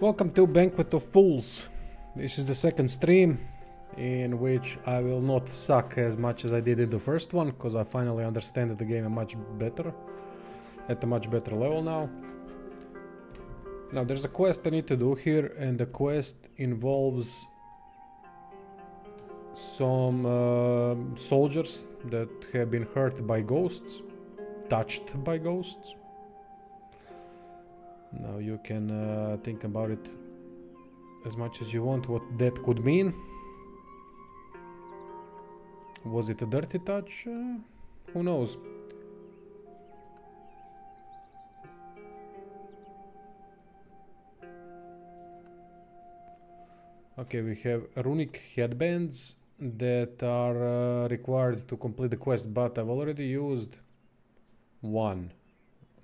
Welcome to Banquet of Fools. This is the second stream in which I will not suck as much as I did in the first one, because I finally understand the game much better, at a much better level now. Now there's a quest I need to do here, and the quest involves some soldiers that have been hurt by ghosts, touched by ghosts. Now you can think about it as much as you want, what that could mean. Was it a dirty touch? Who knows? Okay, we have runic headbands that are required to complete the quest, but I've already used one.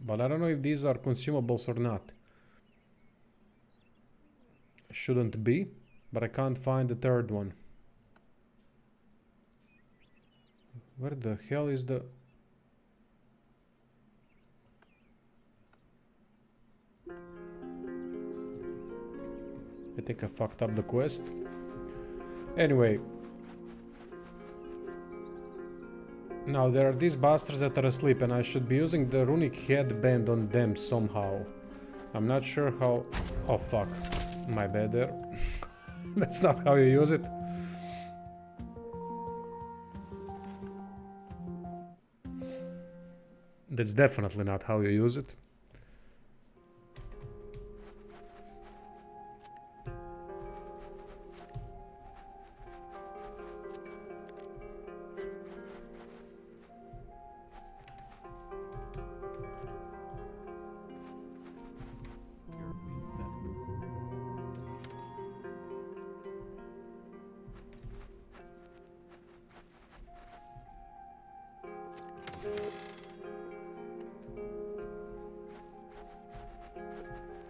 But I don't know if these are consumables or not. Shouldn't be, but I can't find the third one. Where the hell is the... I think I fucked up the quest. Anyway. Now there are these bastards that are asleep and I should be using the runic headband on them somehow. I'm not sure how... Oh fuck. My bad there. That's not how you use it. That's definitely not how you use it.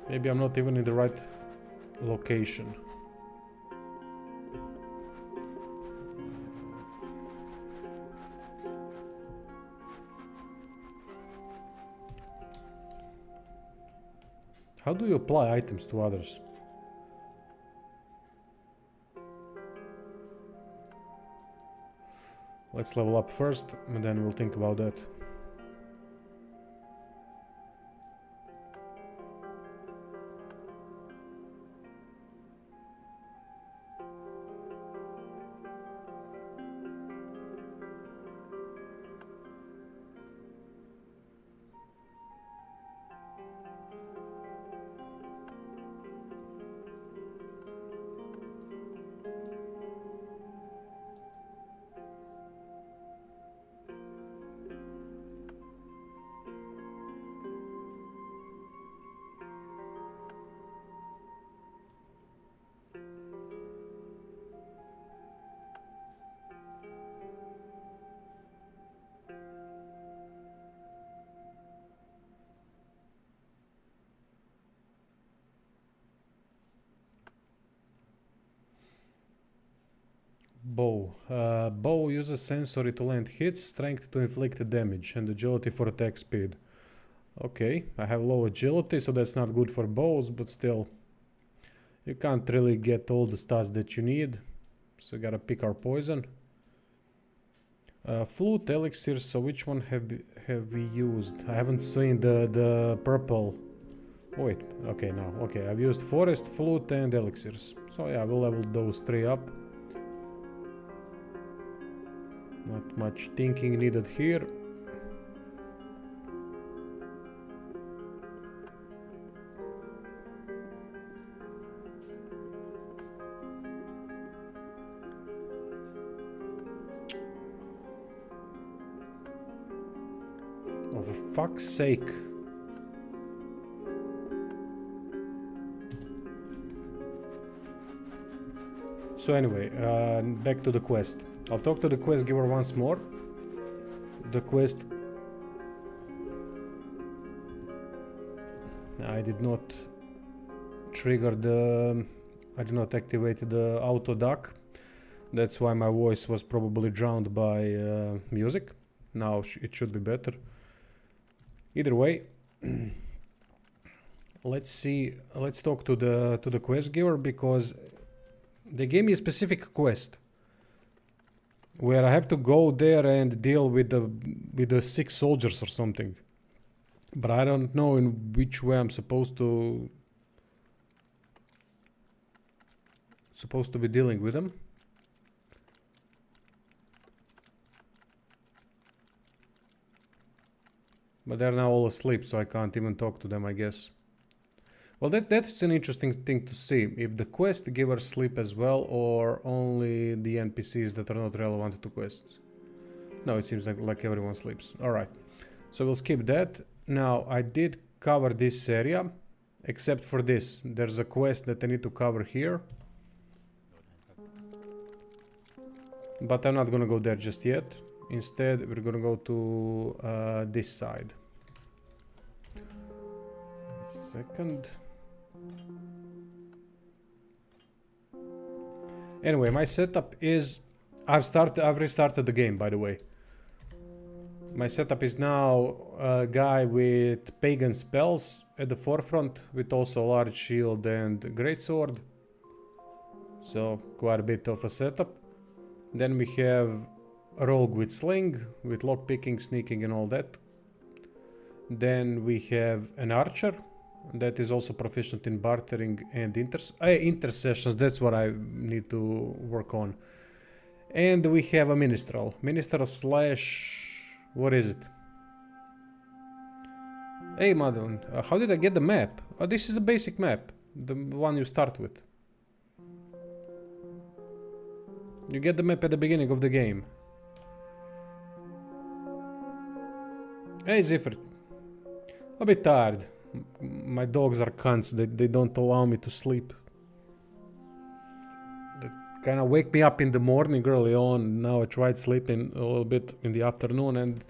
Maybe I'm not even in the right location. How do you apply items to others? Let's level up first, and then we'll think about that. Bow. Bow uses sensory to land hits, strength to inflict damage, and agility for attack speed. Okay, I have low agility, so that's not good for bows, but still. You can't really get all the stats that you need, so you gotta pick our poison. Flute, elixir, so which one have we used? I haven't seen the purple. Oh, wait, okay, now, okay, I've used forest, flute, and elixirs. So yeah, we'll level those three up. Not much thinking needed here. Oh, for fuck's sake. So anyway, back to the quest. I'll talk to the quest giver once more. The quest... I did not trigger the... I did not activate the auto duck. That's why my voice was probably drowned by music. Now it should be better. Either way, let's see. Let's talk to the quest giver, because they gave me a specific quest where I have to go there and deal with the 6 soldiers or something. But I don't know in which way I'm supposed to be dealing with them. But they're now all asleep, so I can't even talk to them, I guess. Well, that's an interesting thing to see. If the quest givers sleep as well, or only the NPCs that are not relevant to quests. No, it seems like everyone sleeps. Alright. So we'll skip that. Now, I did cover this area, except for this. There's a quest that I need to cover here. But I'm not gonna go there just yet. Instead, we're gonna go to this side. Second. Anyway, my setup is... I've restarted the game, by the way. My setup is now a guy with pagan spells at the forefront, with also a large shield and greatsword. So, quite a bit of a setup. Then we have a rogue with sling, with lockpicking, sneaking and all that. Then we have an archer that is also proficient in bartering and intercessions. That's what I need to work on. And we have a minstrel. Minstrel slash... what is it? Hey Madon, how did I get the map? Oh, this is a basic map. The one you start with. You get the map at the beginning of the game. Hey Ziffer. A bit tired. My dogs are cunts. They don't allow me to sleep. They kind of wake me up in the morning early on. Now I tried sleeping a little bit in the afternoon, and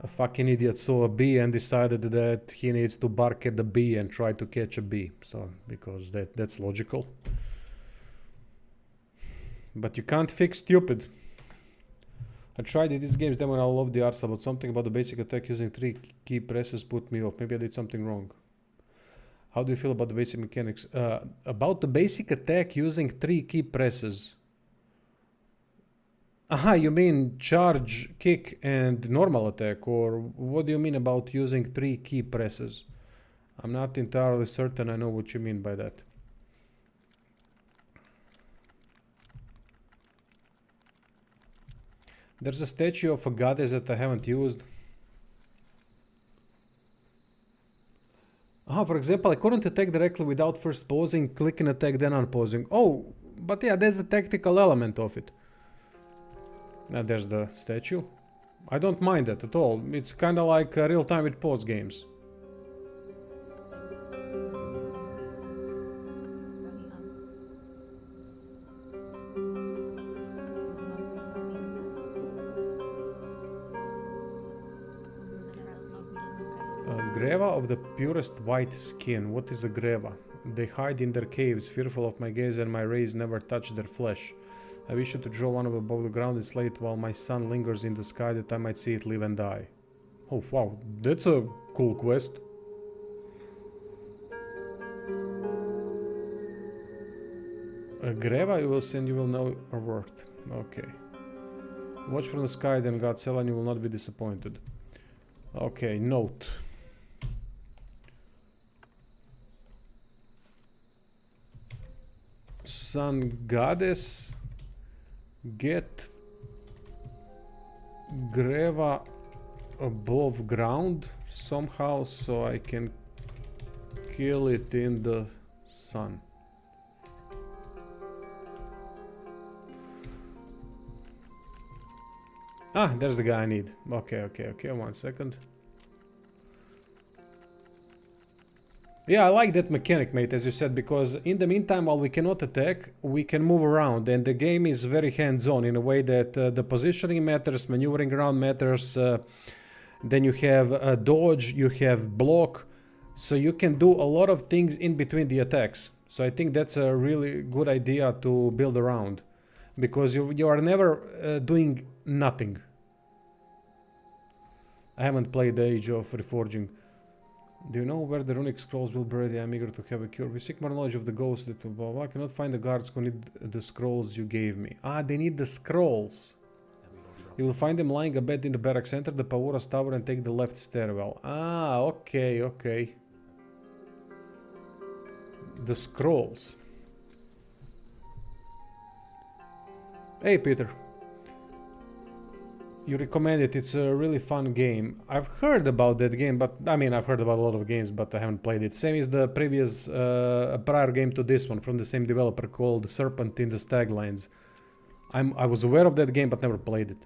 a fucking idiot saw a bee and decided that he needs to bark at the bee and try to catch a bee. So, because that's logical. But you can't fix stupid. I tried it, this game's demo and I love the arts, but something about the basic attack using 3 key presses put me off. Maybe I did something wrong. How do you feel about the basic mechanics? About the basic attack using 3 key presses. Aha, you mean charge, kick and normal attack? Or what do you mean about using 3 key presses? I'm not entirely certain I know what you mean by that. There's a statue of a goddess that I haven't used. For example, I couldn't attack directly without first pausing, clicking attack, then unpausing. Oh, but yeah, there's the tactical element of it. Now there's the statue. I don't mind that at all. It's kind of like real-time with pause games. Greva of the purest white skin. What is a greva? They hide in their caves, fearful of my gaze, and my rays never touch their flesh. I wish you to draw one above the ground and slay it while my sun lingers in the sky, that I might see it live and die. Oh wow, that's a cool quest. A greva you will see and you will know our worth. Okay. Watch from the sky, then Godzilla, and you will not be disappointed. Okay, note. Sun goddess, get greva above ground somehow so I can kill it in the sun. There's the guy I need. Okay, 1 second. Yeah, I like that mechanic, mate, as you said, because in the meantime, while we cannot attack, we can move around, and the game is very hands-on in a way that the positioning matters, maneuvering around matters, then you have dodge, you have block, so you can do a lot of things in between the attacks. So I think that's a really good idea to build around, because you are never doing nothing. I haven't played the Age of Reforging. Do you know where the runic scrolls will be ready? I'm eager to have a cure. We seek more knowledge of the ghosts that will blah blah. I cannot find the guards who need the scrolls you gave me. Ah, they need the scrolls. You will find them lying abed in the barracks. Enter the Paura's tower and take the left stairwell. Ah, okay, okay. The scrolls. Hey, Peter. You recommend it. It's a really fun game. I've heard about that game, but I mean, I've heard about a lot of games, but I haven't played it. Same as the previous, prior game to this one from the same developer called Serpent in the Staglands. I was aware of that game, but never played it.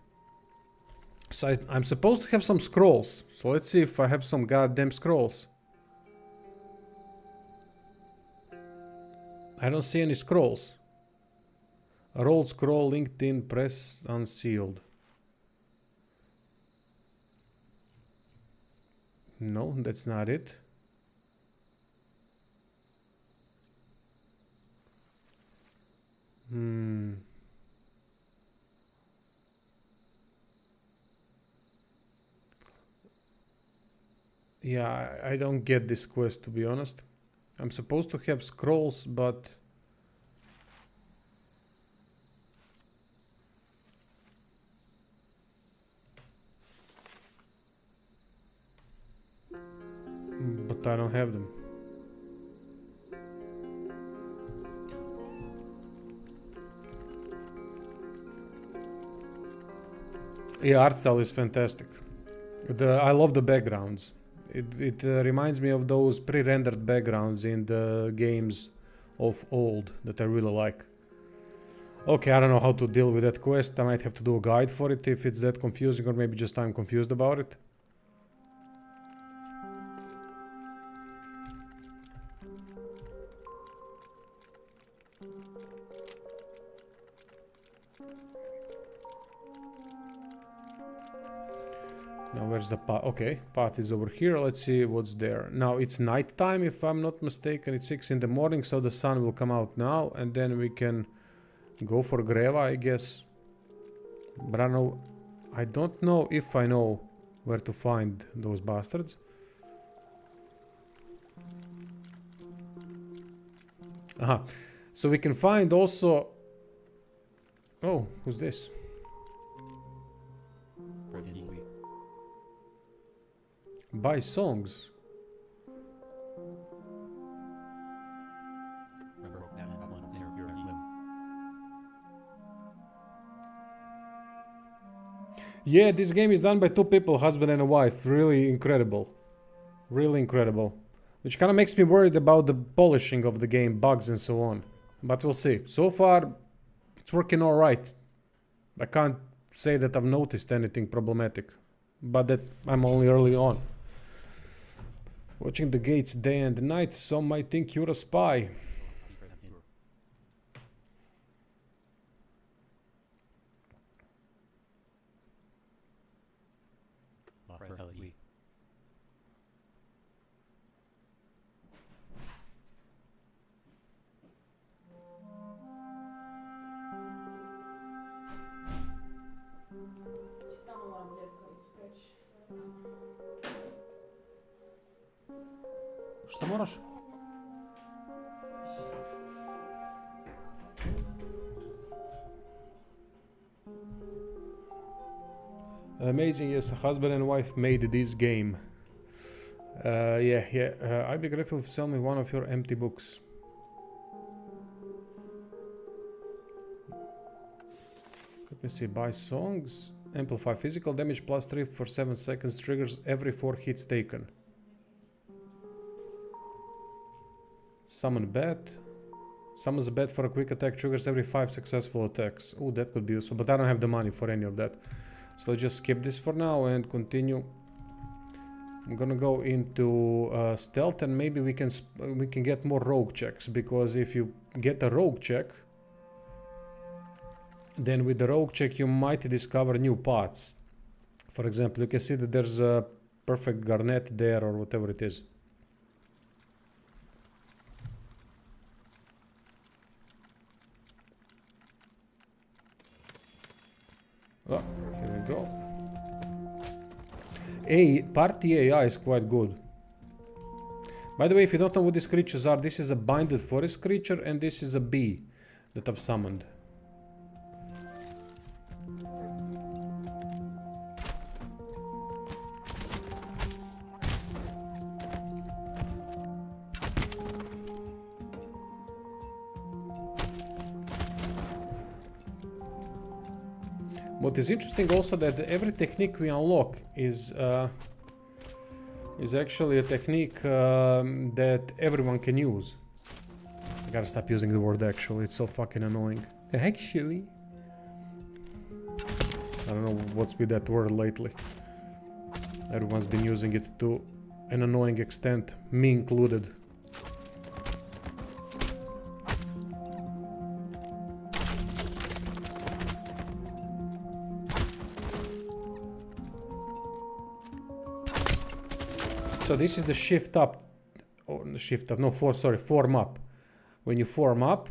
So I'm supposed to have some scrolls. So let's see if I have some goddamn scrolls. I don't see any scrolls. A rolled scroll, linked in, press, unsealed. No, that's not it. Yeah, I don't get this quest, to be honest. I'm supposed to have scrolls, but... But I don't have them. Yeah, art style is fantastic. I love the backgrounds. It reminds me of those pre-rendered backgrounds in the games of old that I really like. Okay, I don't know how to deal with that quest. I might have to do a guide for it if it's that confusing, or maybe just I'm confused about it. Now where's the path? Okay, path is over here. Let's see what's there. Now it's night time, if I'm not mistaken. It's 6 in the morning, so the sun will come out now, and then we can go for Greva, I guess. But I don't know if I know where to find those bastards. Aha. So we can find also... Oh, who's this? Buy songs. Yeah, this game is done by 2 people, husband and a wife. Really incredible. Really incredible. Which kind of makes me worried about the polishing of the game, bugs and so on. But we'll see. So far, it's working alright. I can't say that I've noticed anything problematic. But that I'm only early on. Watching the gates day and night, some might think you're a spy. Šta moraš? Amazing, yes, a husband and wife made this game. I'd be grateful if you sell me one of your empty books. Let me see, buy songs. Amplify physical damage plus 3 for 7 seconds, triggers every 4 hits taken. Summon bat. Summons a bat for a quick attack, triggers every 5 successful attacks. Oh, that could be useful, but I don't have the money for any of that. So let's just skip this for now and continue. I'm gonna go into stealth, and maybe we can get more rogue checks, because if you get a rogue check, then with the rogue check you might discover new paths. For example, you can see that there's a perfect garnet there, or whatever it is. Oh, here we go. Party AI is quite good. By the way, if you don't know what these creatures are, this is a binded forest creature and this is a bee that I've summoned. What is interesting also that every technique we unlock is actually a technique that everyone can use. I gotta stop using the word actually, it's so fucking annoying. Actually. I don't know what's with that word lately. Everyone's been using it to an annoying extent, me included. So this is the shift up, or the shift up, no, form up. When you form up,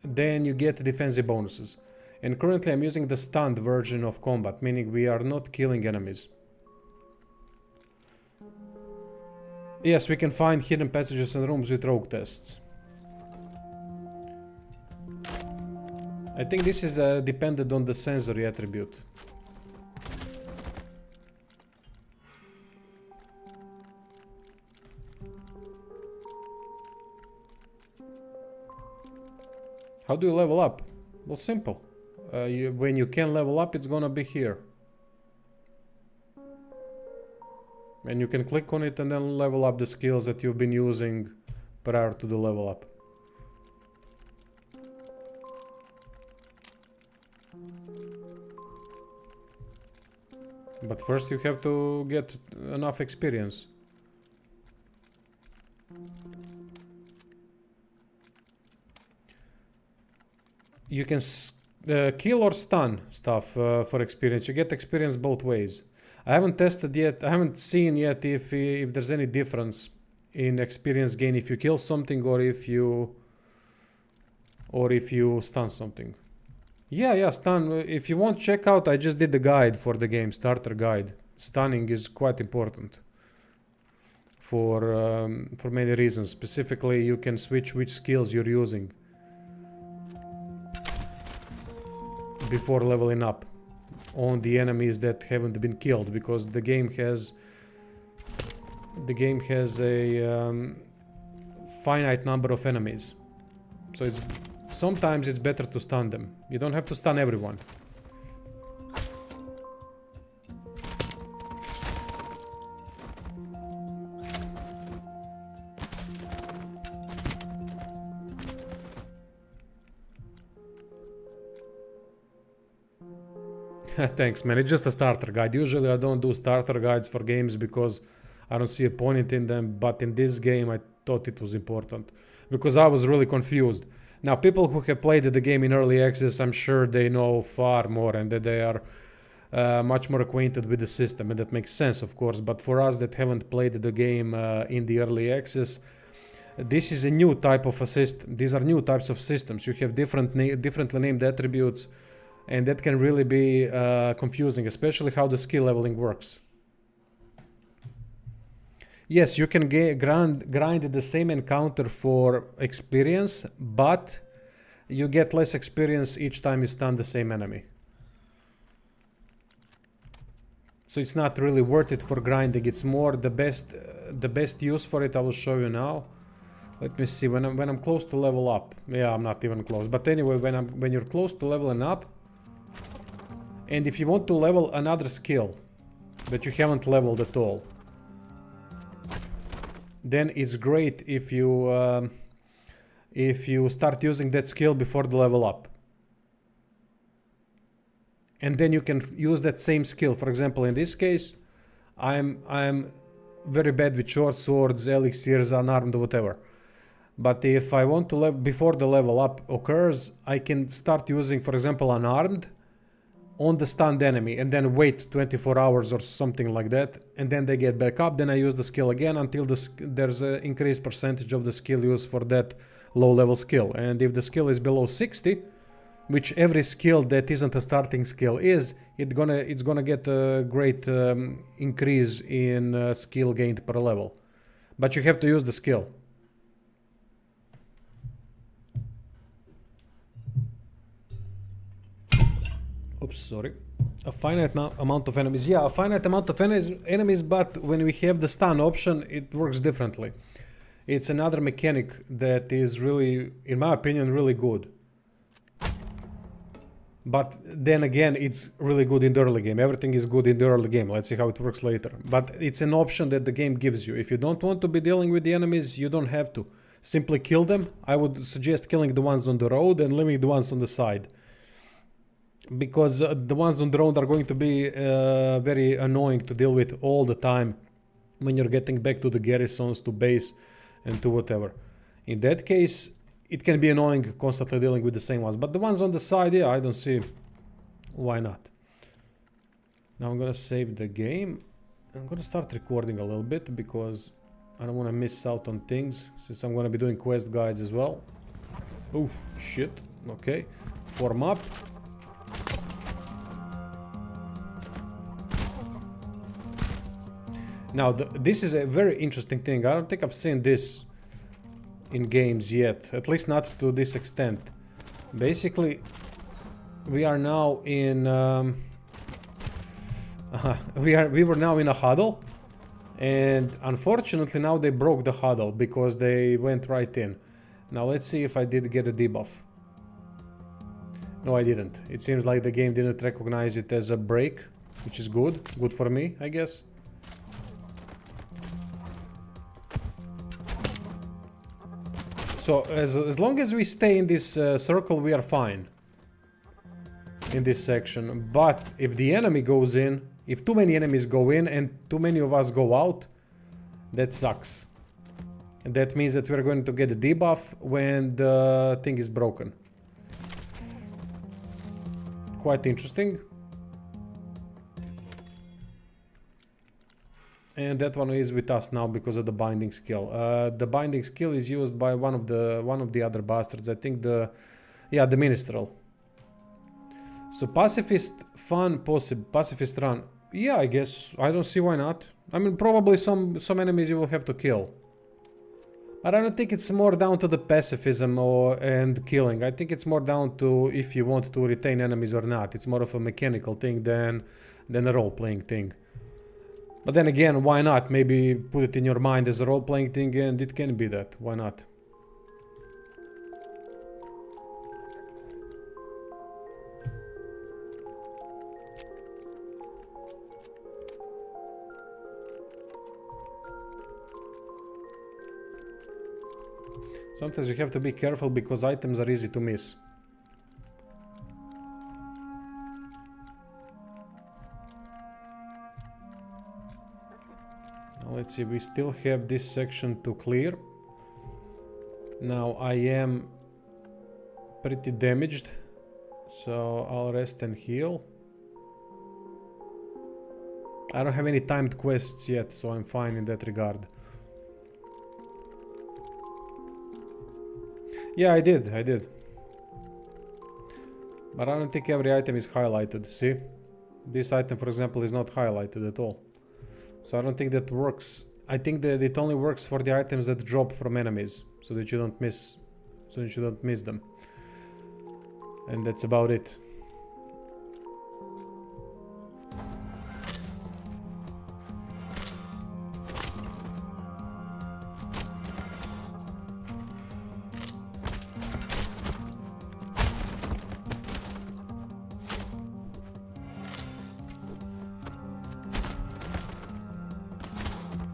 then you get defensive bonuses. And currently I'm using the stunned version of combat, meaning we are not killing enemies. Yes, we can find hidden passages and rooms with rogue tests. I think this is dependent on the sensory attribute. How do you level up? Well, simple. When you can level up, it's gonna be here. And you can click on it and then level up the skills that you've been using prior to the level up. But first you have to get enough experience. You can kill or stun stuff for experience. You get experience both ways. I haven't tested yet. I haven't seen yet if there's any difference in experience gain if you kill something or if you stun something. Yeah, stun. If you want, check out. I just did the guide for the game, starter guide. Stunning is quite important for many reasons. Specifically, you can switch which skills you're using before leveling up on the enemies that haven't been killed, because the game has a finite number of enemies, so sometimes it's better to stun them. You don't have to stun everyone. Thanks, man. It's just a starter guide. Usually I don't do starter guides for games because I don't see a point in them, but in this game I thought it was important because I was really confused. Now, people who have played the game in early access, I'm sure they know far more and that they are much more acquainted with the system, and that makes sense, of course. But for us that haven't played the game in the early access, this is a new type of a system. These are new types of systems. You have differently named attributes, and that can really be confusing, especially how the skill leveling works. Yes, you can grind the same encounter for experience, but you get less experience each time you stun the same enemy. So it's not really worth it for grinding. It's more the best use for it. I will show you now. Let me see, when I'm close to level up. Yeah, I'm not even close. But anyway, when you're close to leveling up, and if you want to level another skill that you haven't leveled at all, then it's great if you start using that skill before the level up. And then you can use that same skill. For example, in this case, I'm very bad with short swords, elixirs, unarmed, whatever. But if I want to before the level up occurs, I can start using, for example, unarmed on the stunned enemy and then wait 24 hours or something like that, and then they get back up. Then I use the skill again until there's an increased percentage of the skill used for that low level skill. And if the skill is below 60, which every skill that isn't a starting skill is, it's gonna get a great increase in skill gained per level. But you have to use the skill. Oops, sorry. A finite amount of enemies. Yeah, a finite amount of enemies, but when we have the stun option, it works differently. It's another mechanic that is really, in my opinion, really good. But then again, it's really good in the early game. Everything is good in the early game. Let's see how it works later. But it's an option that the game gives you. If you don't want to be dealing with the enemies, you don't have to. Simply kill them. I would suggest killing the ones on the road and leaving the ones on the side. Because the ones on the road are going to be very annoying to deal with all the time when you're getting back to the garrisons, to base, and to whatever. In that case, it can be annoying constantly dealing with the same ones. But the ones on the side, yeah, I don't see why not. Now I'm gonna save the game. I'm gonna start recording a little bit because I don't want to miss out on things, since I'm gonna be doing quest guides as well. Oh, shit. Okay. Form up. Now, this is a very interesting thing. I don't think I've seen this in games yet, at least not to this extent. Basically, we are now in we were now in a huddle, and unfortunately now they broke the huddle because they went right in. Now let's see if I did get a debuff. No, I didn't. It seems like the game didn't recognize it as a break, which is good for me, I guess. So as long as we stay in this circle, we are fine in this section. But if the enemy goes in, if too many enemies go in and too many of us go out, that sucks. And that means that we're going to get a debuff when the thing is broken. Quite interesting. And that one is with us now because of the binding skill. The binding skill is used by one of the other bastards. I think the minstrel. So pacifist fun, pacifist run. Yeah, I guess I don't see why not. I mean, probably some enemies you will have to kill. But I don't think it's more down to the pacifism and killing. I think it's more down to if you want to retain enemies or not. It's more of a mechanical thing than a role-playing thing. But then again, why not? Maybe put it in your mind as a role-playing thing and it can be that. Why not? Sometimes you have to be careful because items are easy to miss. Let's see, we still have this section to clear. Now I am pretty damaged, so I'll rest and heal. I don't have any timed quests yet, so I'm fine in that regard. Yeah, I did. But I don't think every item is highlighted, see? This item, for example, is not highlighted at all. So I don't think that works. I think that it only works for the items that drop from enemies, so that you don't miss them. And that's about it.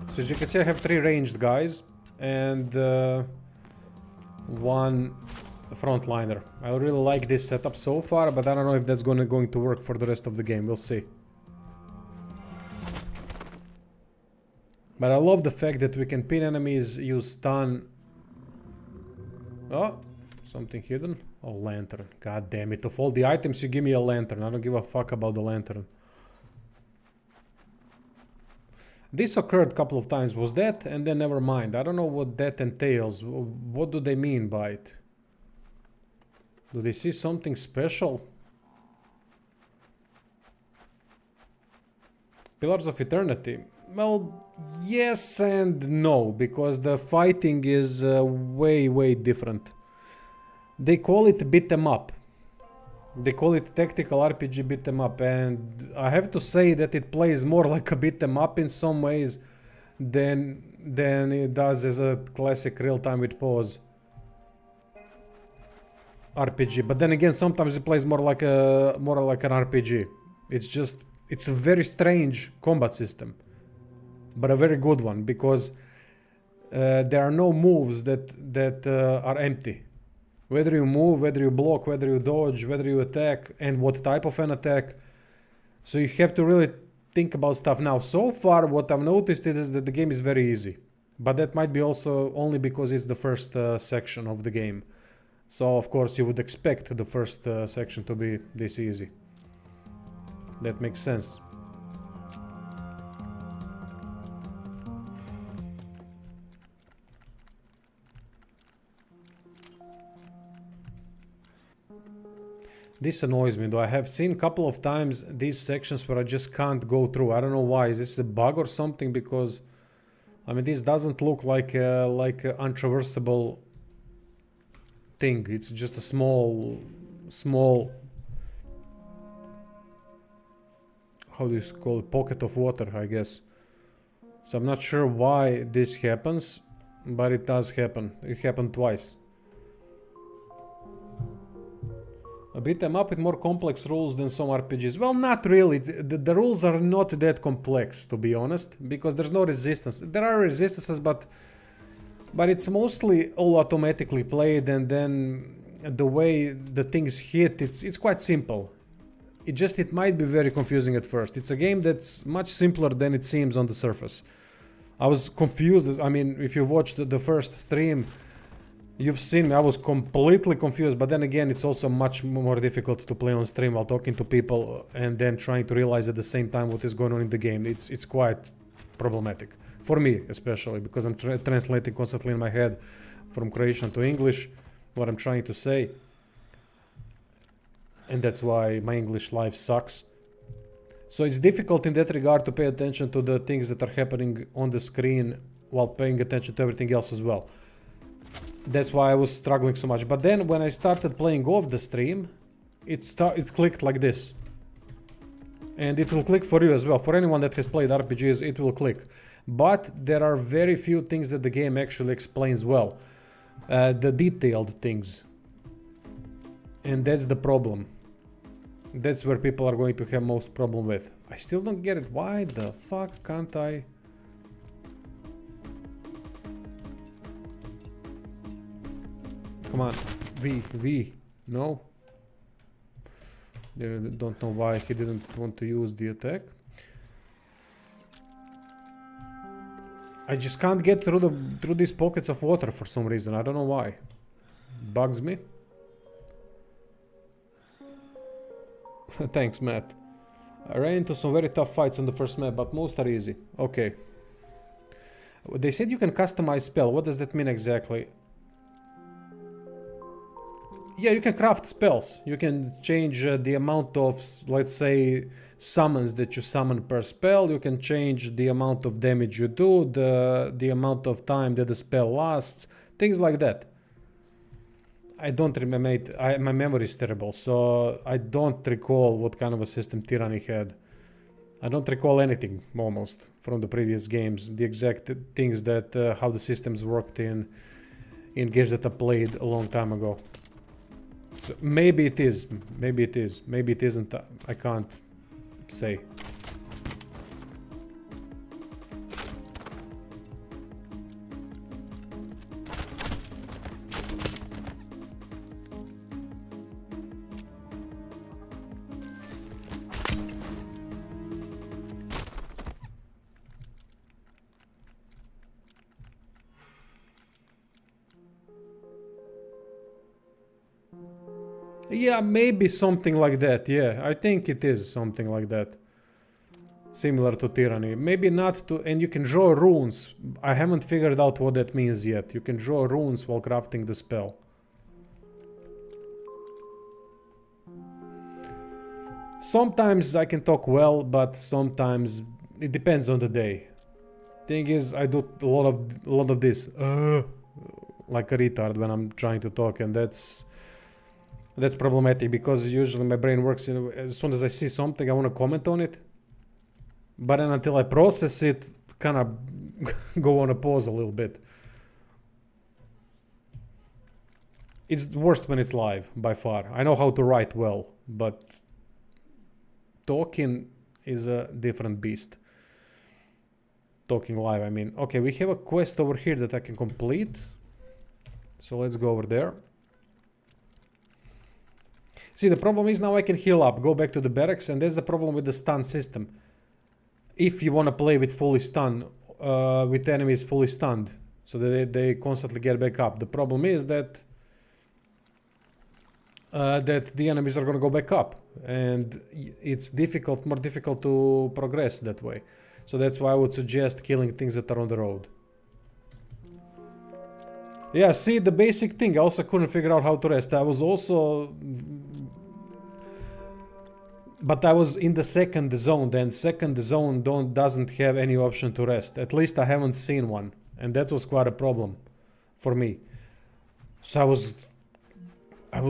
So as you can see, I have 3 ranged guys and 1 frontliner. I really like this setup so far, but I don't know if that's going to work for the rest of the game. We'll see. But I love the fact that we can pin enemies, use stun. Oh, something hidden. Oh, lantern. God damn it. Of all the items, you give me a lantern. I don't give a fuck about the lantern. This occurred a couple of times. Was that? And then never mind. I don't know what that entails. What do they mean by it? Do they see something special? Pillars of Eternity. Well, yes and no, because the fighting is way different. They call it beat 'em up. They call it tactical RPG beat 'em up, and I have to say that it plays more like a beat 'em up in some ways than it does as a classic real-time with pause RPG. But then again, sometimes it plays more like an RPG. It's a very strange combat system, but a very good one, because there are no moves that are empty. Whether you move, whether you block, whether you dodge, whether you attack, and what type of an attack. So you have to really think about stuff. Now, so far, what I've noticed is that the game is very easy. But that might be also only because it's the first section of the game. So, of course, you would expect the first section to be this easy. That makes sense. This annoys me though. I have seen a couple of times these sections where I just can't go through. I don't know why. Is this a bug or something? Because, I mean, this doesn't look like a untraversable thing. It's just a small, how do you call it? Pocket of water, I guess. So I'm not sure why this happens, but it does happen. It happened twice. A beat 'em up with more complex rules than some RPGs. Well, not really. The rules are not that complex, to be honest, because there's no resistance. There are resistances, but it's mostly all automatically played, and then the way the things hit, it's quite simple. It might be very confusing at first. It's a game that's much simpler than it seems on the surface. I was confused. I mean, if you watched the first stream, you've seen me, I was completely confused, but then again, it's also much more difficult to play on stream while talking to people and then trying to realize at the same time what is going on in the game. It's quite problematic. For me, especially, because I'm translating constantly in my head from Croatian to English what I'm trying to say. And that's why my English life sucks. So it's difficult in that regard to pay attention to the things that are happening on the screen while paying attention to everything else as well. That's why I was struggling so much. But then when I started playing off the stream, it clicked like this. And it will click for you as well. For anyone that has played RPGs, it will click. But there are very few things that the game actually explains well. The detailed things. And that's the problem. That's where people are going to have most problem with. I still don't get it. Why the fuck can't I? Come on, V, no? Don't know why he didn't want to use the attack. I just can't get through these pockets of water for some reason. I don't know why. Bugs me. Thanks, Matt. I ran into some very tough fights on the first map, but most are easy. Okay. They said you can customize spell. What does that mean exactly? Yeah, you can craft spells. You can change the amount of, let's say, summons that you summon per spell. You can change the amount of damage you do, the amount of time that the spell lasts, things like that. I don't remember it. My memory is terrible, so I don't recall what kind of a system Tyranny had. I don't recall anything, almost, from the previous games. The exact things that, how the systems worked in games that I played a long time ago. So maybe it is, maybe it is, maybe it isn't, I can't say. Yeah, maybe something like that, yeah. I think it is something like that. Similar to Tyranny. Maybe not to... And you can draw runes. I haven't figured out what that means yet. You can draw runes while crafting the spell. Sometimes I can talk well, but sometimes it depends on the day. Thing is, I do a lot of this like a retard when I'm trying to talk, and that's problematic because usually my brain works as soon as I see something I want to comment on it, but then until I process it, kind of go on a pause a little bit. It's worst when it's live, by far. I know how to write well, but talking is a different beast. Talking live, I mean. Okay, we have a quest over here that I can complete. So let's go over there. See, the problem is now I can heal up, go back to the barracks, and that's the problem with the stun system. If you want to play with fully stun, with enemies fully stunned, so that they constantly get back up. The problem is that the enemies are going to go back up, and it's more difficult to progress that way. So that's why I would suggest killing things that are on the road. Yeah, see, the basic thing, I also couldn't figure out how to rest. I was also... But I was in the second zone, then second zone doesn't have any option to rest. At least I haven't seen one, and that was quite a problem for me. So I was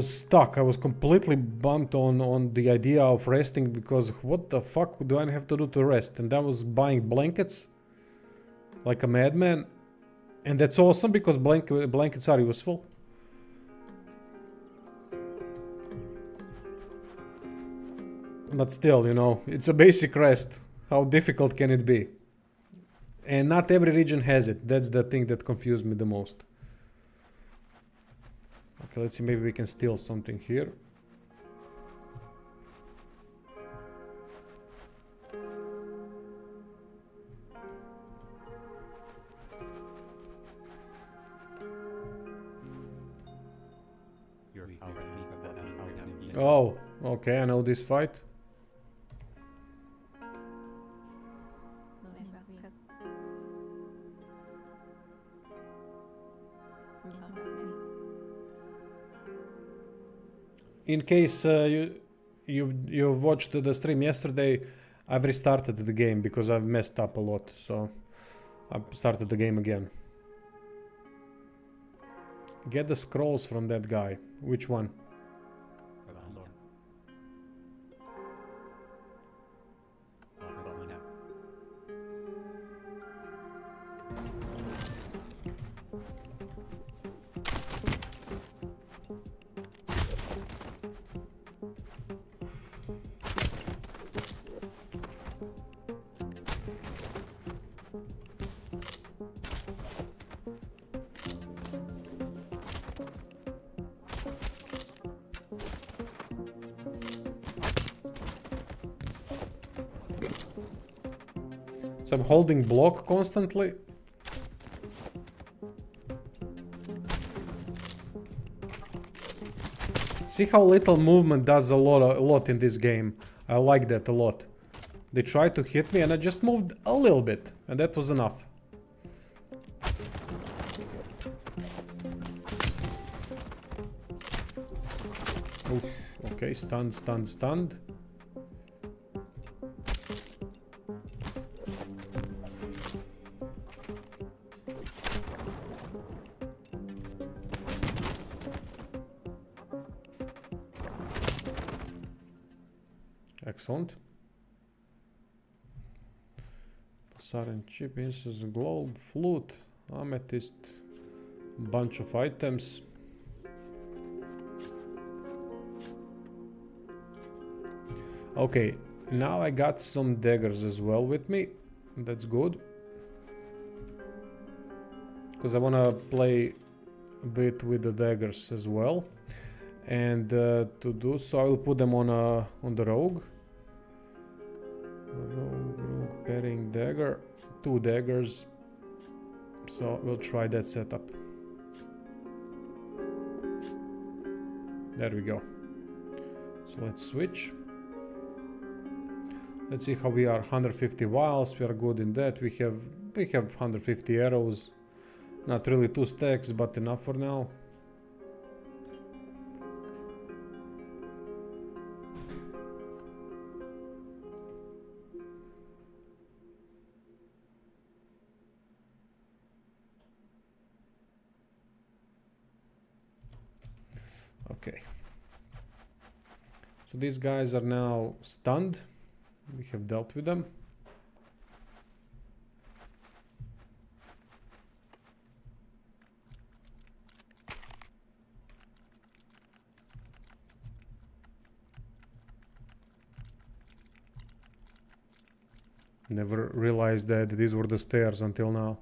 stuck. I was completely bummed on the idea of resting, because what the fuck do I have to do to rest? And I was buying blankets like a madman. And that's awesome because blankets are useful. But still, you know, it's a basic rest. How difficult can it be? And not every region has it. That's the thing that confused me the most. Okay, let's see, maybe we can steal something here. Oh, okay, I know this fight. In case you've watched the stream yesterday, I've restarted the game because I've messed up a lot, so I've started the game again. Get the scrolls from that guy. Which one? So I'm holding block constantly. See how little movement does a lot in this game. I like that a lot. They tried to hit me and I just moved a little bit, and that was enough. Oof, okay, stunned, stunned, stunned. Excellent. Sarin chip, incense, globe, flute, amethyst, bunch of items. Okay, now I got some daggers as well with me. That's good. Because I want to play a bit with the daggers as well. And to do so, I will put them on the rogue. Rogue pairing dagger, 2 daggers. So we'll try that setup. There we go. So let's switch. Let's see how we are. 150 vials, we are good in that. We have 150 arrows. Not really 2 stacks, but enough for now. Okay. So these guys are now stunned. We have dealt with them. Never realized that these were the stairs until now.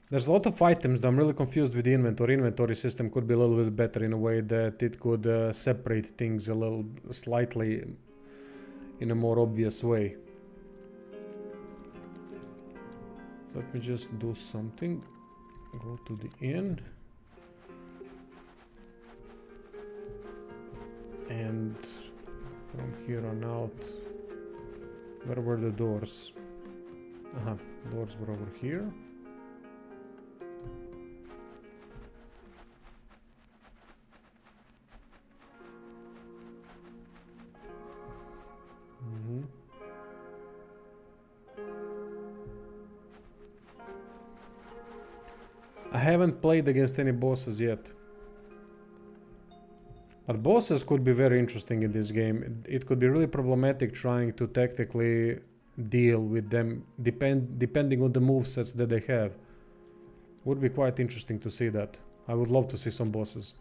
There's a lot of items that I'm really confused with the inventory. Inventory system could be a little bit better in a way that it could separate things a little slightly in a more obvious way. Let me just do something. Go to the inn. And from here on out, where were the doors? Doors were over here. I haven't played against any bosses yet. But bosses could be very interesting in this game. It could be really problematic trying to tactically deal with them depending on the movesets that they have. Would be quite interesting to see that. I would love to see some bosses.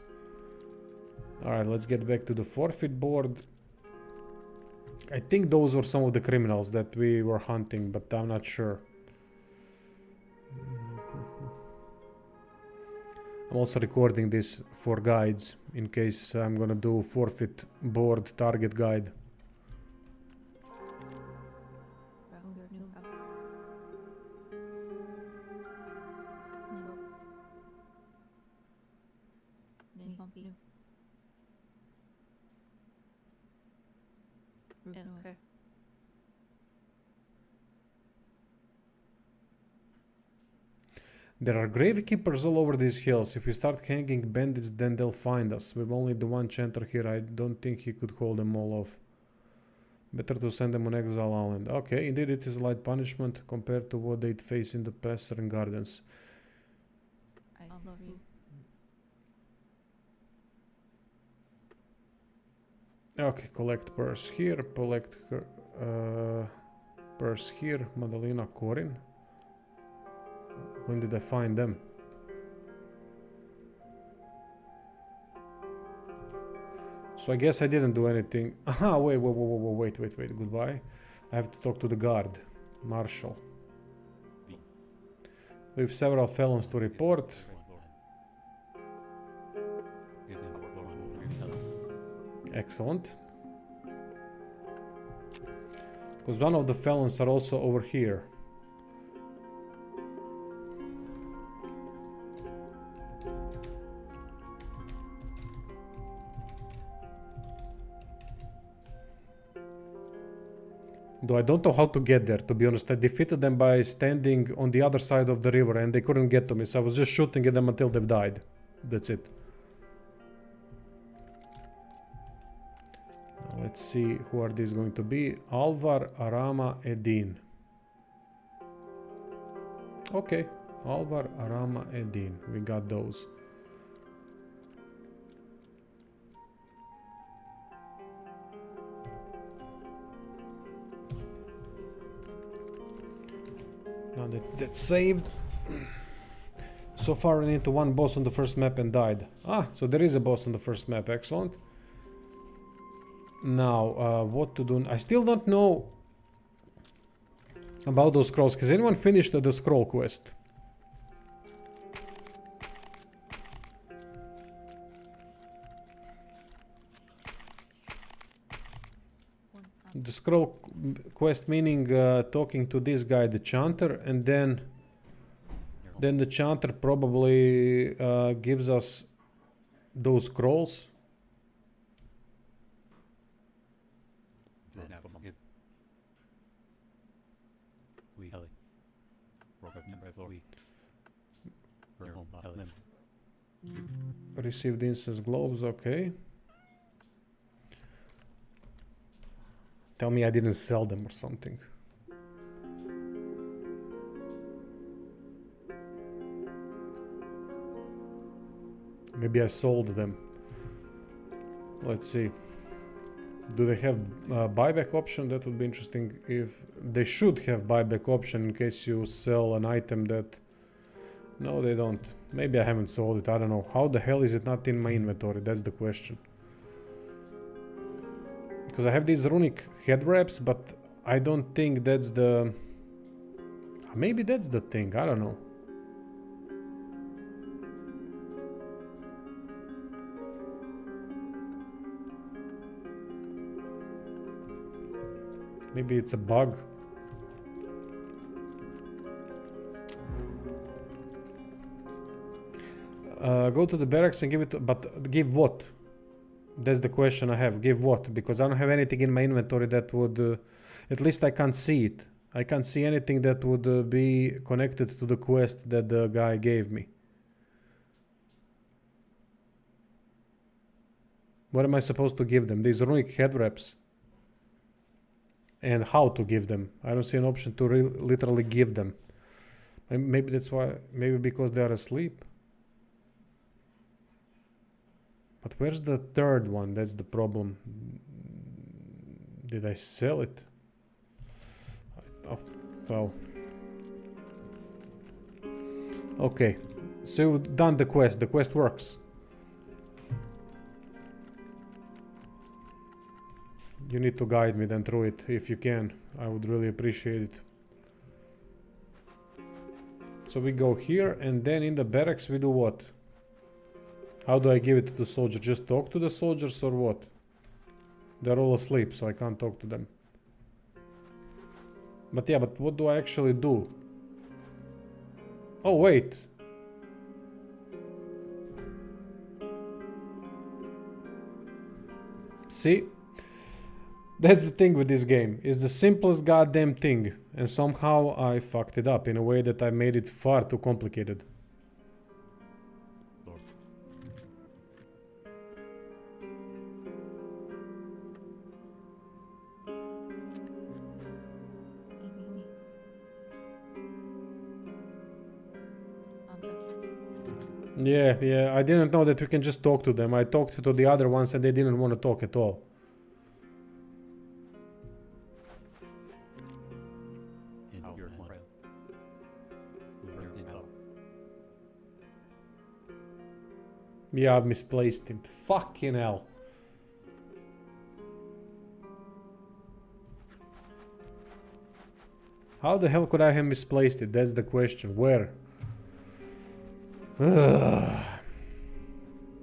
Alright, let's get back to the forfeit board. I think those were some of the criminals that we were hunting, but I'm not sure. I'm also recording this for guides in case I'm gonna do forfeit board target guide. Okay. There are gravekeepers all over these hills. If we start hanging bandits, then they'll find us. With only the one chanter here, I don't think he could hold them all off. Better to send them on Exile Island. Okay, indeed it is a light punishment compared to what they'd face in the Pastern Gardens. I love you. Okay, collect purse here, collect her, purse here, Madalena, Corin. When did I find them? So I guess I didn't do anything. Aha, wait, goodbye. I have to talk to the guard, Marshal. We have several felons to report. Excellent. Because one of the felons are also over here. Though I don't know how to get there, to be honest. I defeated them by standing on the other side of the river and they couldn't get to me, so I was just shooting at them until they've died. That's it. Now let's see who are these going to be. Alvar, Arama, Edin. Okay, Alvar, Arama, Edin. We got those. Now that's saved. So far I need to one boss on the first map and died. Ah, so there is a boss on the first map. Excellent. Now, what to do? I still don't know about those scrolls. Has anyone finished the scroll quest? The scroll quest meaning talking to this guy, the chanter, and then the chanter probably gives us those scrolls. Received incense globes, okay. Tell me I didn't sell them or something. Maybe I sold them. Let's see. Do they have buyback option? That would be interesting. If they should have buyback option in case you sell an item that... No, they don't. Maybe I haven't sold it. I don't know. How the hell is it not in my inventory? That's the question. Because I have these runic head wraps, but I don't think that's the... Maybe that's the thing. I don't know. Maybe it's a bug. Go to the barracks and give it to, but give what? That's the question I have. Give what? Because I don't have anything in my inventory that would... at least I can't see it. I can't see anything that would be connected to the quest that the guy gave me. What am I supposed to give them? These runic head wraps. And how to give them. I don't see an option to literally give them. Maybe that's why... Maybe because they are asleep. But where's the third one? That's the problem. Did I sell it? Oh, well. Okay. So you've done the quest. The quest works. You need to guide me then through it if you can. I would really appreciate it. So we go here and then in the barracks we do what? How do I give it to the soldier? Just talk to the soldiers or what? They're all asleep, so I can't talk to them. But yeah, but what do I actually do? Oh, wait. See? That's the thing with this game. It's the simplest goddamn thing. And somehow I fucked it up in a way that I made it far too complicated. Yeah, I didn't know that we can just talk to them. I talked to the other ones and they didn't want to talk at all. Yeah, I've misplaced him. Fucking hell. How the hell could I have misplaced it? That's the question. Where?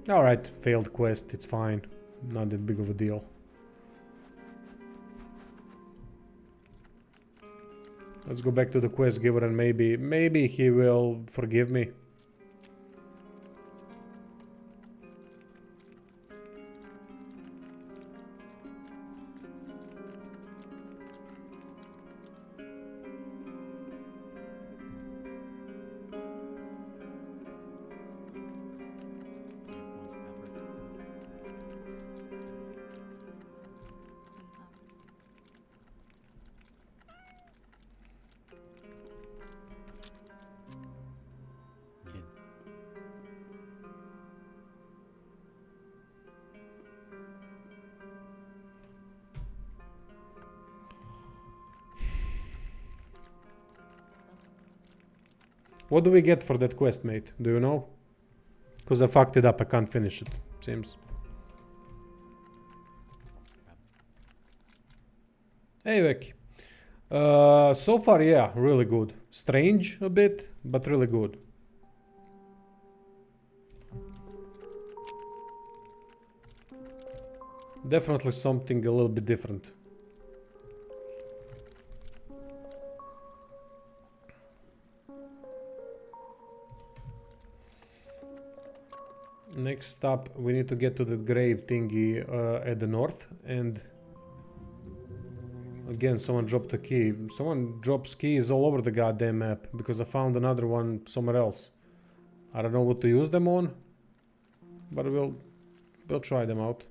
Alright, failed quest. It's fine. Not that big of a deal. Let's go back to the quest giver and maybe he will forgive me. What do we get for that quest, mate? Do you know? Because I fucked it up, I can't finish it, seems. Hey, Vicky. So far, yeah, really good. Strange a bit, but really good. Definitely something a little bit different. Next stop, we need to get to the grave thingy at the north, and again, someone dropped a key. Someone drops keys all over the goddamn map, because I found another one somewhere else. I don't know what to use them on, but we'll try them out.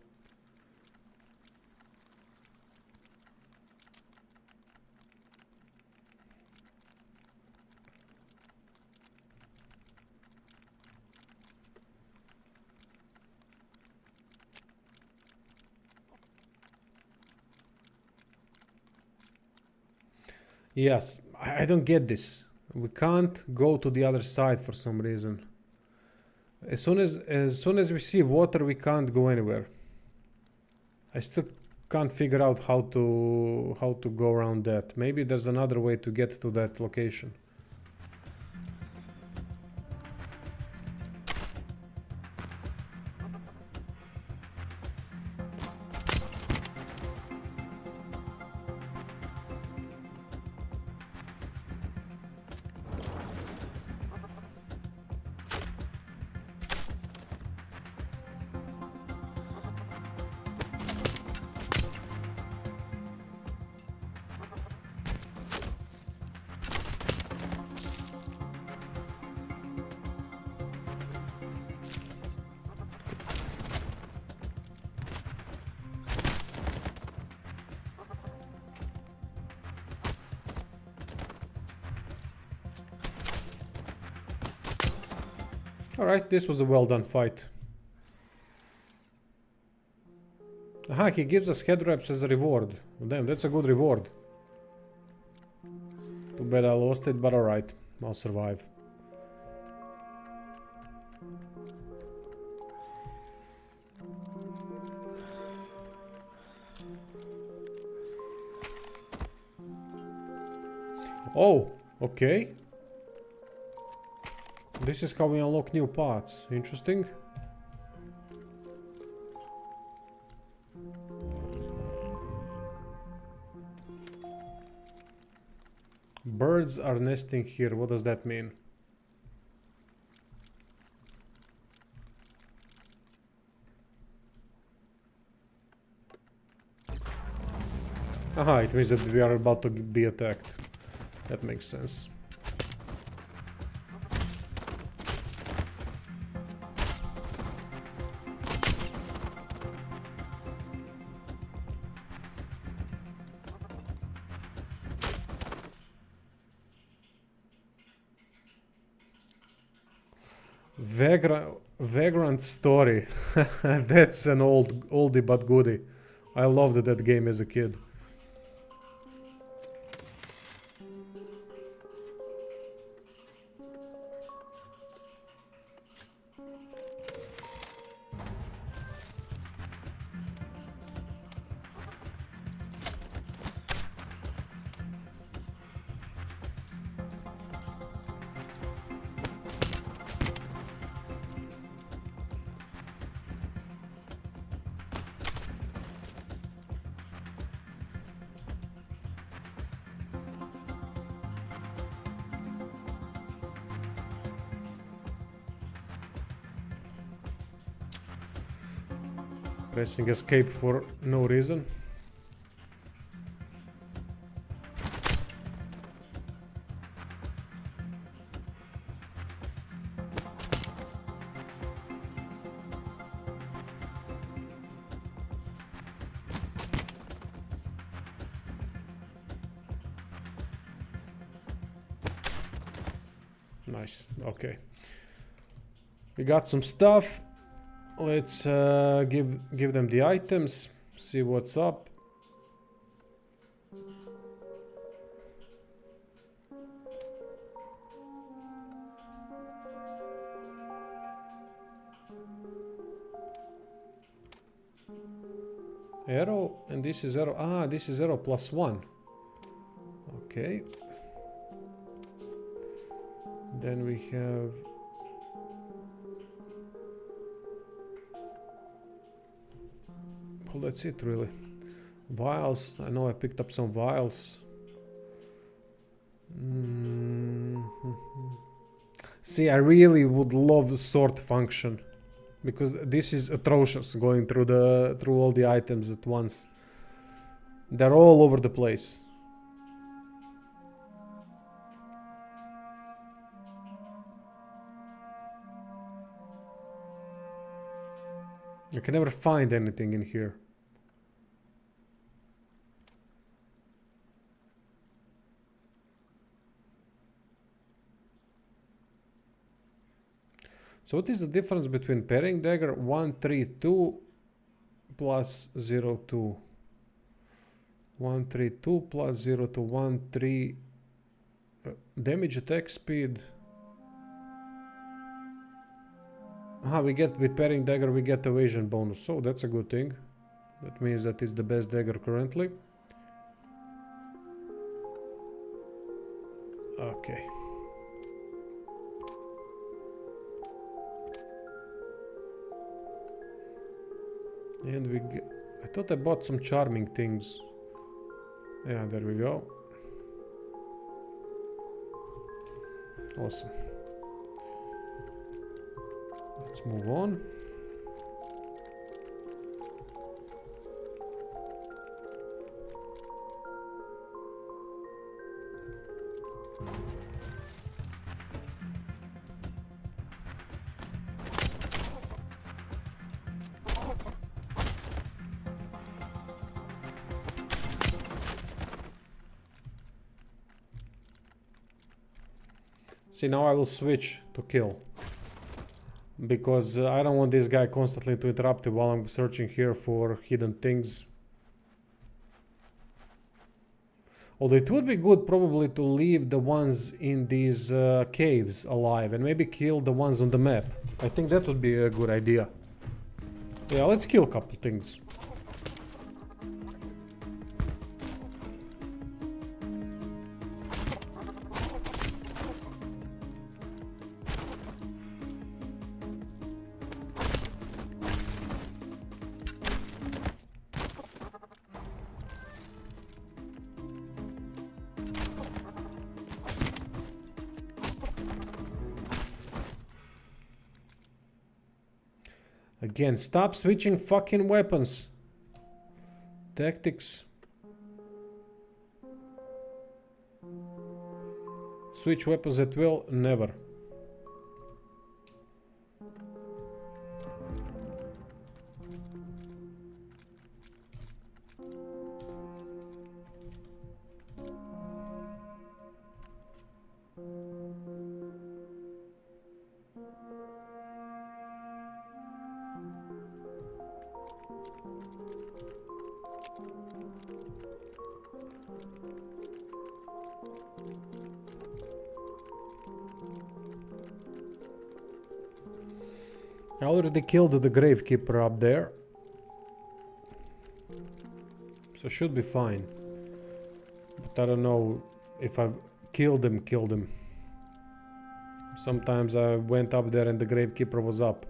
Yes, I don't get this. We can't go to the other side for some reason. As soon as we see water, we can't go anywhere. I still can't figure out how to go around that. Maybe there's another way to get to that location. Alright, this was a well done fight. Aha, he gives us head wraps as a reward. Damn, that's a good reward. Too bad I lost it, but alright, I'll survive. Oh, okay. This is how we unlock new parts. Interesting. Birds are nesting here. What does that mean? Aha, it means that we are about to be attacked. That makes sense. Vagrant Story. That's an oldie but goodie. I loved that game as a kid. Pressing escape for no reason. Nice, okay. We got some stuff. Let's give them the items, see what's up. Arrow, and this is arrow. Ah, this is arrow +1. Okay. Then we have... Well, that's it really. Vials, I know I picked up some vials. See, I really would love sort function, because this is atrocious going through all the items at once. They're all over the place. I can never find anything in here. So what is the difference between paring dagger 132 plus 02? 132 plus 0 to 1 3 damage attack speed. We get with pairing dagger we get evasion bonus, so that's a good thing. That means that it's the best dagger currently. Okay. And we get, I thought I bought some charming things. Yeah, there we go. Awesome. Let's move on. See, now I will switch to kill. Because I don't want this guy constantly to interrupt me while I'm searching here for hidden things. Although it would be good probably to leave the ones in these caves alive and maybe kill the ones on the map. I think that would be a good idea. Yeah, let's kill a couple things. Again, stop switching fucking weapons. Tactics. Switch weapons at will, never. I already killed the gravekeeper up there, so should be fine. But I don't know if I've killed him. Sometimes I went up there and the gravekeeper was up.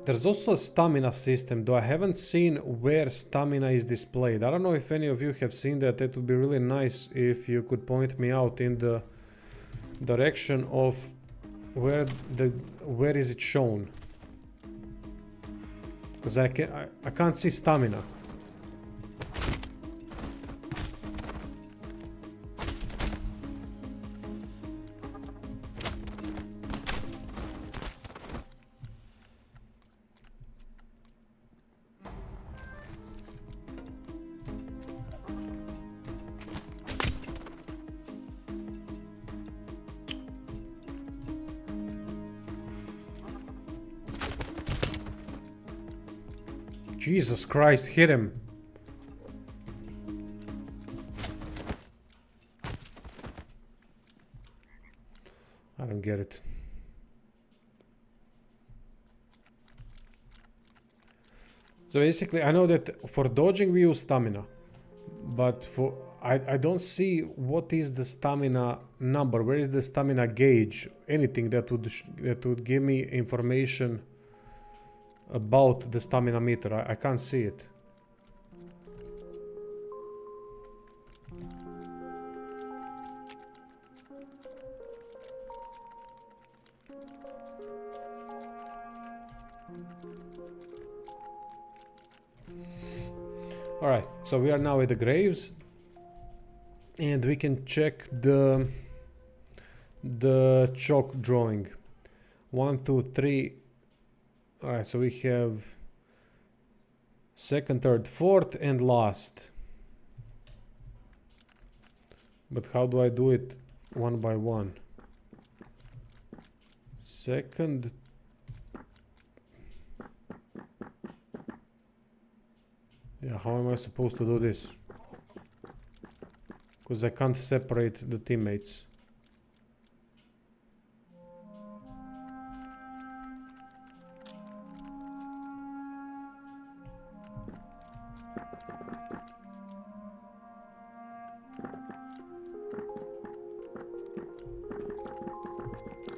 There's also a stamina system, though I haven't seen where stamina is displayed. I don't know if any of you have seen that. It would be really nice if you could point me out in the direction of where is it shown. Because I can't see stamina. Jesus Christ, hit him. I don't get it. So basically, I know that for dodging we use stamina, but for I don't see what is the stamina number. Where is the stamina gauge? Anything that would give me information about the stamina meter. I can't see it. Alright, so we are now at the graves and we can check the chalk drawing. 1, 2, 3. Alright, so we have second, third, fourth, and last. But how do I do it one by one? Second. Yeah, how am I supposed to do this? Because I can't separate the teammates.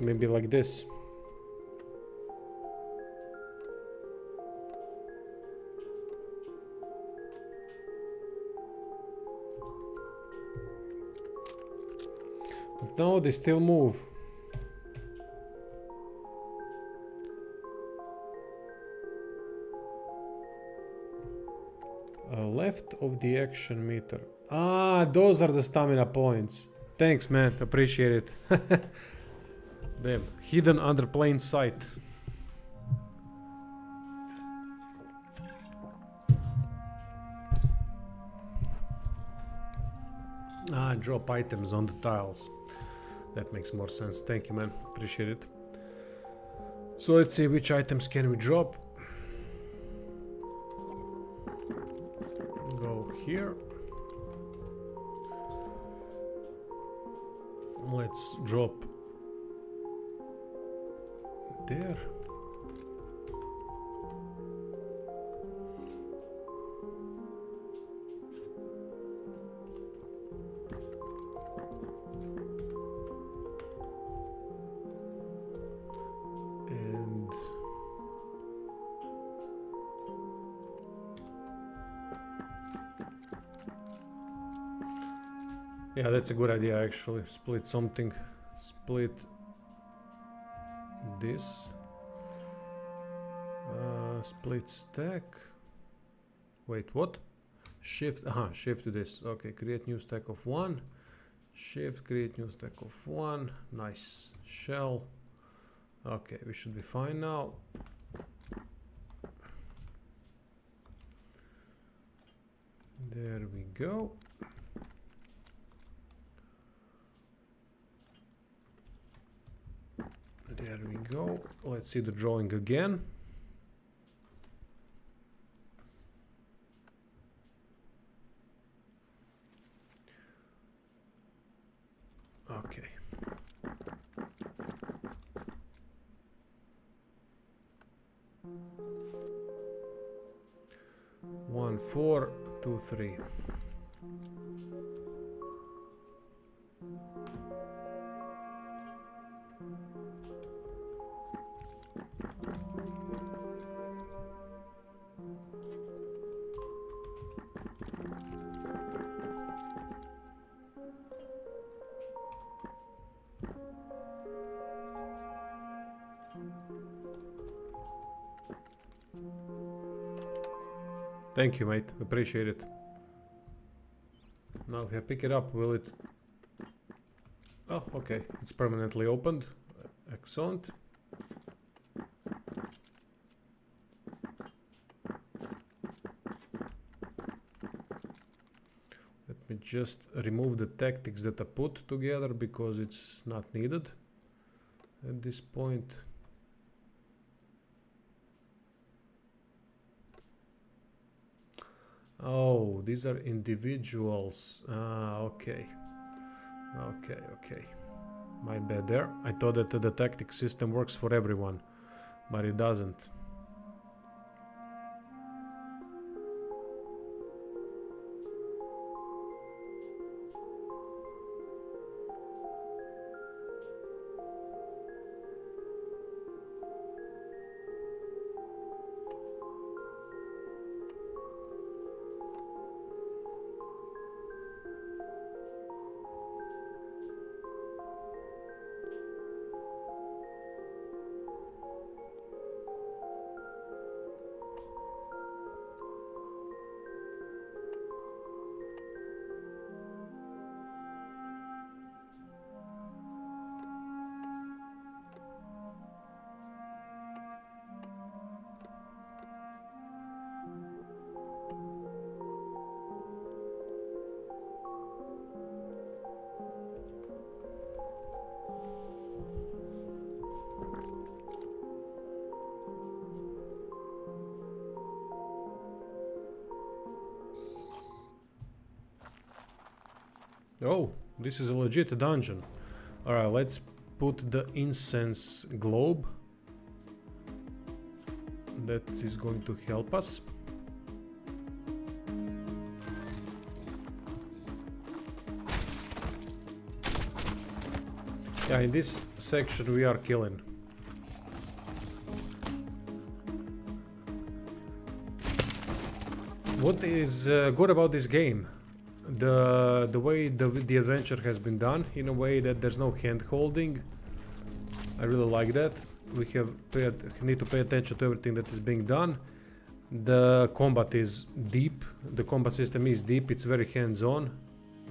Maybe like this. But no, they still move. Left of the action meter. Ah, those are the stamina points. Thanks, man. Appreciate it. Damn. Hidden under plain sight. Ah, drop items on the tiles. That makes more sense. Thank you, man. Appreciate it. So let's see which items can we drop. Go here. Let's drop there. And yeah, that's a good idea actually. Split something. Split this. Split stack. Wait, what? Shift. Shift this. Okay, create new stack of 1. Shift, create new stack of 1. Nice. Shell. Okay, we should be fine now. There we go. There we go. Let's see the drawing again. Okay. One, 4, 2, 3. Thank you, mate. Appreciate it. Now if I pick it up, will it... Oh, okay. It's permanently opened. Excellent. Let me just remove the tactics that I put together because it's not needed at this point. Oh, these are individuals. Ah, okay. Okay. My bad there. I thought that the tactic system works for everyone, but it doesn't. Oh, this is a legit dungeon. Alright, let's put the incense globe. That is going to help us. Yeah, in this section we are killing. What is good about this game? The way the adventure has been done, in a way that there's no hand holding. I really like that. We need to pay attention to everything that is being done. The combat is deep. The combat system is deep. It's very hands-on.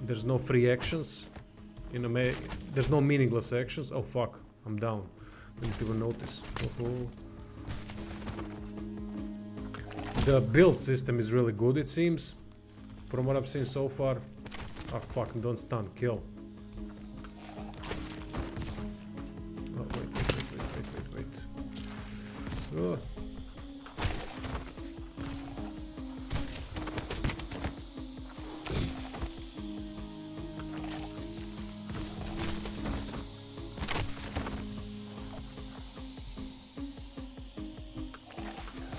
There's no free actions. There's no meaningless actions. Oh fuck, I'm down. Didn't even notice. Oh. The build system is really good, it seems, from what I've seen so far. Oh fuck, don't stun, kill. Oh, wait. Oh.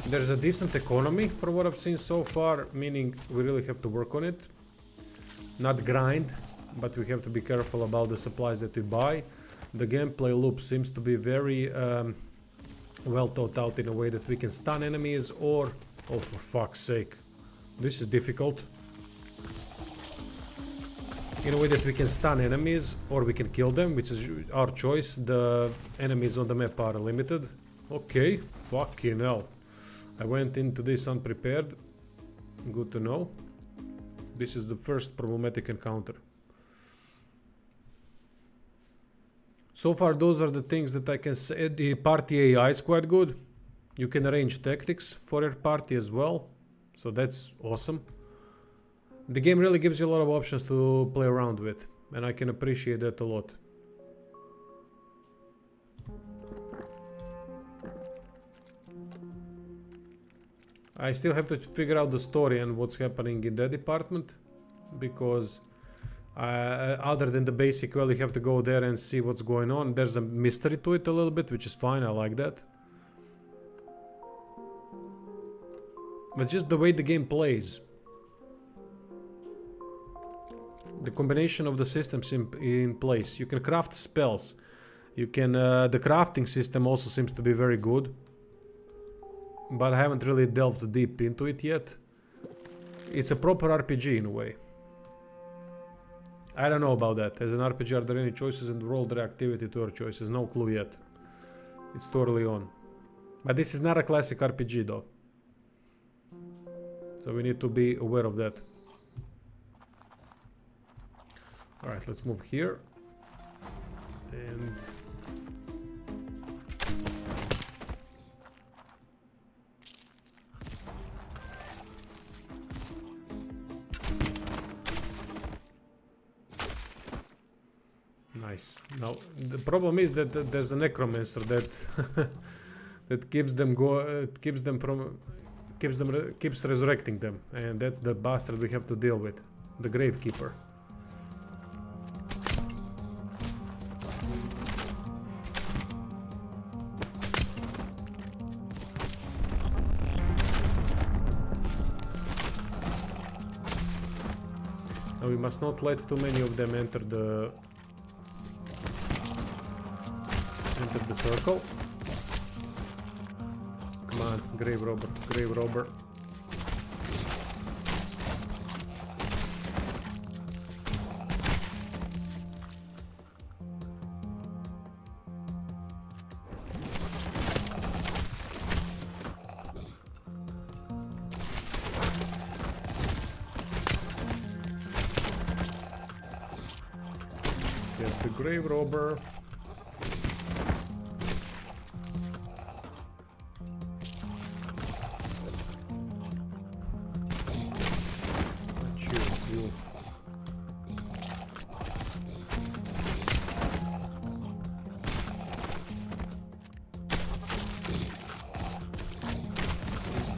There's a decent economy from what I've seen so far, meaning we really have to work on it. Not grind, but we have to be careful about the supplies that we buy. The gameplay loop seems to be very well thought out in a way that we can stun enemies or... Oh, for fuck's sake. This is difficult. In a way that we can stun enemies or we can kill them, which is our choice. The enemies on the map are limited. Okay, fucking hell. I went into this unprepared. Good to know. This is the first problematic encounter. So far, those are the things that I can say. The party AI is quite good. You can arrange tactics for your party as well. So that's awesome. The game really gives you a lot of options to play around with. And I can appreciate that a lot. I still have to figure out the story and what's happening in that department, because other than the basic, well, you have to go there and see what's going on. There's a mystery to it a little bit, which is fine. I like that. But just the way the game plays, the combination of the systems in place. You can craft spells. You can. The crafting system also seems to be very good. But I haven't really delved deep into it yet. It's a proper RPG in a way. I don't know about that. As an RPG, are there any choices in the roll their activity to your choices? No clue yet. It's totally on. But this is not a classic RPG though. So we need to be aware of that. Alright, let's move here. And... nice. Now the problem is that there's a necromancer that that keeps resurrecting them, and that's the bastard we have to deal with, the gravekeeper. Now we must not let too many of them enter the circle. Come on, grave robber, grave robber. Get the grave robber.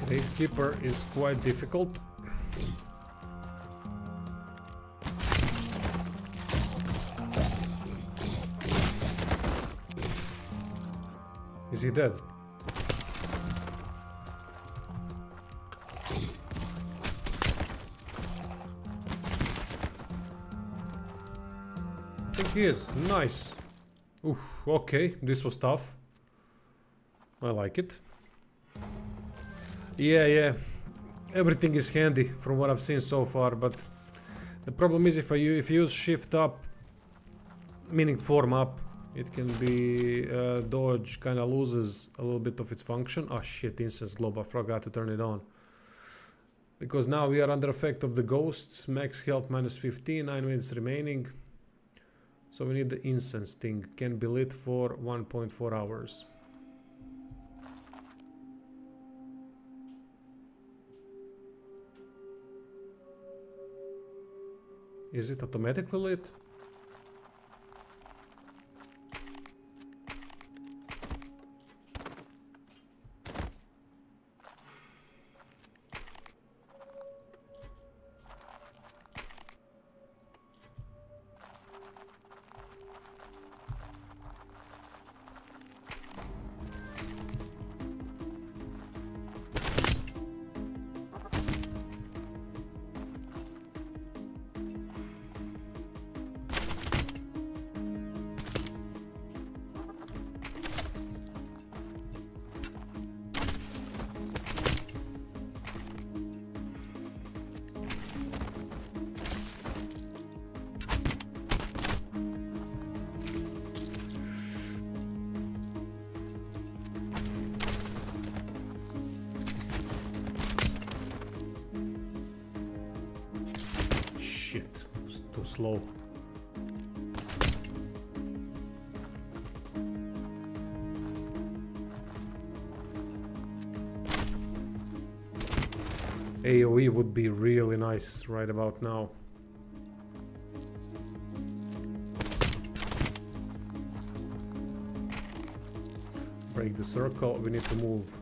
Gravekeeper is quite difficult. Is he dead? I think he is. Nice. Oof, okay, this was tough. I like it. Yeah. Everything is handy from what I've seen so far, but the problem is if you use shift up, meaning form up, it can be dodge kind of loses a little bit of its function. Oh shit, incense globe, I forgot to turn it on. Because now we are under effect of the ghosts, max health minus 15, 9 minutes remaining. So we need the incense thing, can be lit for 1.4 hours. Is it automatically lit? Shit, it's too slow. AoE would be really nice right about now. Break the circle, we need to move.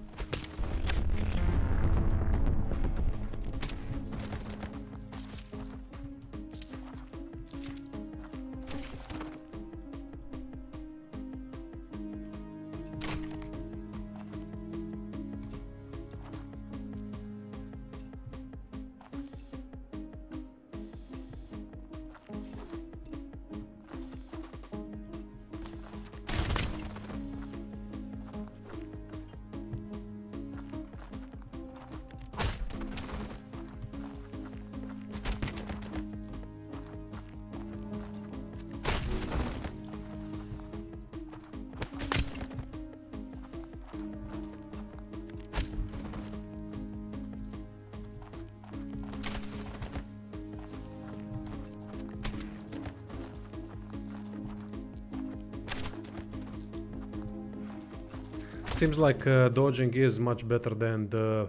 Seems like dodging is much better than the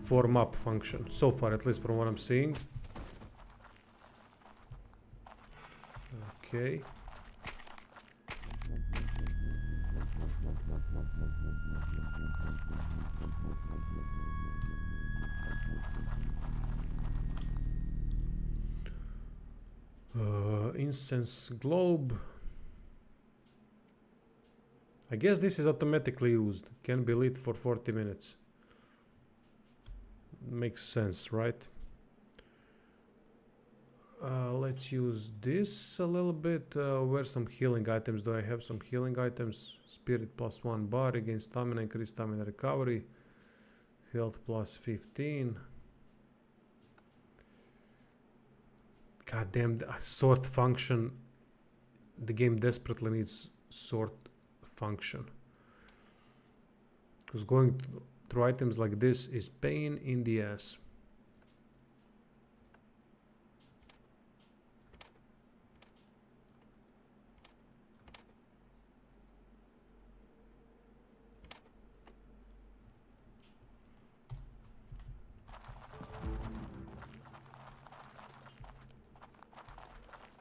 form up function so far, at least from what I'm seeing. Okay. Incense globe. I guess this is automatically used. Can be lit for 40 minutes. Makes sense, right? Let's use this a little bit. Where's some healing items? Do I have some healing items? Spirit plus 1 bar against stamina, increased stamina recovery. Health plus 15. God damn, the sort function. The game desperately needs sort function. Because going through items like this is pain in the ass.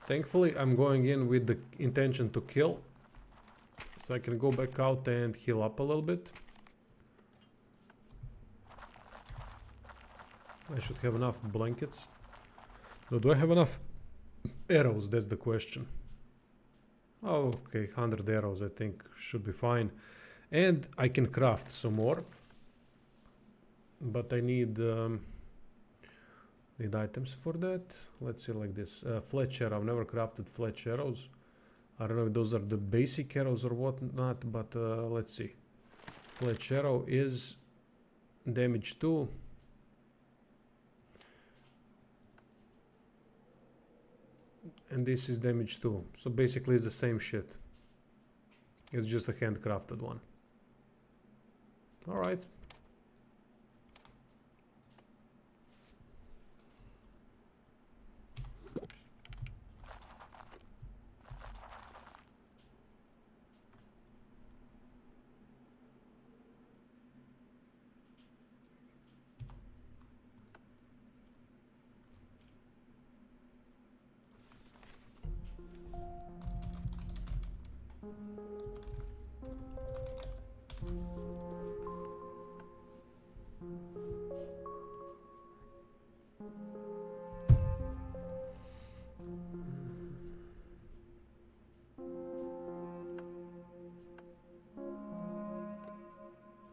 Thankfully, I'm going in with the intention to kill, so I can go back out and heal up a little bit. I should have enough blankets. No, do I have enough arrows? That's the question. Oh, okay, 100 arrows I think should be fine. And I can craft some more. But I need items for that. Let's see like this. Fletch arrow. I've never crafted fletch arrows. I don't know if those are the basic arrows or whatnot, but let's see. Fletch arrow is damage 2. And this is damage 2. So basically it's the same shit. It's just a handcrafted one. Alright.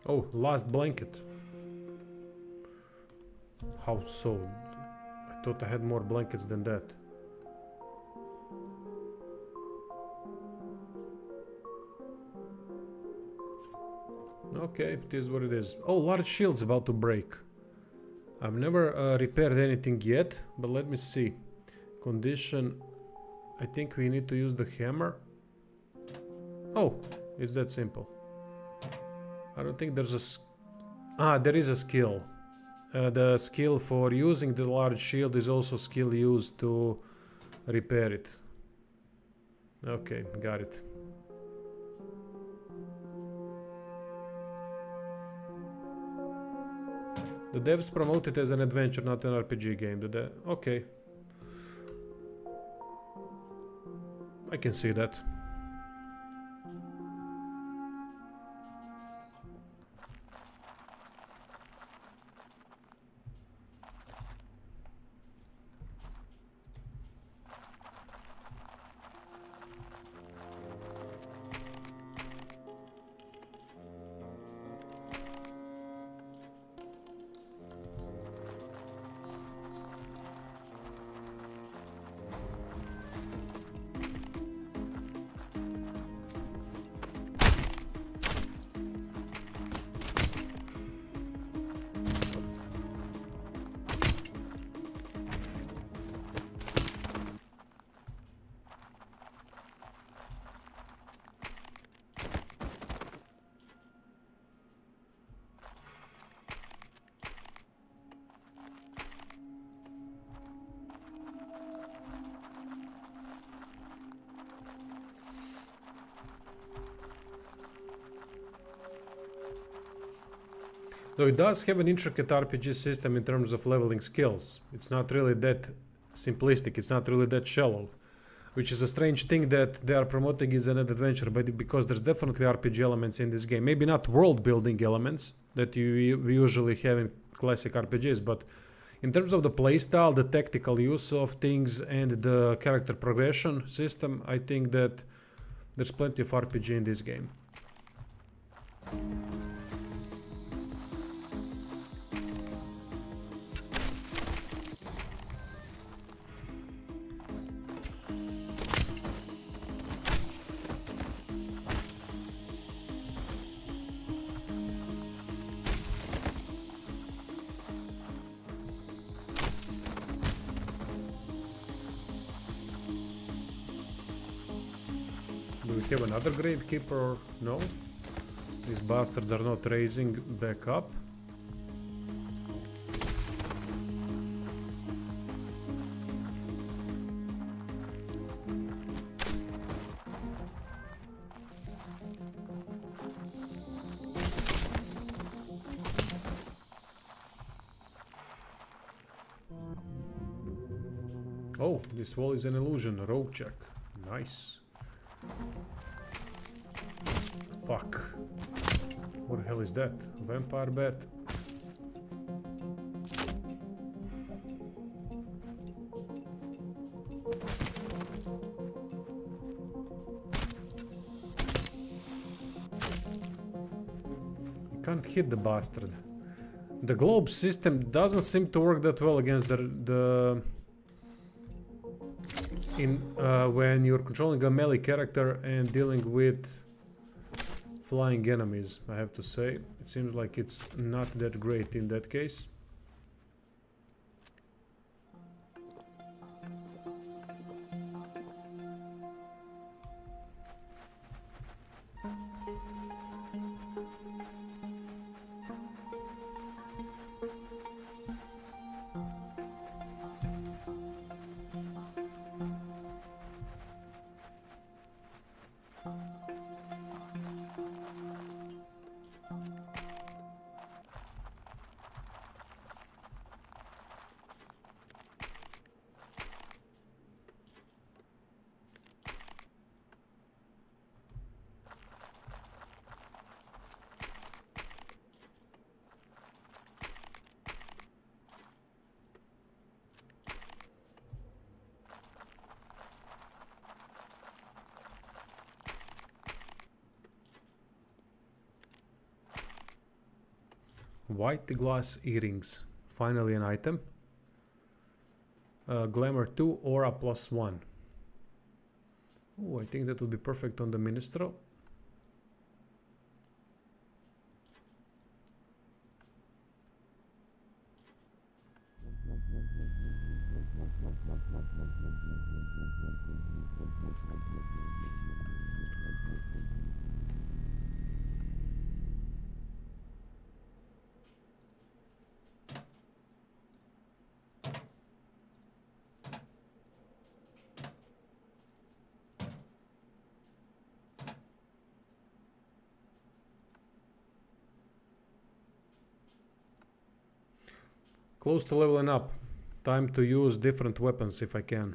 Oh, last blanket. How so? I thought I had more blankets than that. Okay, it is what it is. Oh, large shield's about to break. I've never repaired anything yet, but let me see. Condition. I think we need to use the hammer. Oh, it's that simple. I don't think there's a... there is a skill. The skill for using the large shield is also skill used to repair it. Okay, got it. The devs promote it as an adventure, not an RPG game. Okay. I can see that. Though it does have an intricate RPG system in terms of leveling skills. It's not really that simplistic, it's not really that shallow. Which is a strange thing that they are promoting as an adventure, but because there's definitely RPG elements in this game. Maybe not world building elements that we usually have in classic RPGs, but in terms of the playstyle, the tactical use of things, and the character progression system, I think that there's plenty of RPG in this game. Do we have another gravekeeper or no? These bastards are not raising back up. Oh, this wall is an illusion. Rogue check. Nice. Fuck. What the hell is that? Vampire bat? Can't hit the bastard. The globe system doesn't seem to work that well against when you're controlling a melee character and dealing with flying enemies, I have to say. It seems like it's not that great in that case. White glass earrings. Finally an item. Glamour 2, Aura +1. Oh, I think that would be perfect on the Minstrel. Close to leveling up. Time to use different weapons if I can.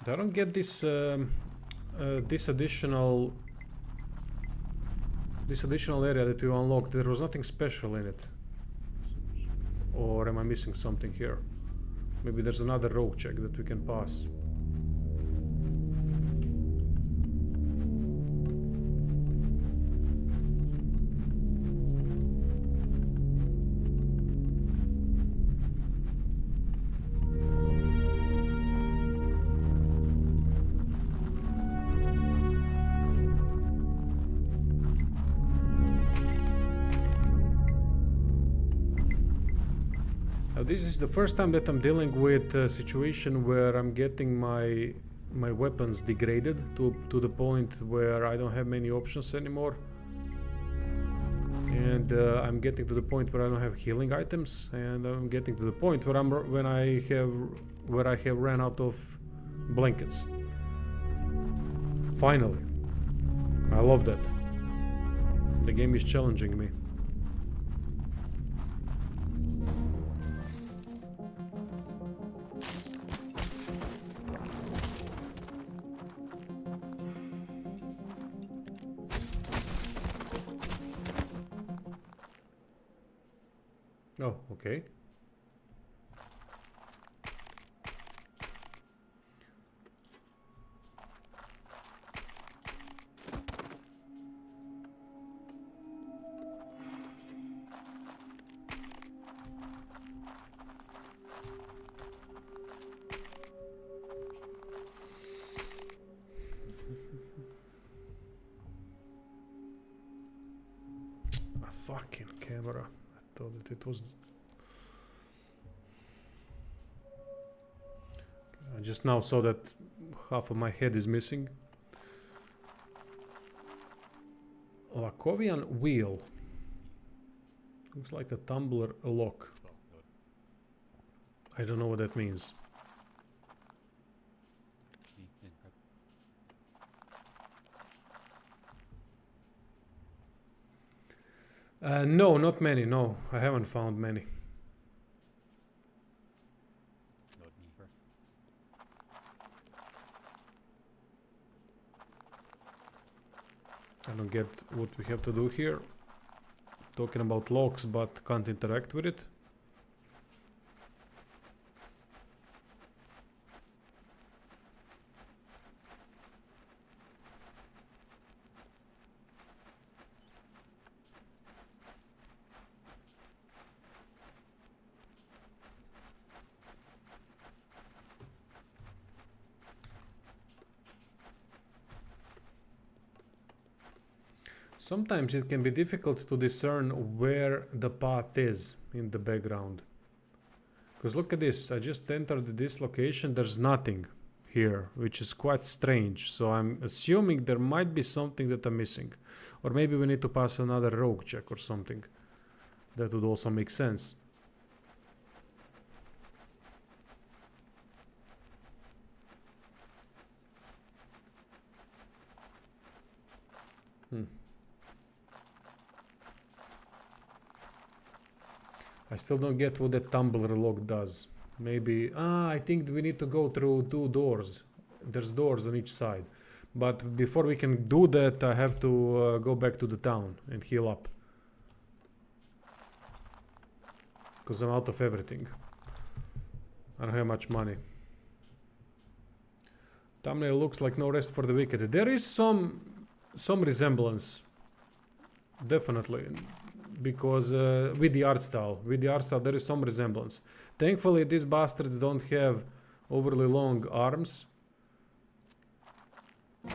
I don't get this this additional area that we unlocked. There was nothing special in it, or am I missing something here? Maybe there's another rogue check that we can pass. This is the first time that I'm dealing with a situation where I'm getting my weapons degraded to the point where I don't have many options anymore, and I'm getting to the point where I don't have healing items, and I'm getting to the point where I have ran out of blankets. Finally, I love that. The game is challenging me. Oh, okay. A fucking camera. I thought that it was... I just now saw that half of my head is missing. Lakovian wheel. Looks like a tumbler lock. I don't know what that means. No, not many. No, I haven't found many. I don't get what we have to do here. Talking about locks, but can't interact with it. Sometimes it can be difficult to discern where the path is in the background. Because look at this, I just entered this location, there's nothing here, which is quite strange. So I'm assuming there might be something that I'm missing. Or maybe we need to pass another rogue check or something. That would also make sense. I still don't get what that tumbler lock does. Maybe, I think we need to go through 2 doors. There's doors on each side. But before we can do that, I have to go back to the town and heal up. Because I'm out of everything. I don't have much money. Thumbnail looks like no rest for the wicked. There is some resemblance. Definitely. Because with the art style there is some resemblance. Thankfully these bastards don't have overly long arms. I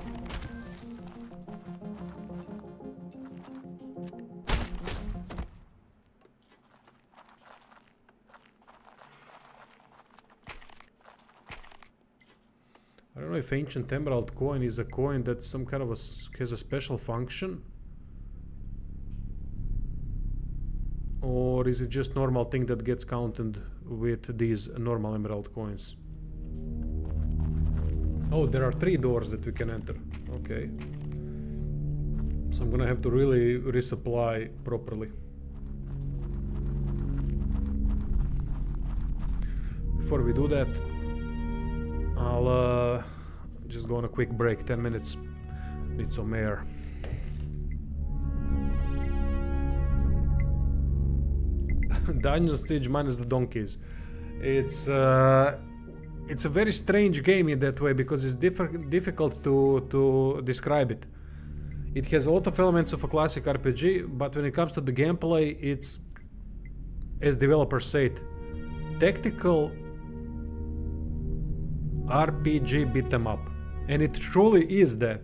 don't know if ancient emerald coin is a coin that some kind of has a special function. Or is it just normal thing that gets counted with these normal emerald coins? Oh, there are 3 doors that we can enter. Okay. So I'm gonna have to really resupply properly. Before we do that, I'll just go on a quick break, 10 minutes. Need some air. Dungeon Siege minus the donkeys. It's a very strange game in that way because it's difficult to describe it. It has a lot of elements of a classic RPG, but when it comes to the gameplay, it's, as developers say it, tactical RPG beat 'em up, and it truly is that.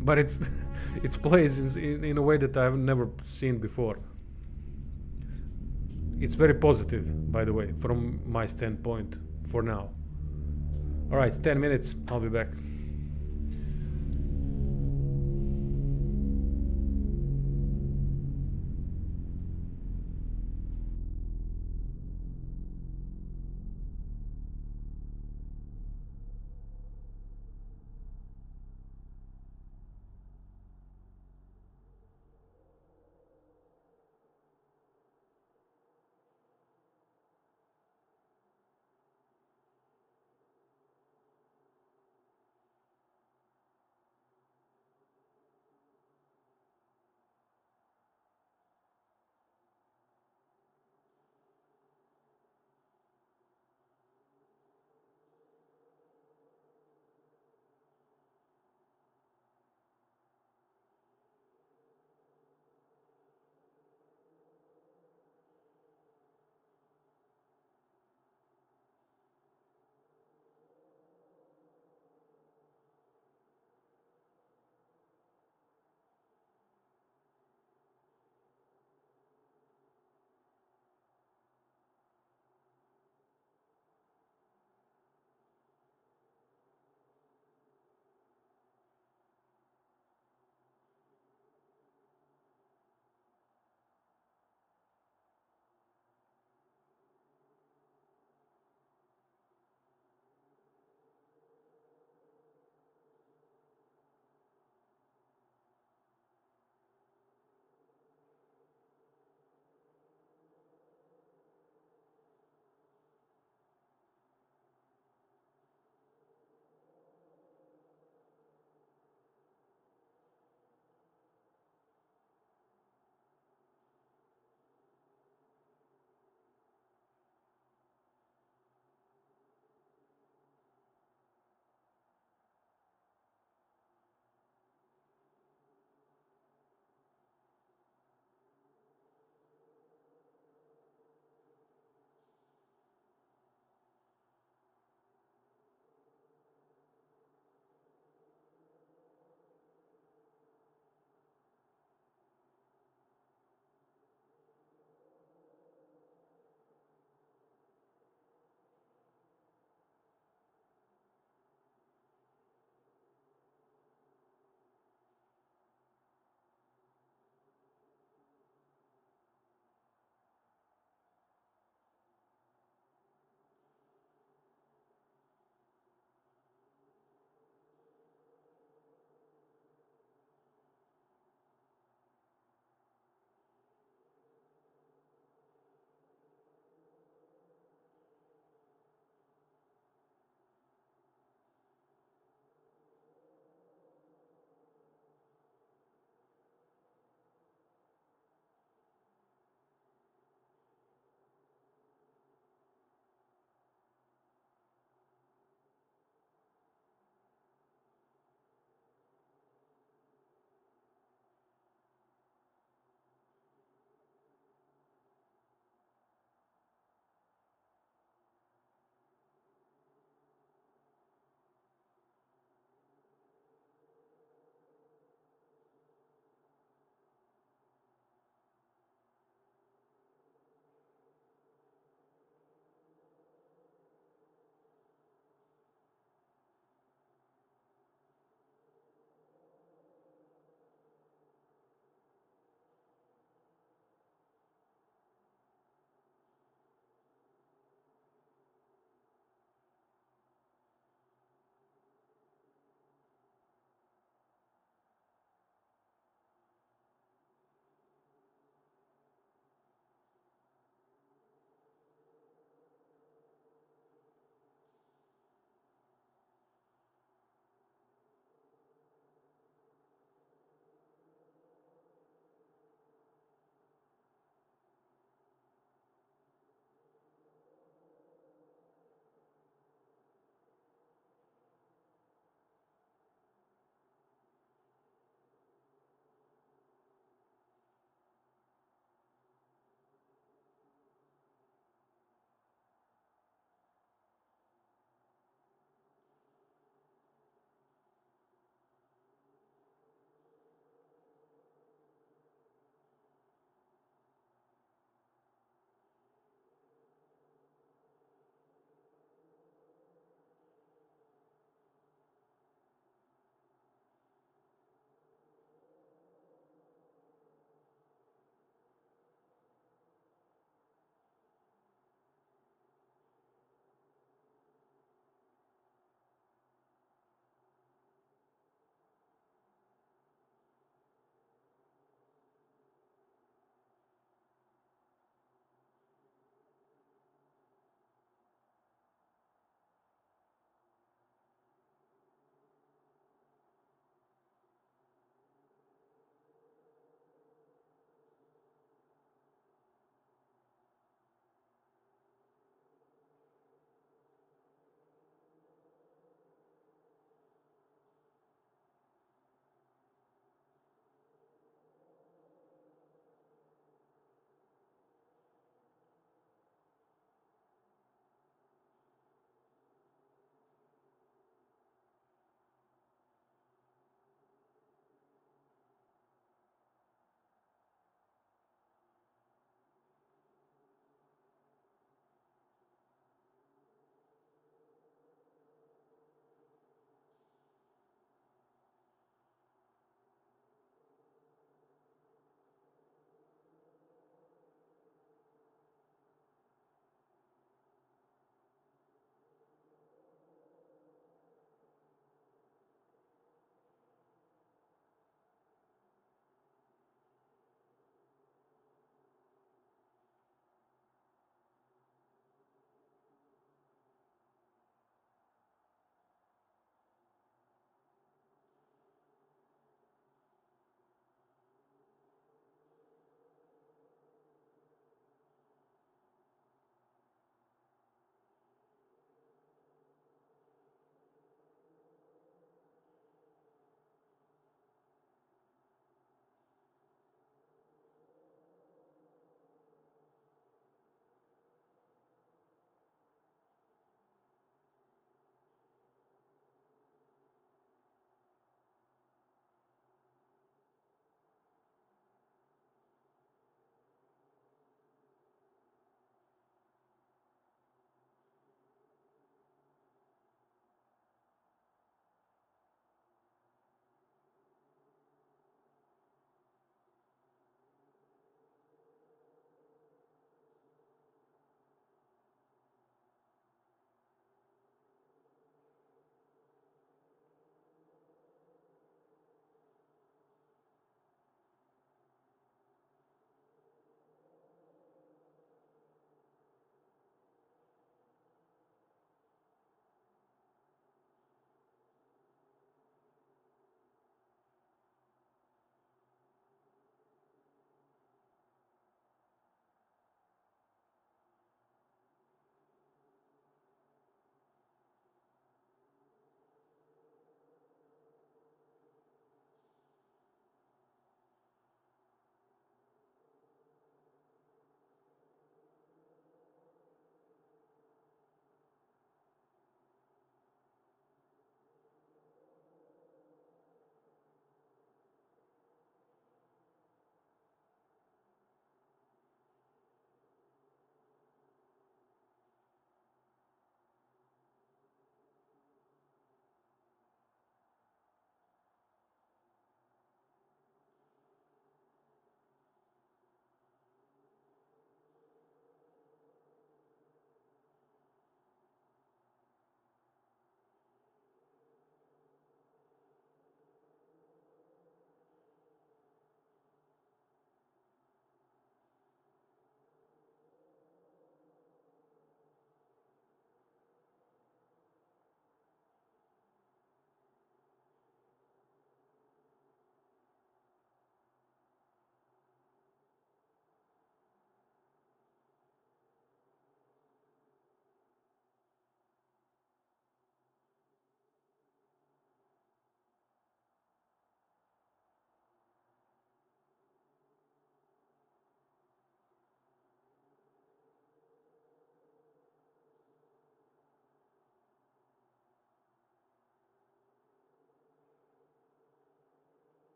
But it plays in a way that I've never seen before. It's very positive, by the way, from my standpoint, for now. Alright, 10 minutes, I'll be back.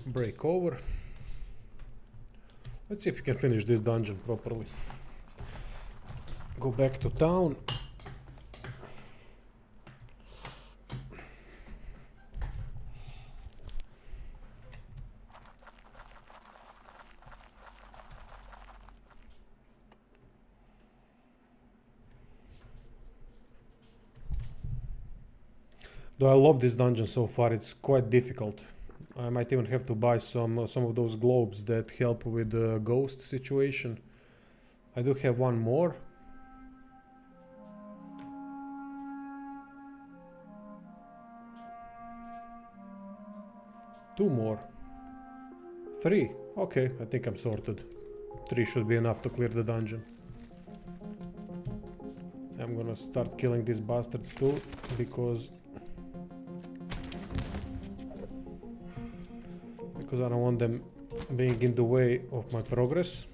break over. Let's see if we can finish this dungeon properly. Go back to town. Though I love this dungeon so far, it's quite difficult. I might even have to buy some of those globes that help with the ghost situation. I do have one more. Two more. Three. Okay, I think I'm sorted. 3 should be enough to clear the dungeon. I'm gonna start killing these bastards too, because I don't want them being in the way of my progress.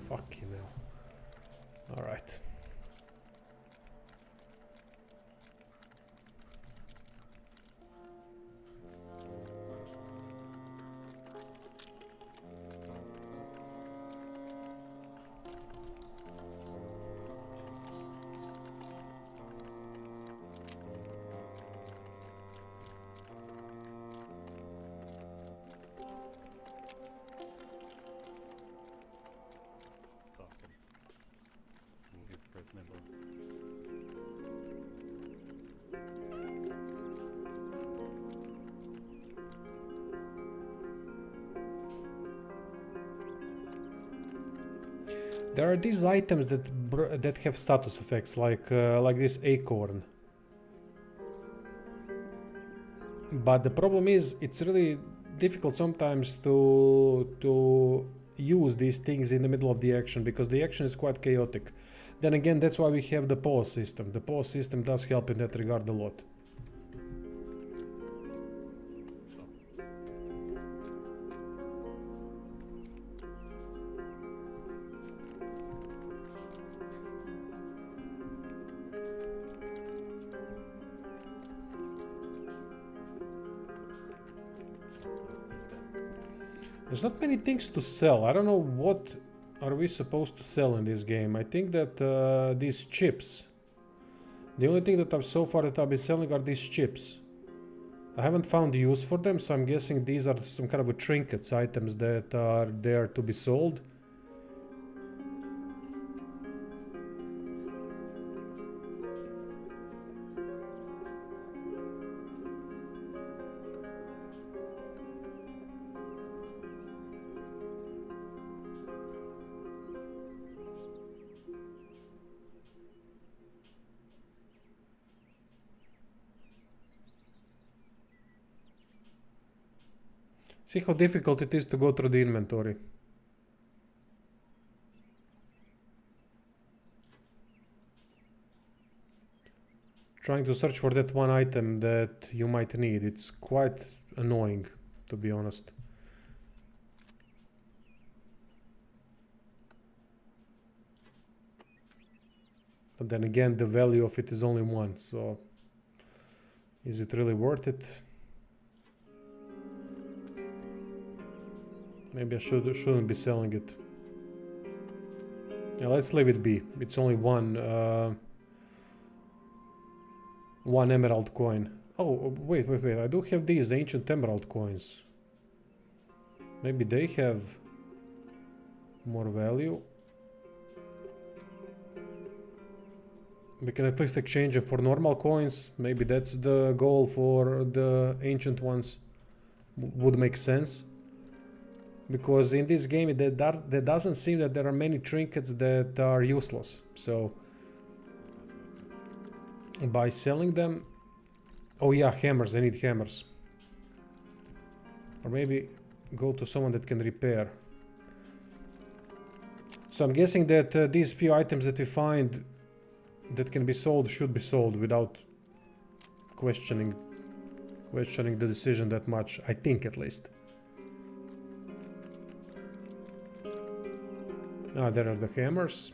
Fucking hell. All right. There are these items that have status effects, like this acorn. But the problem is, it's really difficult sometimes to use these things in the middle of the action, because the action is quite chaotic. Then again, that's why we have the pause system. The pause system does help in that regard a lot. There's not many things to sell. I don't know what are we supposed to sell in this game. I think that these chips. The only thing that so far that I've been selling are these chips. I haven't found use for them, so I'm guessing these are some kind of a trinkets, items that are there to be sold. See how difficult it is to go through the inventory. Trying to search for that one item that you might need. It's quite annoying, to be honest. But then again, the value of it is only 1, so is it really worth it? Maybe I shouldn't be selling it. Yeah, let's leave it be. It's only one emerald coin. Oh, wait. I do have these ancient emerald coins. Maybe they have more value. We can at least exchange them for normal coins. Maybe that's the goal for the ancient ones. Would make sense. Because in this game, there doesn't seem that there are many trinkets that are useless. So, by selling them... Oh yeah, hammers. I need hammers. Or maybe go to someone that can repair. So I'm guessing that these few items that we find that can be sold should be sold without questioning the decision that much. I think, at least. Ah, there are the hammers.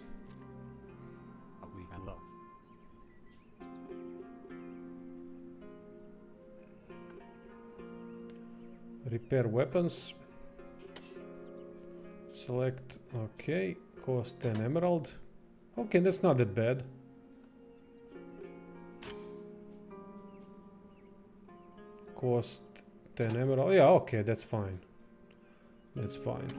Repair weapons. Select, okay, cost 10 emerald. Okay, that's not that bad. Cost 10 emerald, yeah, okay, that's fine. That's fine.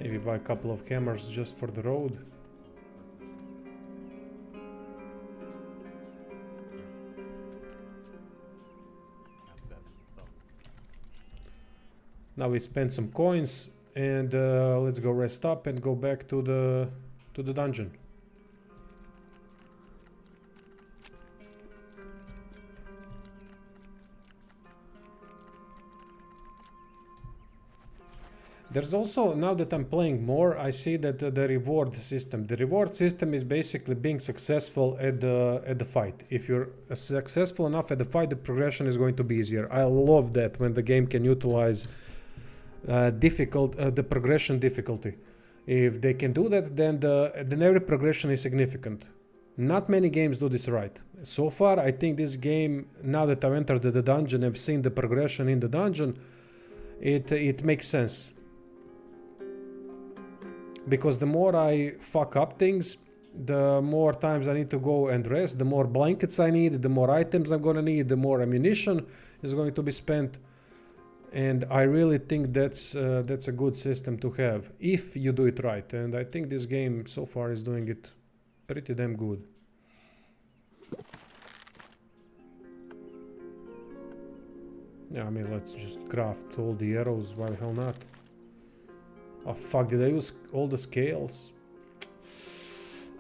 Maybe buy a couple of hammers just for the road. Now we spend some coins and let's go rest up and go back to the dungeon. There's also, now that I'm playing more, I see that the reward system is basically being successful at the fight. If you're successful enough at the fight, the progression is going to be easier. I love that when the game can utilize the progression difficulty. If they can do that, then every progression is significant. Not many games do this right. So far, I think this game, now that I've entered the dungeon, I've seen the progression in the dungeon, it makes sense. Because the more I fuck up things, the more times I need to go and rest, the more blankets I need, the more items I'm gonna need, the more ammunition is going to be spent. And I really think that's a good system to have, if you do it right. And I think this game so far is doing it pretty damn good. Yeah, I mean, let's just craft all the arrows, why the hell not? Oh fuck, did I use all the scales?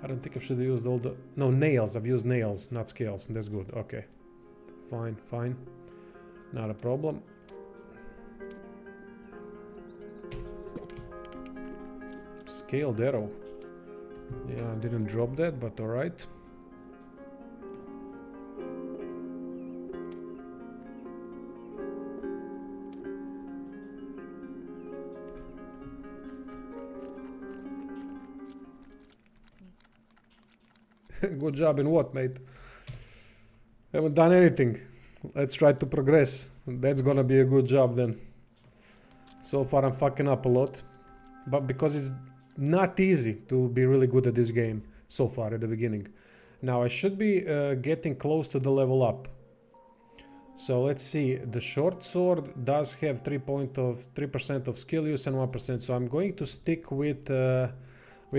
I don't think I should have used all the... No, nails. I've used nails, not scales. That's good. Okay. Fine, fine. Not a problem. Scaled arrow. Yeah, I didn't drop that, but alright. Good job in what, mate? Haven't done anything. Let's try to progress. That's gonna be a good job then. So far I'm fucking up a lot. But because it's not easy to be really good at this game so far at the beginning. Now I should be getting close to the level up. So let's see. The short sword does have 3% of skill use and 1%. So I'm going to stick with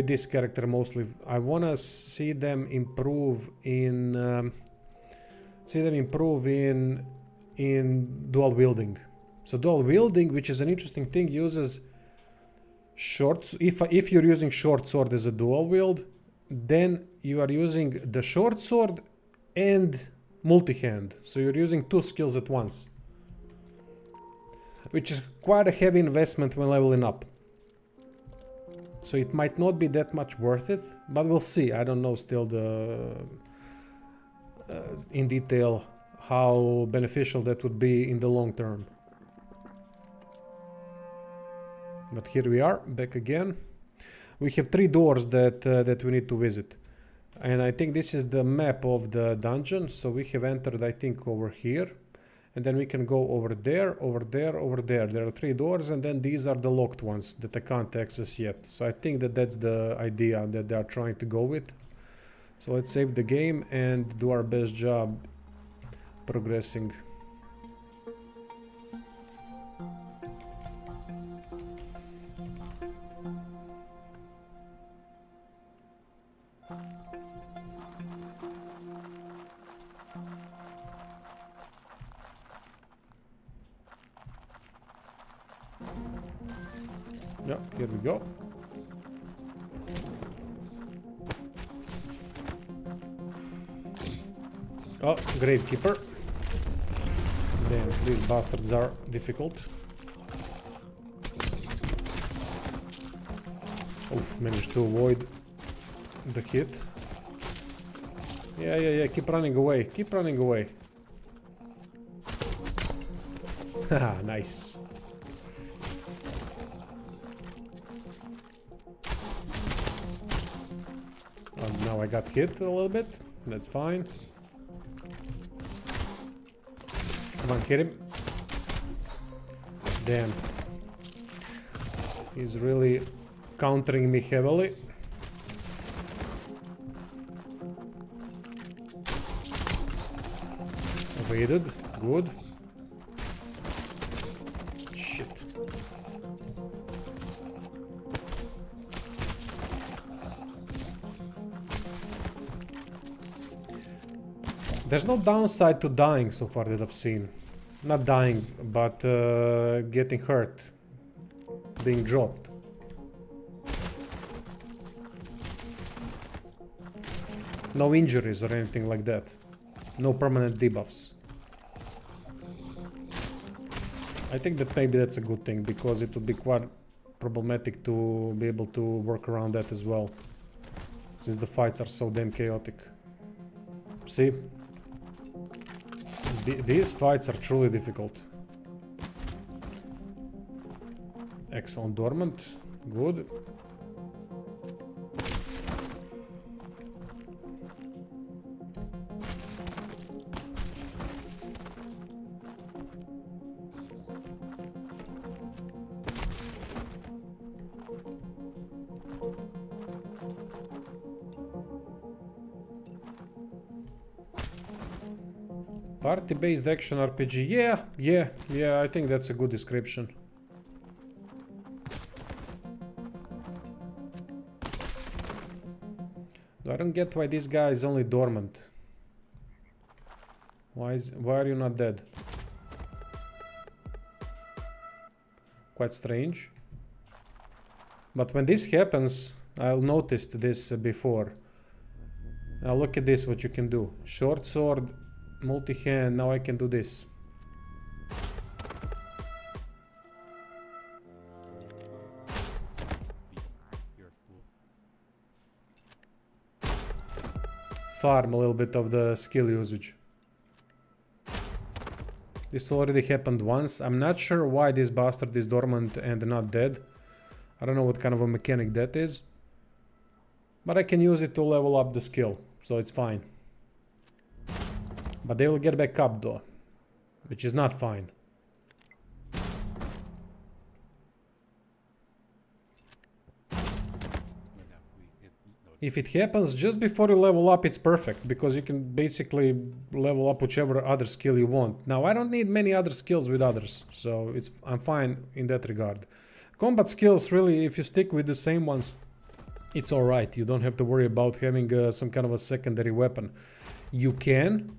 this character mostly. I wanna see them improve in dual wielding. So dual wielding, which is an interesting thing, uses short. If you're using short sword as a dual wield, then you are using the short sword and multi-hand. So you're using two skills at once, which is quite a heavy investment when leveling up. So it might not be that much worth it, but we'll see. I don't know still in detail how beneficial that would be in the long term. But here we are, back again. We have 3 doors that we need to visit. And I think this is the map of the dungeon. So we have entered, I think, over here. And then we can go over there, over there, over there. There are 3 doors, and then these are the locked ones that I can't access yet. So I think that that's the idea that they are trying to go with. So let's save the game and do our best job progressing. Yeah, here we go. Oh, Gravekeeper. Damn, these bastards are difficult. Oof, managed to avoid the hit. Yeah, keep running away, keep running away. Haha, nice. Now I got hit a little bit, that's fine. Come on, hit him. Damn. He's really countering me heavily. Evaded, good. Shit. There's no downside to dying so far that I've seen. Not dying, but getting hurt. Being dropped. No injuries or anything like that. No permanent debuffs. I think that maybe that's a good thing, because it would be quite problematic to be able to work around that as well, since the fights are so damn chaotic. See? These fights are truly difficult. Excellent dormant. Good. Party-based action RPG. Yeah, I think that's a good description. I don't get why this guy is only dormant. Why are you not dead? Quite strange. But when this happens, I'll notice this before. Now look at this, what you can do. Short sword, multi-hand, now I can do this. Farm a little bit of the skill usage. This already happened once. I'm not sure why this bastard is dormant and not dead. I don't know what kind of a mechanic that is. But I can use it to level up the skill, so it's fine. But they will get back up though, which is not fine. If it happens just before you level up, it's perfect, because you can basically level up whichever other skill you want. Now, I don't need many other skills with others, so I'm fine in that regard. Combat skills, really, if you stick with the same ones, it's alright. You don't have to worry about having some kind of a secondary weapon. You can.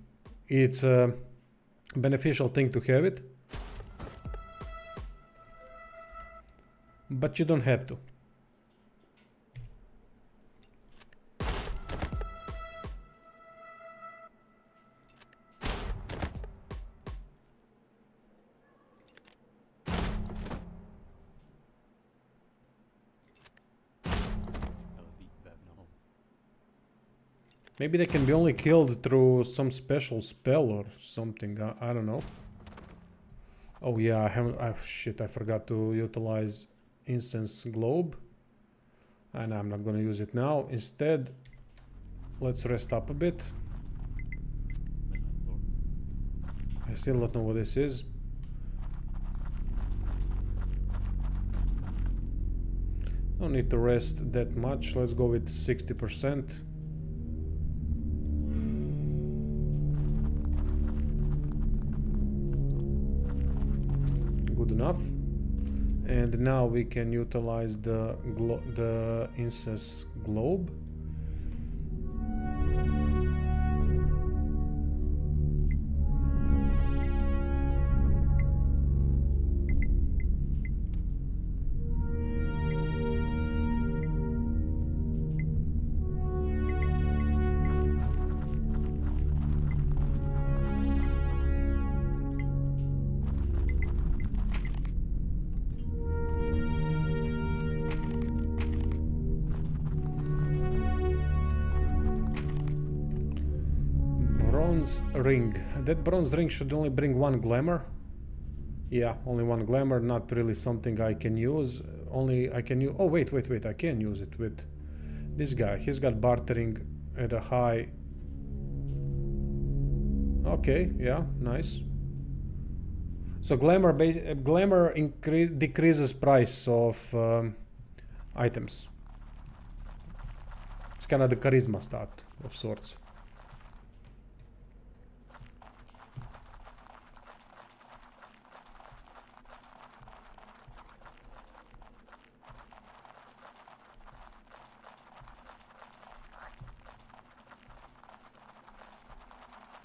It's a beneficial thing to have it. But you don't have to. Maybe they can be only killed through some special spell or something. I don't know. Oh yeah, I haven't. Shit, I forgot to utilize Incense Globe. And I'm not gonna use it now. Instead, let's rest up a bit. I still don't know what this is. Don't need to rest that much. Let's go with 60%. Good enough. And now we can utilize the Incense Globe. bronze ring. That bronze ring should only bring 1 glamour. Yeah, only 1 glamour, not really something I can use. Only I can use... Oh, wait, I can use it with this guy. He's got bartering at a high... Okay, yeah, nice. So glamour decreases price of items. It's kind of the charisma stat of sorts.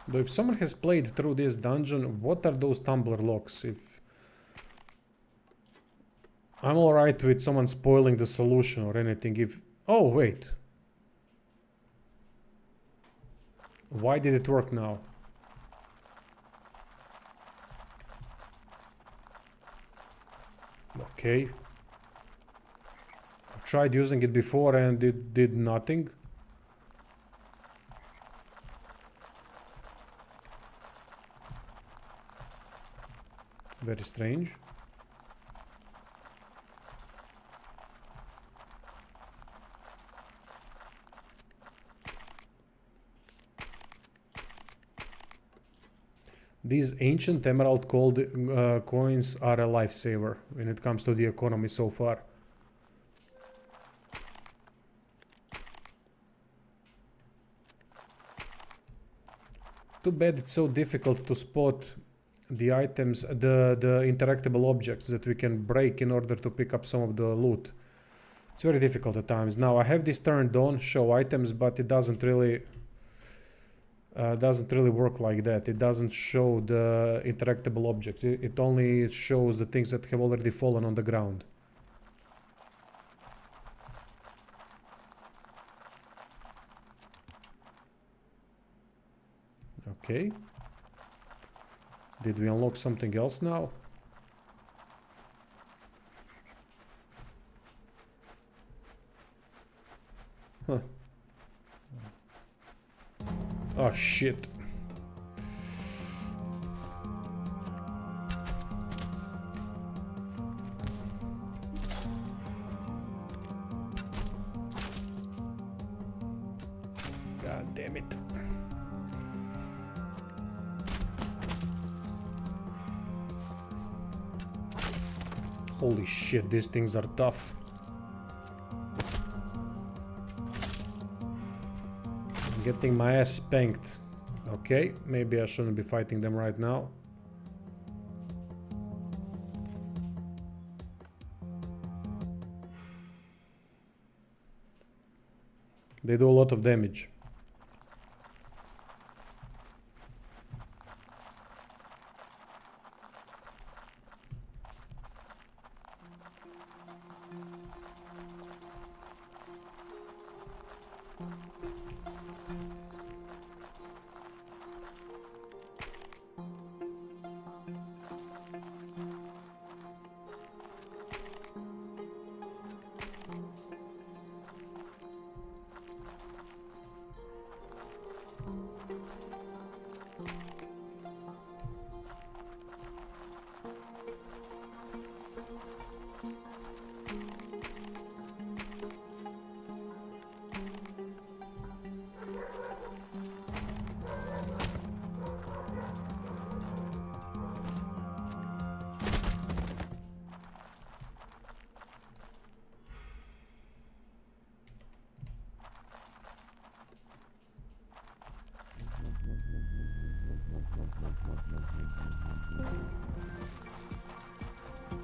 Though if someone has played through this dungeon, what are those tumbler locks? If I'm alright with someone spoiling the solution or anything, if... Oh, wait. Why did it work now? Okay. I tried using it before and it did nothing. Very strange. These ancient emerald coins are a lifesaver when it comes to the economy so far. Too bad it's so difficult to spot the items, the interactable objects that we can break in order to pick up some of the loot. It's very difficult at times. Now I have this turned on, show items, but it doesn't really work like that. It doesn't show the interactable objects. It only shows the things that have already fallen on the ground. Okay. Did we unlock something else now? Huh. Oh shit. God damn it. Holy shit, these things are tough. I'm getting my ass spanked. Okay, maybe I shouldn't be fighting them right now. They do a lot of damage.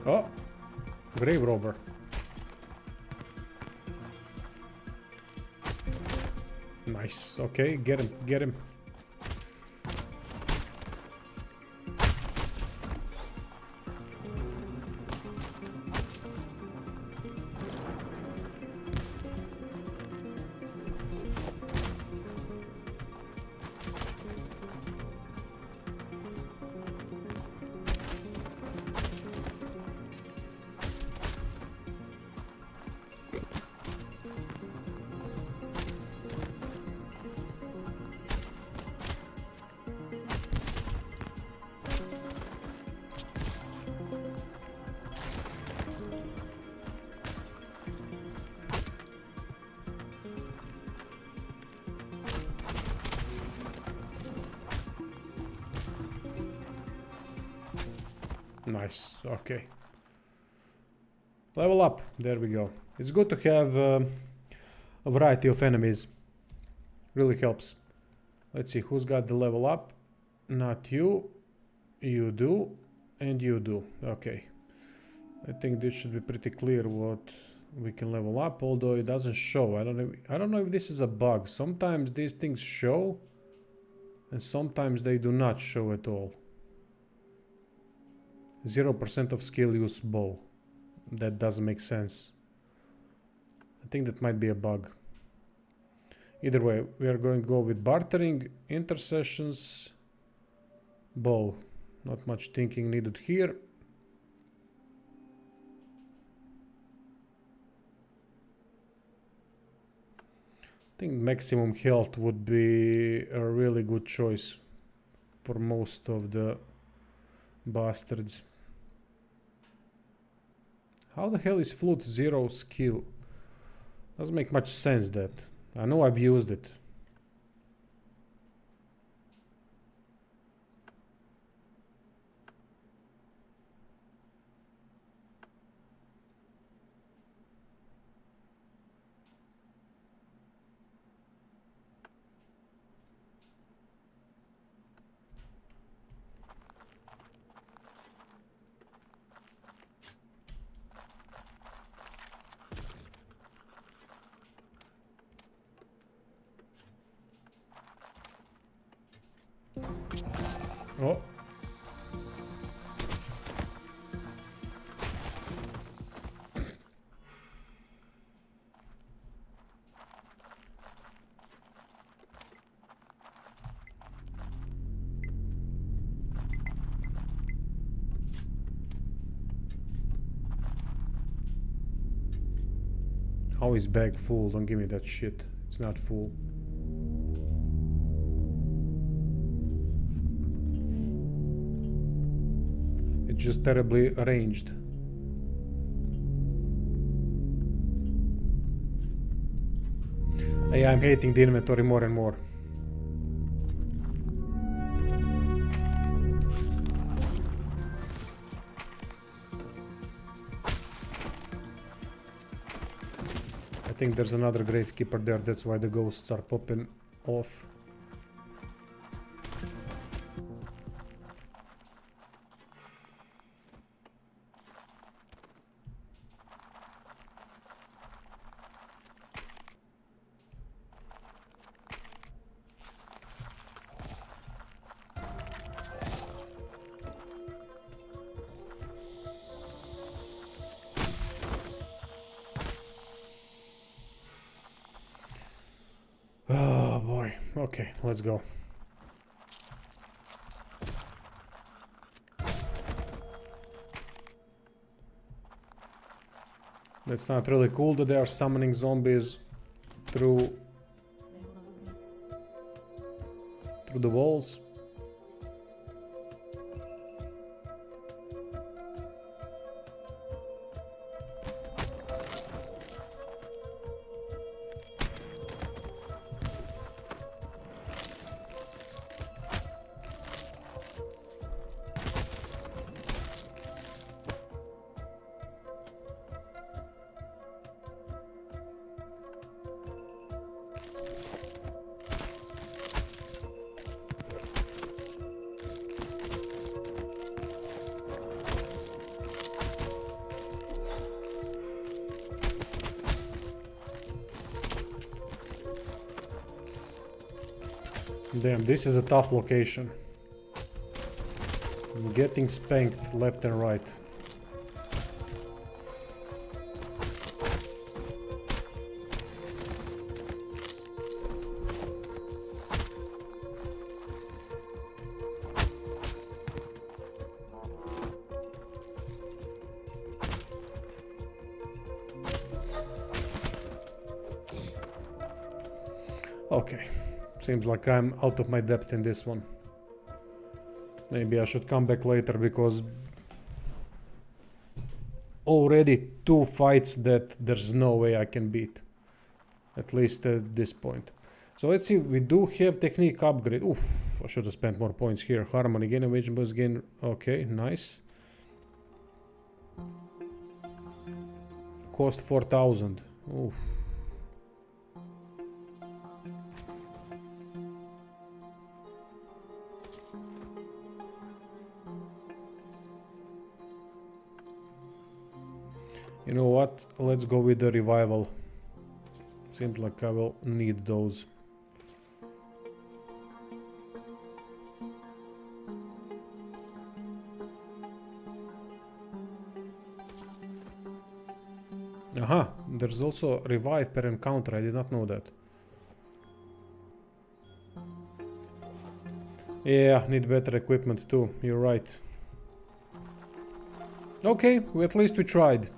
Oh, grave robber. Nice. Okay, get him, get him. Nice, okay. Level up, there we go. It's good to have a variety of enemies. Really helps. Let's see, who's got the level up? Not you. You do. And you do. Okay. I think this should be pretty clear what we can level up, although it doesn't show. I don't know if this is a bug. Sometimes these things show and sometimes they do not show at all. 0% of skill use bow. That doesn't make sense. I think that might be a bug. Either way, we are going to go with bartering, intercessions, bow. Not much thinking needed here. I think maximum health would be a really good choice for most of the bastards. How the hell is flute 0 skill? Doesn't make much sense that. I know I've used it. Oh. How is bag full? Don't give me that shit. It's not full. It's just terribly arranged. Hey, I'm hating the inventory more and more. I think there's another gravekeeper there, that's why the ghosts are popping off. Oh boy, okay, let's go. That's not really cool that they are summoning zombies through the walls. Damn, this is a tough location. I'm getting spanked left and right. Okay. Seems like I'm out of my depth in this one. Maybe I should come back later because already 2 fights that there's no way I can beat. At least at this point. So let's see, we do have technique upgrade. Oof, I should have spent more points here. Harmony, gain evasion, boost, gain. Okay, nice. cost 4,000. Oof. You know what? Let's go with the revival. Seems like I will need those. Aha, there's also revive per encounter. I did not know that. Yeah, need better equipment too. You're right. Okay, at least we tried.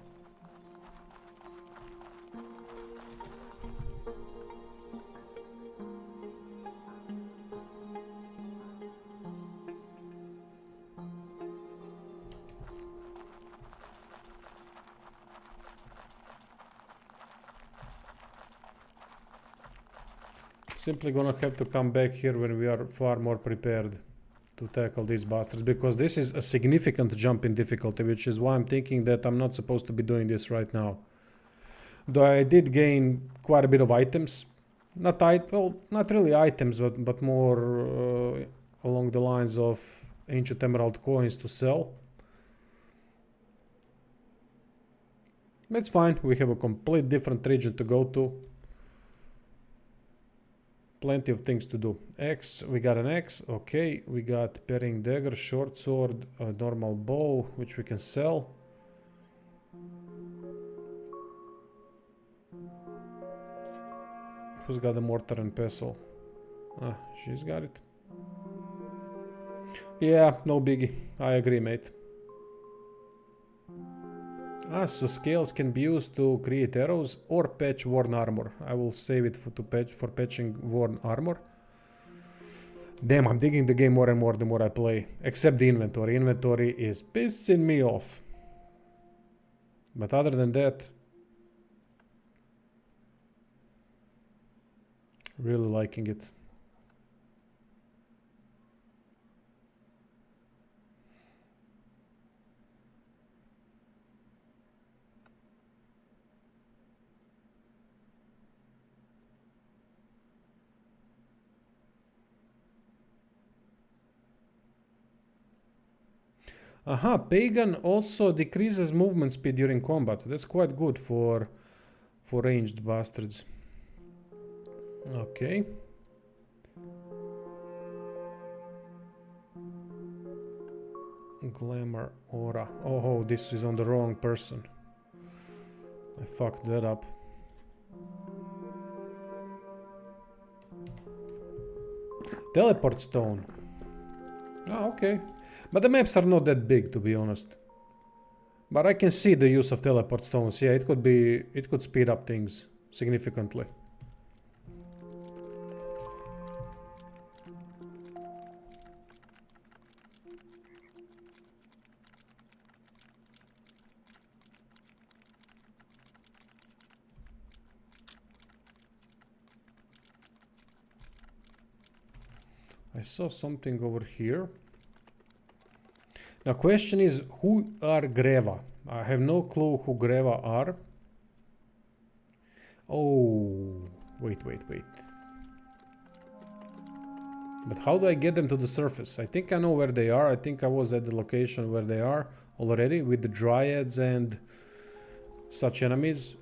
Simply gonna have to come back here when we are far more prepared to tackle these bastards, because this is a significant jump in difficulty, which is why I'm thinking that I'm not supposed to be doing this right now. Though I did gain quite a bit of items. Not really items, but more along the lines of ancient emerald coins to sell. It's fine, we have a complete different region to go to. Plenty of things to do. X, we got an X. Okay, we got parrying dagger, short sword, a normal bow, which we can sell. Who's got the mortar and pestle? Ah, she's got it. Yeah, no biggie. I agree, mate. Ah, so scales can be used to create arrows or patch worn armor. I will save it for patching worn armor. Damn, I'm digging the game more and more the more I play. Except the inventory. Inventory is pissing me off. But other than that, really liking it. Aha, Pagan also decreases movement speed during combat. That's quite good for ranged bastards. Okay. Glamour aura. Oh, this is on the wrong person. I fucked that up. Teleport stone. Oh, okay. But the maps are not that big, to be honest. But I can see the use of teleport stones. Yeah, it could speed up things significantly. I saw something over here. Now, question is, who are Greva? I have no clue who Greva are. Oh, wait. But how do I get them to the surface? I think I know where they are. I think I was at the location where they are already with the dryads and such enemies.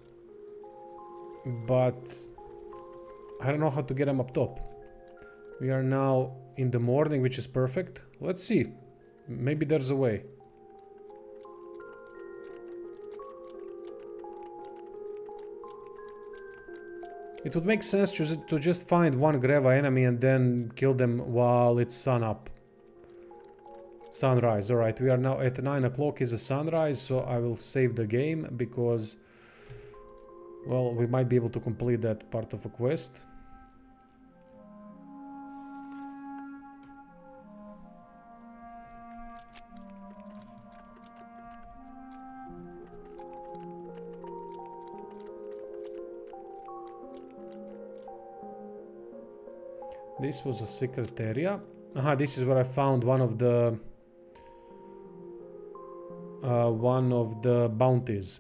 But I don't know how to get them up top. We are now in the morning, which is perfect. Let's see. Maybe there's a way. It would make sense to just find one Greva enemy and then kill them while it's sunrise. Alright, we are now at 9 o'clock is a sunrise, so I will save the game because, well, we might be able to complete that part of a quest. This was a secret area. Aha, this is where I found one of the bounties.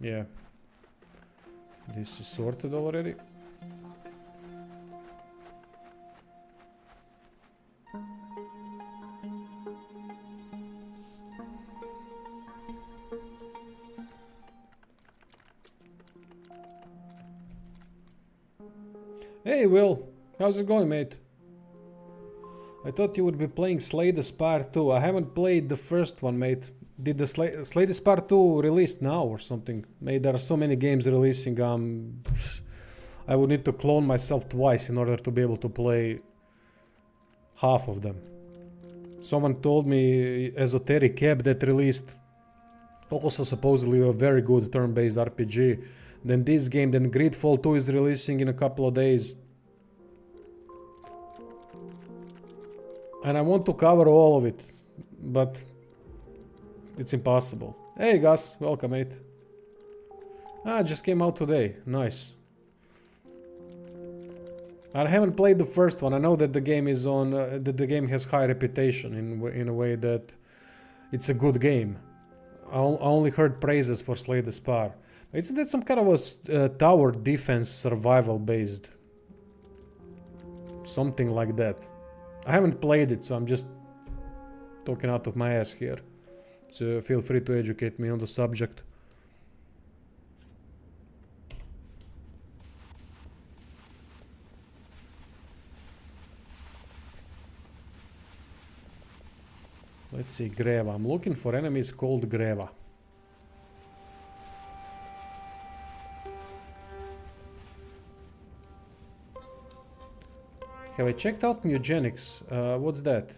Yeah. This is sorted already. Hey Will, how's it going, mate? I thought you would be playing Slay the Spire 2. I haven't played the first one, mate. Did the Slay the Spire 2 release now or something? Mate, there are so many games releasing. I would need to clone myself twice in order to be able to play half of them. Someone told me Esoteric Cab that released also supposedly a very good turn-based RPG. Then this game, then Gridfall 2 is releasing in a couple of days. And I want to cover all of it, but it's impossible. Hey Gus, welcome mate. Ah, just came out today, nice. I haven't played the first one. I know that the game is on, that the game has high reputation in a way that it's a good game. I only heard praises for Slay the Spire. Isn't that some kind of a tower defense survival based? Something like that. I haven't played it, so I'm just talking out of my ass here. So feel free to educate me on the subject. Let's see, Greva. I'm looking for enemies called Greva. Have I checked out Mugenics? What's that?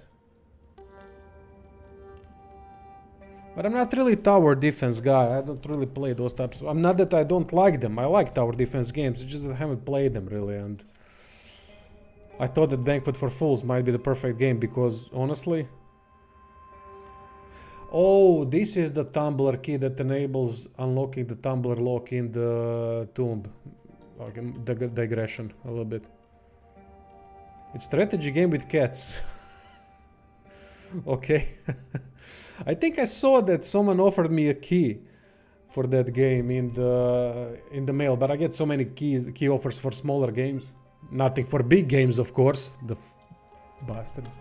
But I'm not really tower defense guy. I don't really play those types. I'm not that I don't like them. I like tower defense games. It's just that I haven't played them really. And I thought that Banquet for Fools might be the perfect game because honestly... Oh, this is the tumbler key that enables unlocking the tumbler lock in the tomb. Okay, digression a little bit. It's strategy game with cats. Okay. I think I saw that someone offered me a key for that game in the mail, but I get so many key offers for smaller games. Nothing for big games, of course. The bastards.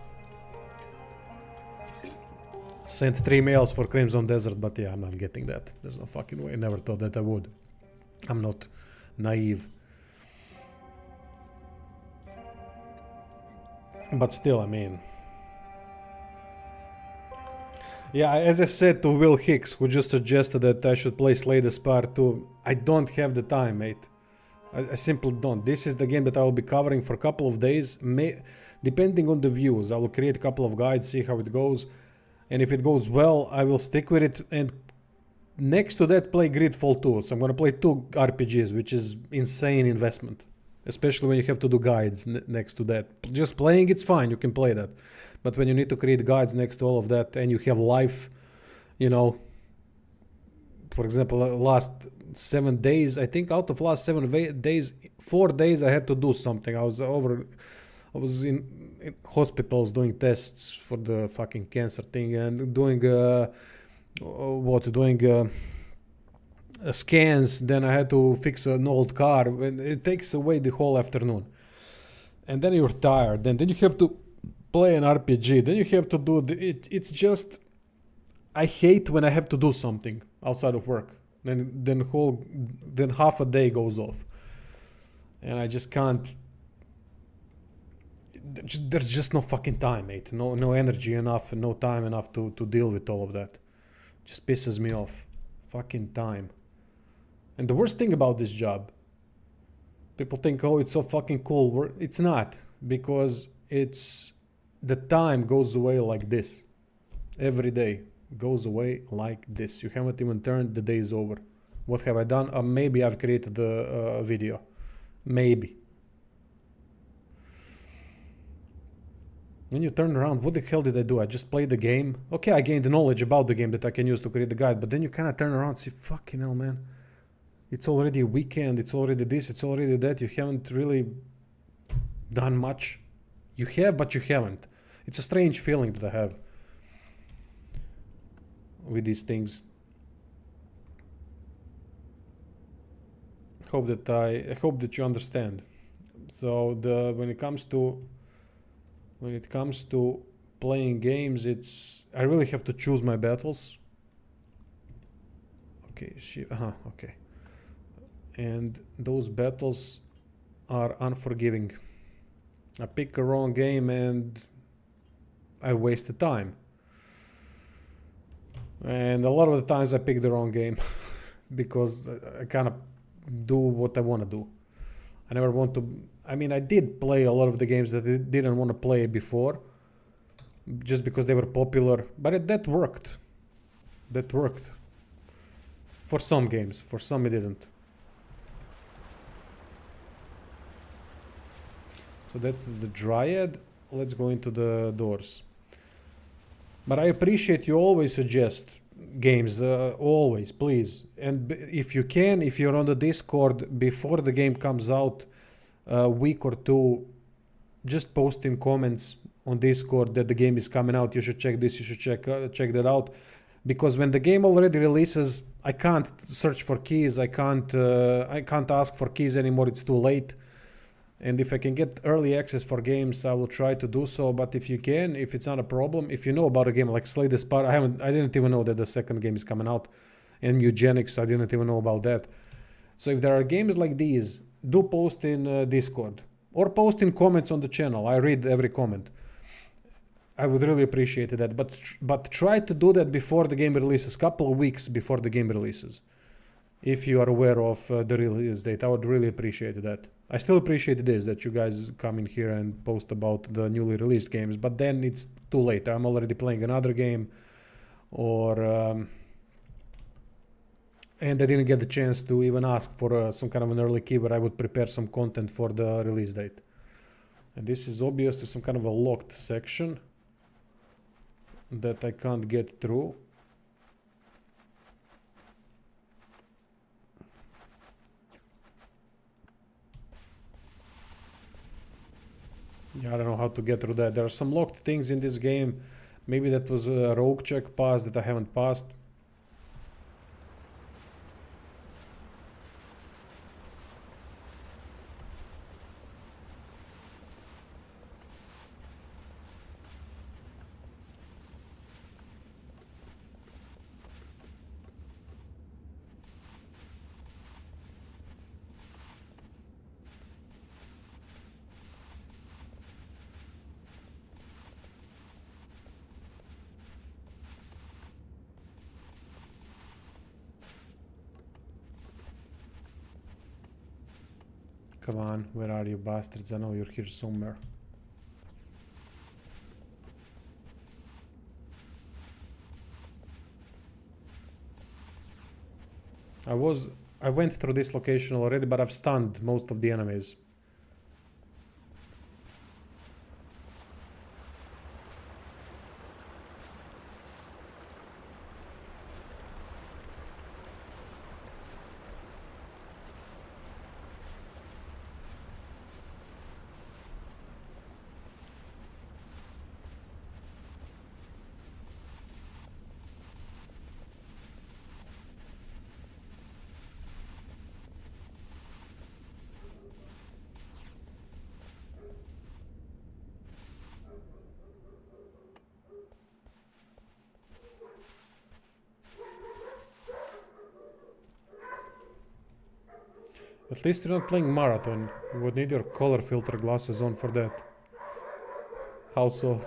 Sent 3 mails for Crimson Desert, but yeah, I'm not getting that. There's no fucking way. I never thought that I would. I'm not naive. But still, I mean... Yeah, as I said to Will Hicks, who just suggested that I should play Slay the Spire 2, I don't have the time, mate. I simply don't. This is the game that I will be covering for a couple of days. Depending on the views, I will create a couple of guides, see how it goes. And if it goes well, I will stick with it. And next to that, play Gridfall 2. So I'm going to play 2 RPGs, which is insane investment. Especially when you have to do guides next to that. Just playing, it's fine, you can play that. But when you need to create guides next to all of that and you have life, you know, for example, last 7 days, I think out of last 7 days, 4 days I had to do something. I was in hospitals doing tests for the fucking cancer thing and doing scans. Then I had to fix an old car. It takes away the whole afternoon. And then you're tired. And then you have to play an RPG. Then you have to do it's just... I hate when I have to do something outside of work. Then half a day goes off. And I just can't... There's just no fucking time, mate. No energy enough and no time enough to deal with all of that. Just pisses me off. Fucking time. And the worst thing about this job, people think, oh, it's so fucking cool. It's not, because it's the time goes away like this. Every day goes away like this. You haven't even turned, the day is over. What have I done? Maybe I've created a video. Maybe. When you turn around, what the hell did I do? I just played the game. Okay, I gained knowledge about the game that I can use to create the guide, but then you kind of turn around and see, fucking hell, man. It's already a weekend, it's already this, it's already that. You haven't really done much. You have, but you haven't. It's a strange feeling that I have with these things. I hope that you understand. So when it comes to playing games, I really have to choose my battles. Okay, okay. And those battles are unforgiving. I pick a wrong game and I wasted time. And a lot of the times I pick the wrong game because I kind of do what I want to do. I never want to. I mean, I did play a lot of the games that I didn't want to play before just because they were popular, but that worked. That worked. For some games, for some it didn't. So that's the Dryad. Let's go into the doors. But I appreciate you always suggest games, always, please. And if you can, if you're on the Discord before the game comes out, a week or two, just post in comments on Discord that the game is coming out. You should check this. You should check that out. Because when the game already releases, I can't search for keys. I can't ask for keys anymore. It's too late. And if I can get early access for games, I will try to do so. But if you can, if it's not a problem, if you know about a game like Slay the Spire, I didn't even know that the second game is coming out. And Eugenics, I didn't even know about that. So if there are games like these, do post in Discord or post in comments on the channel. I read every comment. I would really appreciate that. But try to do that before the game releases, couple of weeks before the game releases. If you are aware of the release date, I would really appreciate that. I still appreciate this, that you guys come in here and post about the newly released games, but then it's too late. I'm already playing another game, and I didn't get the chance to even ask for some kind of an early key where I would prepare some content for the release date. And this is obviously some kind of a locked section that I can't get through. Yeah, I don't know how to get through that. There are some locked things in this game. Maybe that was a rogue check pass that I haven't passed. Come on, where are you bastards? I know you're here somewhere. I went through this location already, but I've stunned most of the enemies. At least you're not playing marathon. You would need your color filter glasses on for that. How so?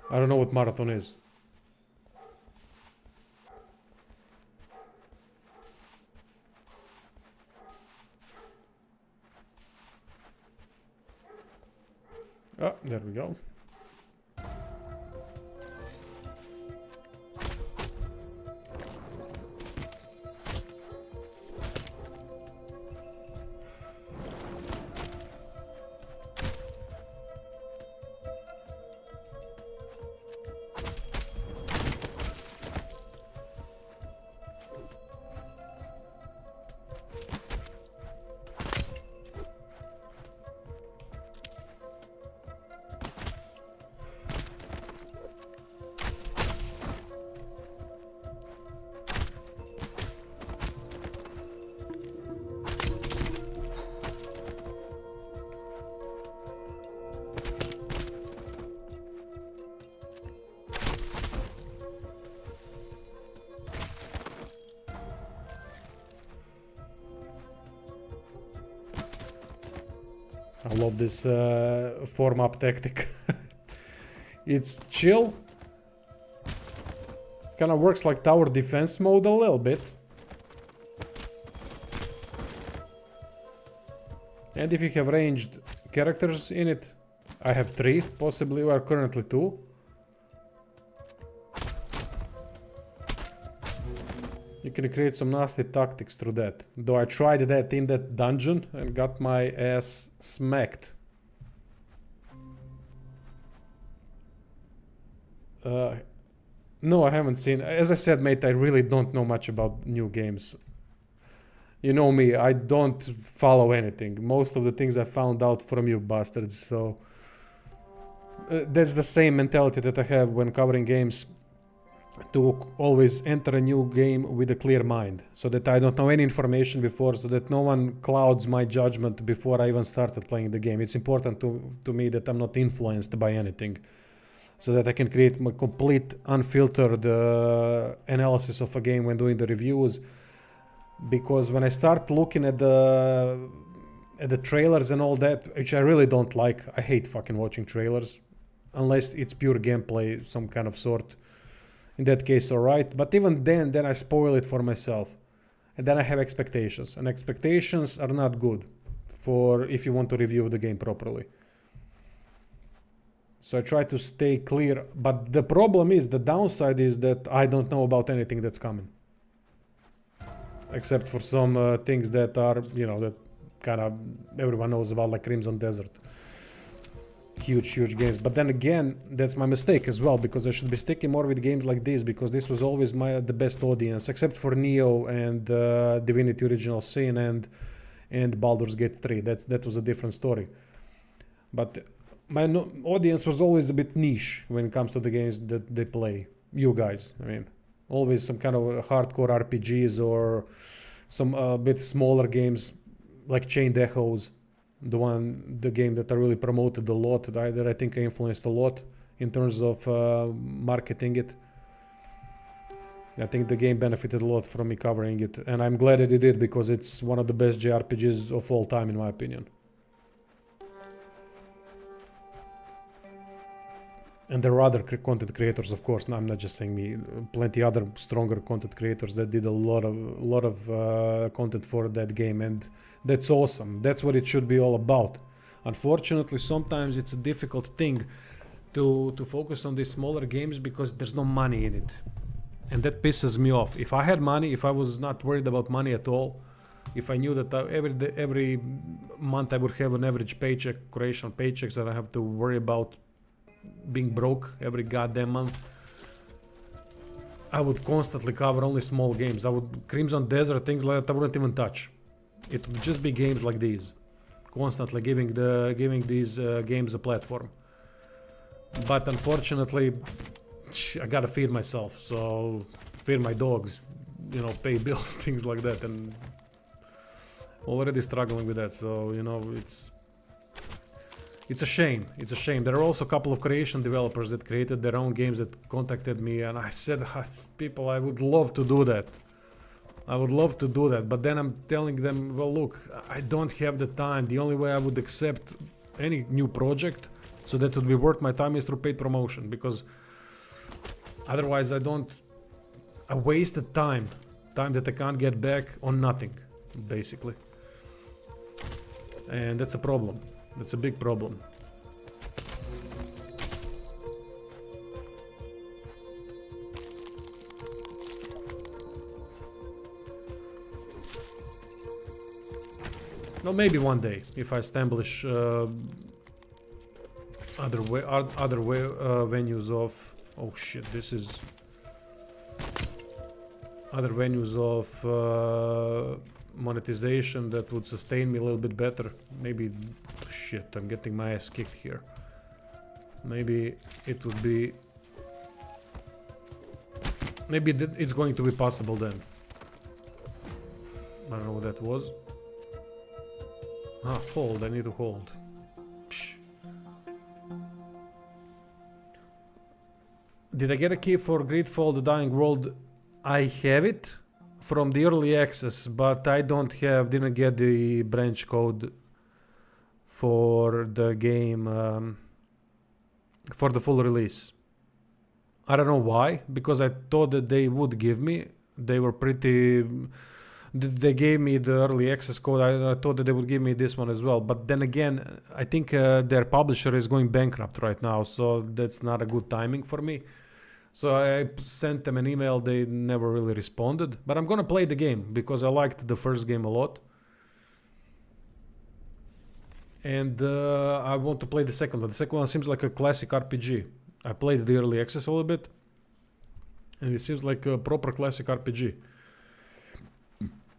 I don't know what marathon is. Ah, there we go. I love this form up tactic. It's chill. Kind of works like tower defense mode a little bit. And if you have ranged characters in it, I have 3, possibly, or currently 2. You can create some nasty tactics through that. Though I tried that in that dungeon and got my ass smacked. No, I haven't seen. As I said, mate, I really don't know much about new games. You know me, I don't follow anything. Most of the things I found out from you bastards, so... that's the same mentality that I have when covering games. To always enter a new game with a clear mind. So that I don't know any information before, so that no one clouds my judgment before I even started playing the game. It's important to me that I'm not influenced by anything. So that I can create my complete unfiltered analysis of a game when doing the reviews. Because when I start looking at the trailers and all that, which I really don't like, I hate fucking watching trailers. Unless it's pure gameplay, some kind of sort. In that case, alright. But even then I spoil it for myself. And then I have expectations. And expectations are not good for if you want to review the game properly. So I try to stay clear. But the problem is, the downside is that I don't know about anything that's coming. Except for some things that are, you know, that kind of everyone knows about, like Crimson Desert. Huge games. But then again, that's my mistake as well, because I should be sticking more with games like this, because this was always the best audience, except for Neo and Divinity Original Sin and Baldur's Gate 3. That was a different story. But my audience was always a bit niche when it comes to the games that they play. You guys, I mean, always some kind of hardcore RPGs or some bit smaller games like Chained Echoes. The game that I really promoted a lot, that I think I influenced a lot in terms of marketing it. I think the game benefited a lot from me covering it, and I'm glad that it did, because it's one of the best JRPGs of all time in my opinion. And there are other content creators, of course. No, I'm not just saying me. Plenty other stronger content creators that did a lot of content for that game, and that's awesome. That's what it should be all about. Unfortunately, sometimes it's a difficult thing to focus on these smaller games because there's no money in it, and that pisses me off. If I had money, if I was not worried about money at all, if I knew that every month I would have an average paycheck, Croatian paychecks, that I have to worry about being broke every goddamn month, I would constantly cover only small games. I would Crimson Desert, things like that, I wouldn't even touch. It would just be games like these, constantly giving these games a platform. But unfortunately, I gotta feed myself, so feed my dogs, you know, pay bills, things like that, and already struggling with that. So, you know, it's a shame. It's a shame. There are also a couple of Croatian developers that created their own games that contacted me, and I said, people, I would love to do that. I would love to do that, but then I'm telling them, well, look, I don't have the time. The only way I would accept any new project, so that would be worth my time, is through paid promotion, because otherwise I wasted time that I can't get back on nothing, basically. And that's a problem. That's a big problem. No, maybe one day, if I establish other venues of... Oh shit, this is... Other venues of monetization that would sustain me a little bit better. Maybe... Shit, I'm getting my ass kicked here. Maybe it would be... Maybe it's going to be possible then. I don't know what that was. Ah, hold, I need to hold. Psh. Did I get a key for Gridfall: The Dying World? I have it from the early access, but I didn't get the branch code for the game, for the full release. I don't know why, because I thought that they would give me. They were pretty. They gave me the early access code. I thought that they would give me this one as well. But then again, I think their publisher is going bankrupt right now, so that's not a good timing for me. So I sent them an email. They never really responded. But I'm gonna play the game because I liked the first game a lot. And I want to play the second one. The second one seems like a classic RPG. I played the early access a little bit, and it seems like a proper classic RPG.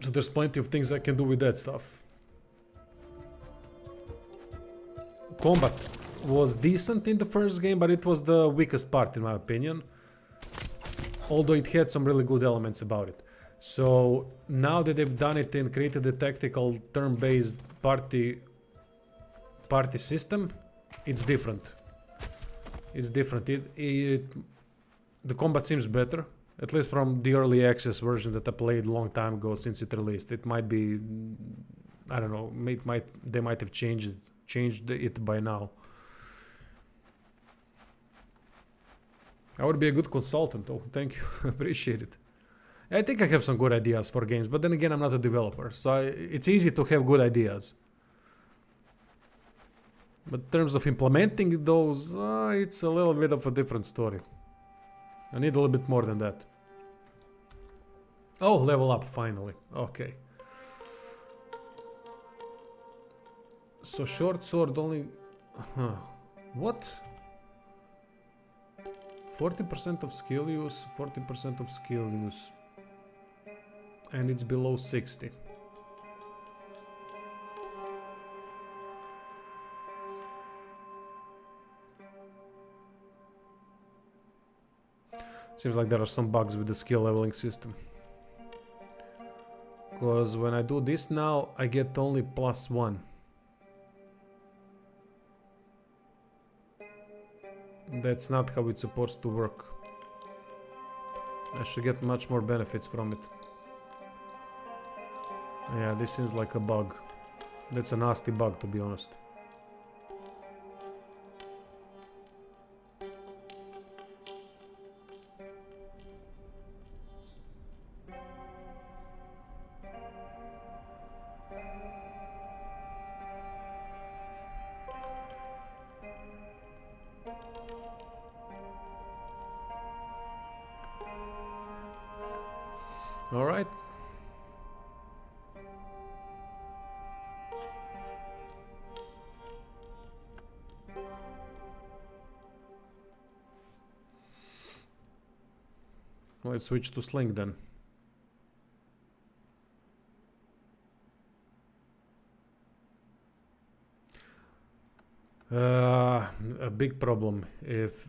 So there's plenty of things I can do with that stuff. Combat was decent in the first game, but it was the weakest part in my opinion. Although it had some really good elements about it. So now that they've done it and created a tactical turn-based party system, it's different. It's different. The combat seems better, at least from the early access version that I played a long time ago since it released. It might be, I don't know, they might have changed it by now. I would be a good consultant. Oh, thank you. Appreciate it. I think I have some good ideas for games, but then again, I'm not a developer, so it's easy to have good ideas. But in terms of implementing those, it's a little bit of a different story. I need a little bit more than that. Oh, level up finally. Okay. So short sword only... What? 40% of skill use, 40% of skill use. And it's below 60. Seems like there are some bugs with the skill leveling system. Because when I do this now, I get only +1. That's not how it's supposed to work. I should get much more benefits from it. Yeah, this seems like a bug. That's a nasty bug, to be honest. All right. Let's switch to sling then. A big problem if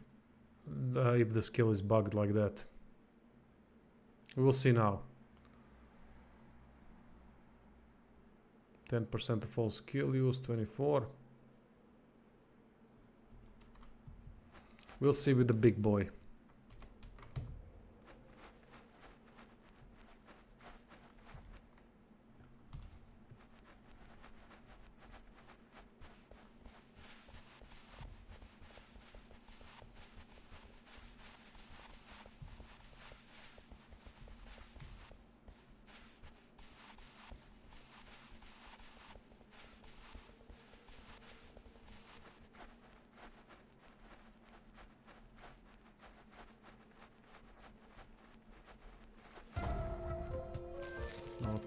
the skill is bugged like that. We'll see now. 10% of all skill use, 24. We'll see with the big boy.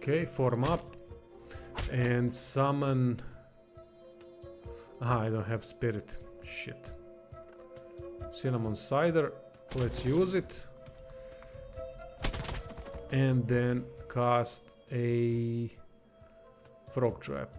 Okay, form up and summon. I don't have spirit. Shit. Cinnamon cider. Let's use it. And then cast a frog trap.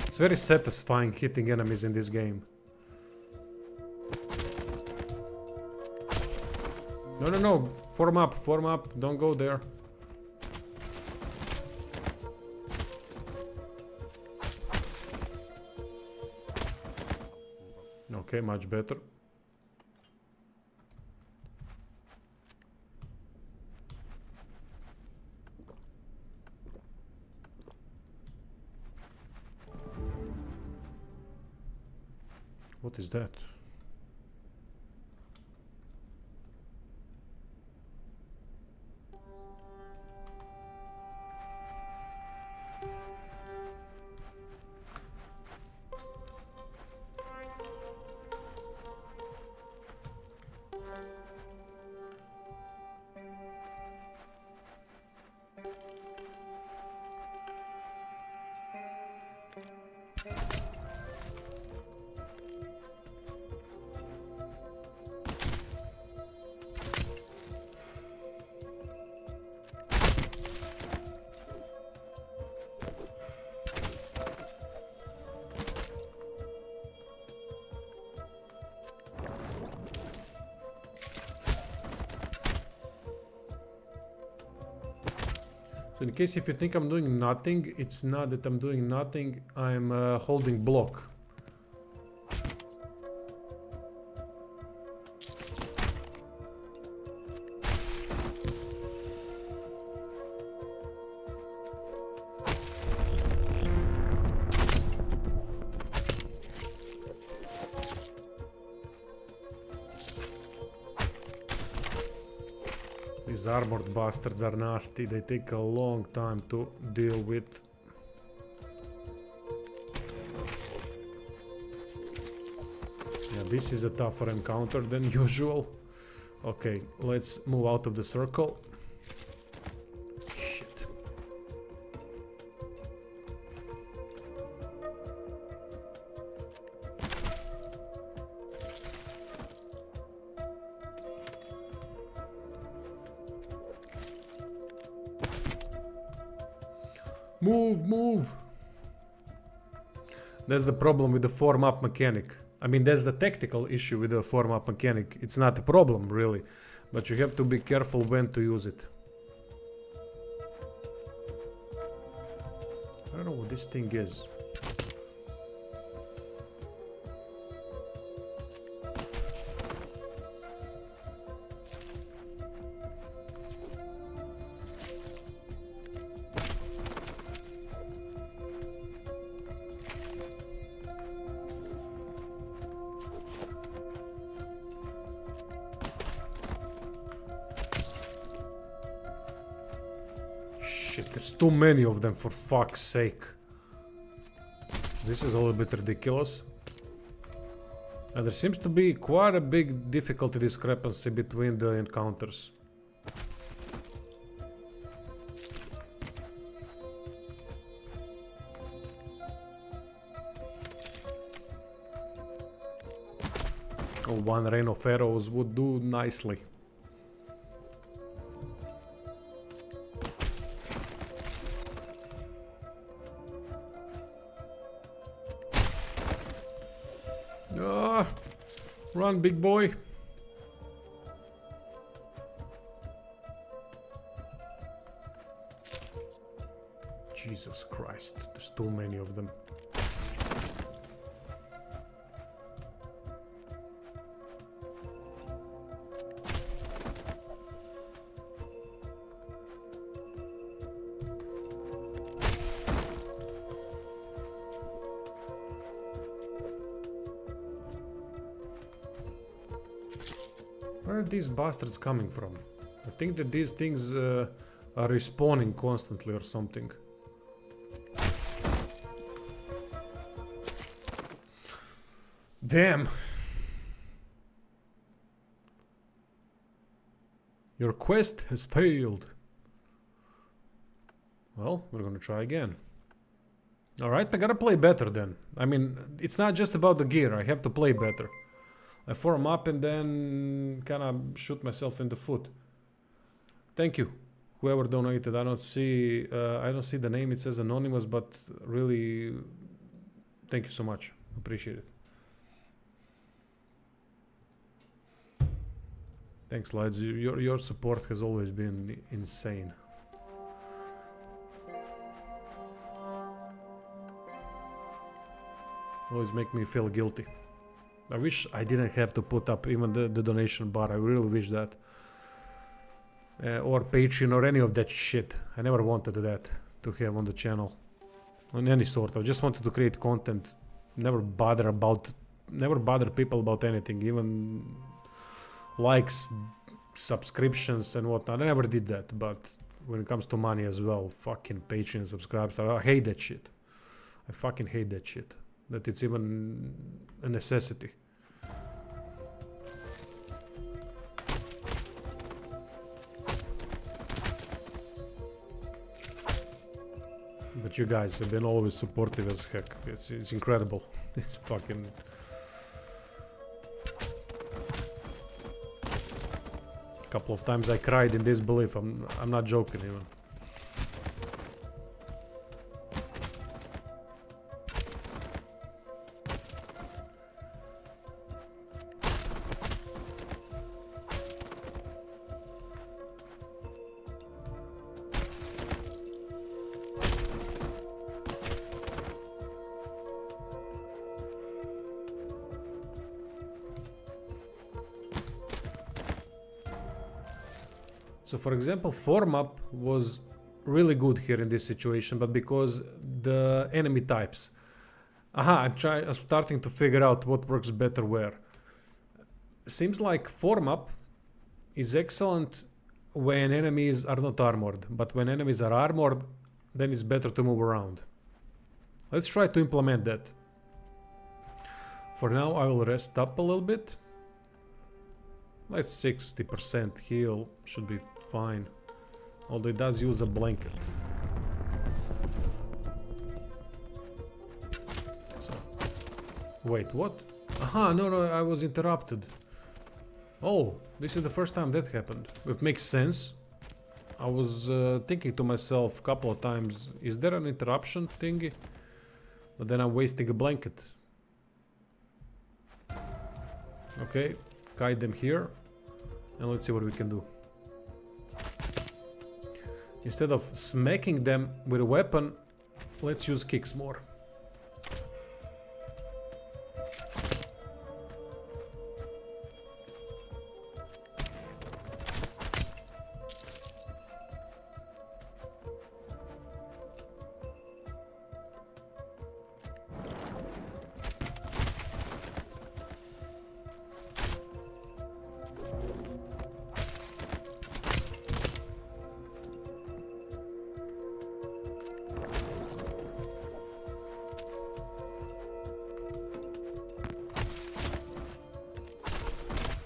It's very satisfying hitting enemies in this game. No, no, no. Form up. Don't go there. Okay, much better. What is that? So in case if you think I'm doing nothing, it's not that I'm doing nothing, I'm holding block. These armored bastards are nasty, they take a long time to deal with. Yeah, this is a tougher encounter than usual. Okay, let's move out of the circle. Shit. Move, move! That's the problem with the form-up mechanic. I mean, that's the tactical issue with the form-up mechanic. It's not a problem, really. But you have to be careful when to use it. I don't know what this thing is. Shit, there's too many of them, for fuck's sake. This is a little bit ridiculous. And there seems to be quite a big difficulty discrepancy between the encounters. Oh, one rain of arrows would do nicely. Run, big boy. Jesus Christ, there's too many of them. Where are these bastards coming from? I think that these things are respawning constantly or something. Damn! Your quest has failed. Well, we're gonna try again. Alright, I gotta play better then. I mean, it's not just about the gear, I have to play better. I form up and then kinda shoot myself in the foot. Thank you, whoever donated. I don't see the name, it says anonymous, but really, thank you so much. Appreciate it. Thanks, lads. Your support has always been insane. Always make me feel guilty. I wish I didn't have to put up even the donation bar. I really wish that. Or Patreon or any of that shit. I never wanted that to have on the channel. On any sort. I just wanted to create content. Never bother people about anything. Even likes, subscriptions and whatnot. I never did that. But when it comes to money as well, fucking Patreon subscribes. I hate that shit. I fucking hate that shit. That it's even a necessity. But you guys have been always supportive as heck. It's incredible. It's fucking... A couple of times I cried in disbelief. I'm not joking even. So for example, form up was really good here in this situation, but because the enemy types. Aha, I'm starting to figure out what works better where. Seems like form up is excellent when enemies are not armored, but when enemies are armored, then it's better to move around. Let's try to implement that. For now, I will rest up a little bit. Let's 60% heal, should be fine. Although it does use a blanket. So, wait, what? Aha, no, I was interrupted. Oh, this is the first time that happened. It makes sense. I was thinking to myself a couple of times, is there an interruption thingy? But then I'm wasting a blanket. Okay, guide them here. And let's see what we can do. Instead of smacking them with a weapon, let's use kicks more.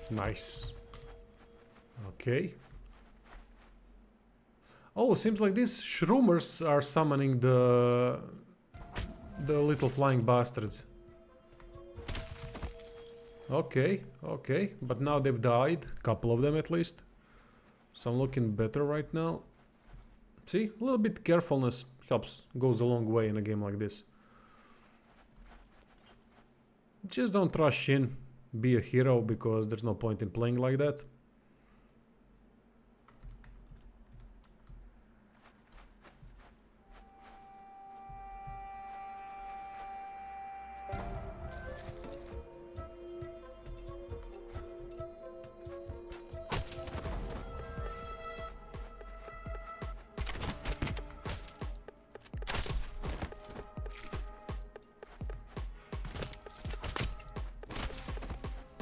Nice. Okay. Oh, seems like these shroomers are summoning the little flying bastards. Okay, okay. But now they've died. A couple of them at least. So I'm looking better right now. See? A little bit carefulness helps. Goes a long way in a game like this. Just don't rush in. Be a hero, because there's no point in playing like that.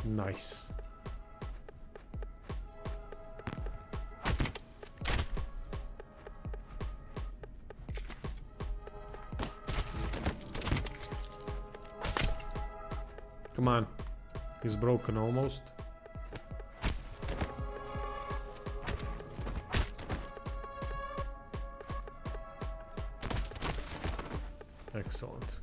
Nice. Come on. He's broken almost. Excellent.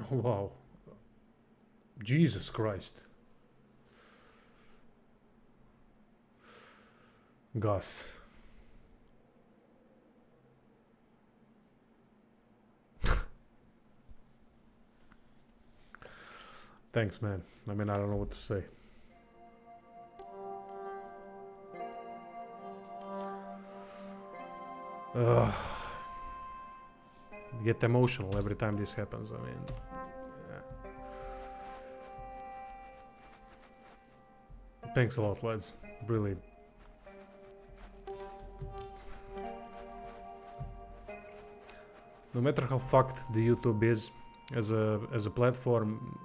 Wow. Jesus Christ. Gus. Thanks, man. I mean, I don't know what to say. Ugh. Get emotional every time this happens. I mean, yeah. Thanks a lot, lads. Really. No matter how fucked the YouTube is as a platform,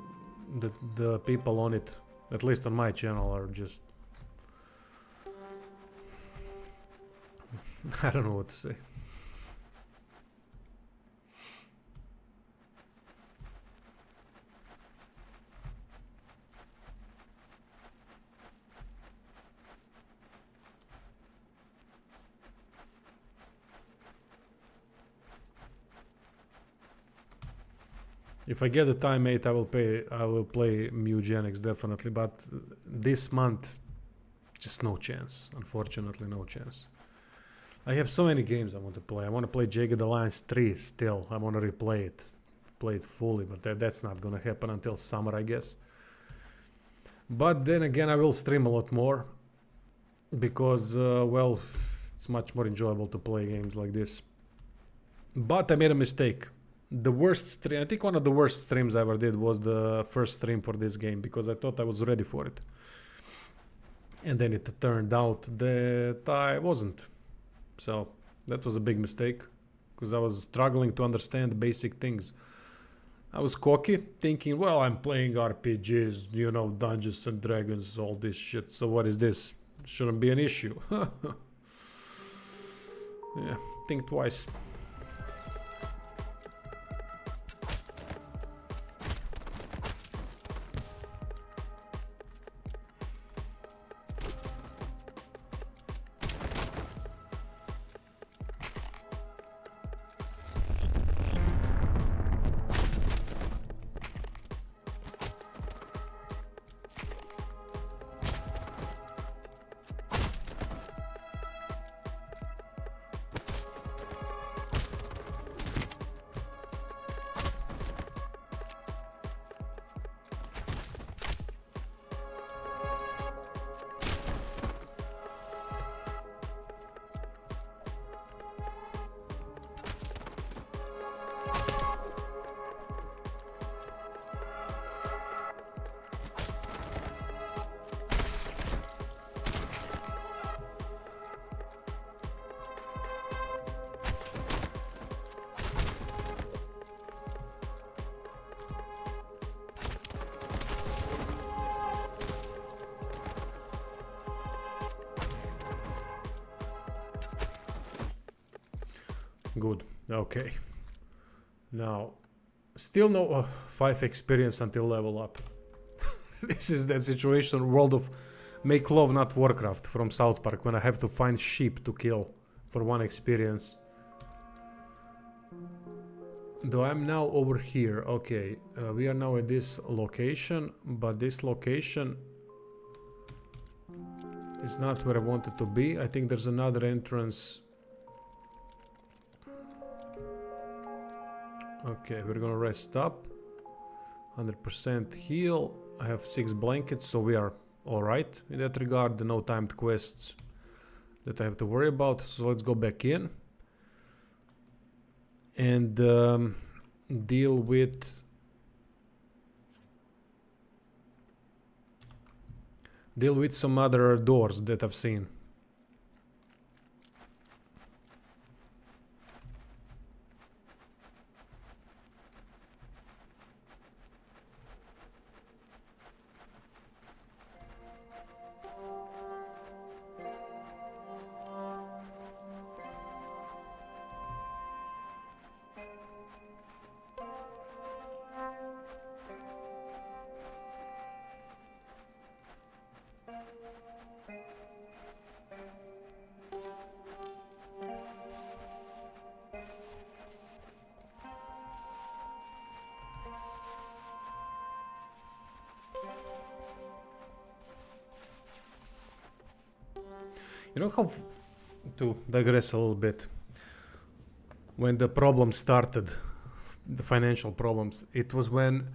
the people on it, at least on my channel, are just I don't know what to say. If I get a time, mate, I will play Mugenics definitely, but this month, just no chance. Unfortunately, no chance. I have so many games I want to play. I want to play Jagged Alliance 3 still. I want to replay it, play it fully, but that's not gonna happen until summer, I guess. But then again, I will stream a lot more because, well, it's much more enjoyable to play games like this. But I made a mistake. The worst stream, I think one of the worst streams I ever did was the first stream for this game because I thought I was ready for it. And then it turned out that I wasn't. So that was a big mistake because I was struggling to understand basic things. I was cocky, thinking, well, I'm playing RPGs, you know, Dungeons and Dragons, all this shit. So what is this? Shouldn't be an issue. Yeah, think twice. Good. Okay. Now, still no 5 experience until level up. This is that situation, World of Make Love Not Warcraft from South Park, when I have to find sheep to kill for 1 experience. Though I'm now over here. Okay, we are now at this location, but this location is not where I wanted to be. I think there's another entrance. Okay, we're gonna rest up. 100% heal. I have 6 blankets, so we are alright in that regard. No timed quests that I have to worry about. So let's go back in and deal with some other doors that I've seen. You know how, to digress a little bit, when the problem started, the financial problems, it was when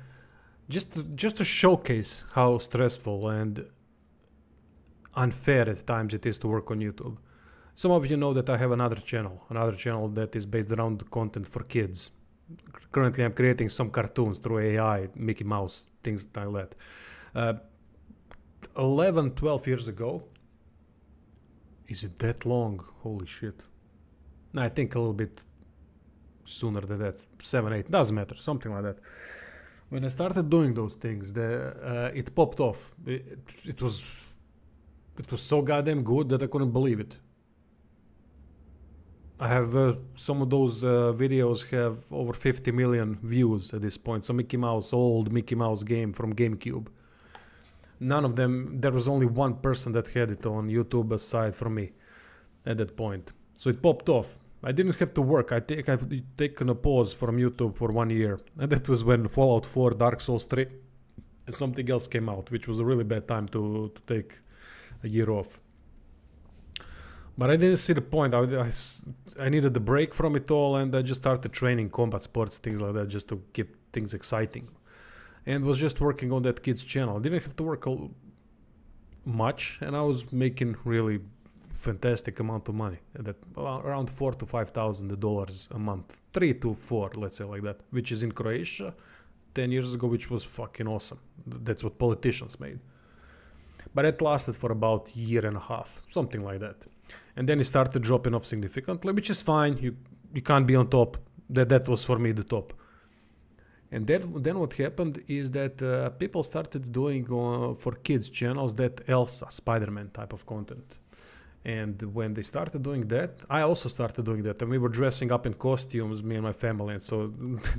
just to showcase how stressful and unfair at times it is to work on YouTube. Some of you know that I have another channel that is based around content for kids. Currently, I'm creating some cartoons through AI, Mickey Mouse, things like that. 11, 12 years ago. Is it that long? Holy shit. No, I think a little bit sooner than that. 7, 8, doesn't matter, something like that. When I started doing those things, it popped off. It was so goddamn good that I couldn't believe it. I have some of those videos have over 50 million views at this point. So old Mickey Mouse game from GameCube. None of them, there was only one person that had it on YouTube aside from me at that point. So it popped off. I didn't have to work. I've taken a pause from YouTube for 1 year. And that was when Fallout 4, Dark Souls 3 and something else came out, which was a really bad time to take a year off. But I didn't see the point. I needed a break from it all, and I just started training combat sports, things like that, just to keep things exciting. And was just working on that kid's channel. I didn't have to work much, and I was making really fantastic amount of money. That around $4,000 to $5,000 a month, 3 to 4, let's say like that, which is in Croatia 10 years ago, which was fucking awesome. That's what politicians made. But it lasted for about a year and a half, something like that. And then it started dropping off significantly, which is fine. You can't be on top. That was for me the top. And then what happened is that people started doing for kids channels that Elsa, Spider-Man type of content. And when they started doing that, I also started doing that. And we were dressing up in costumes, me and my family, and so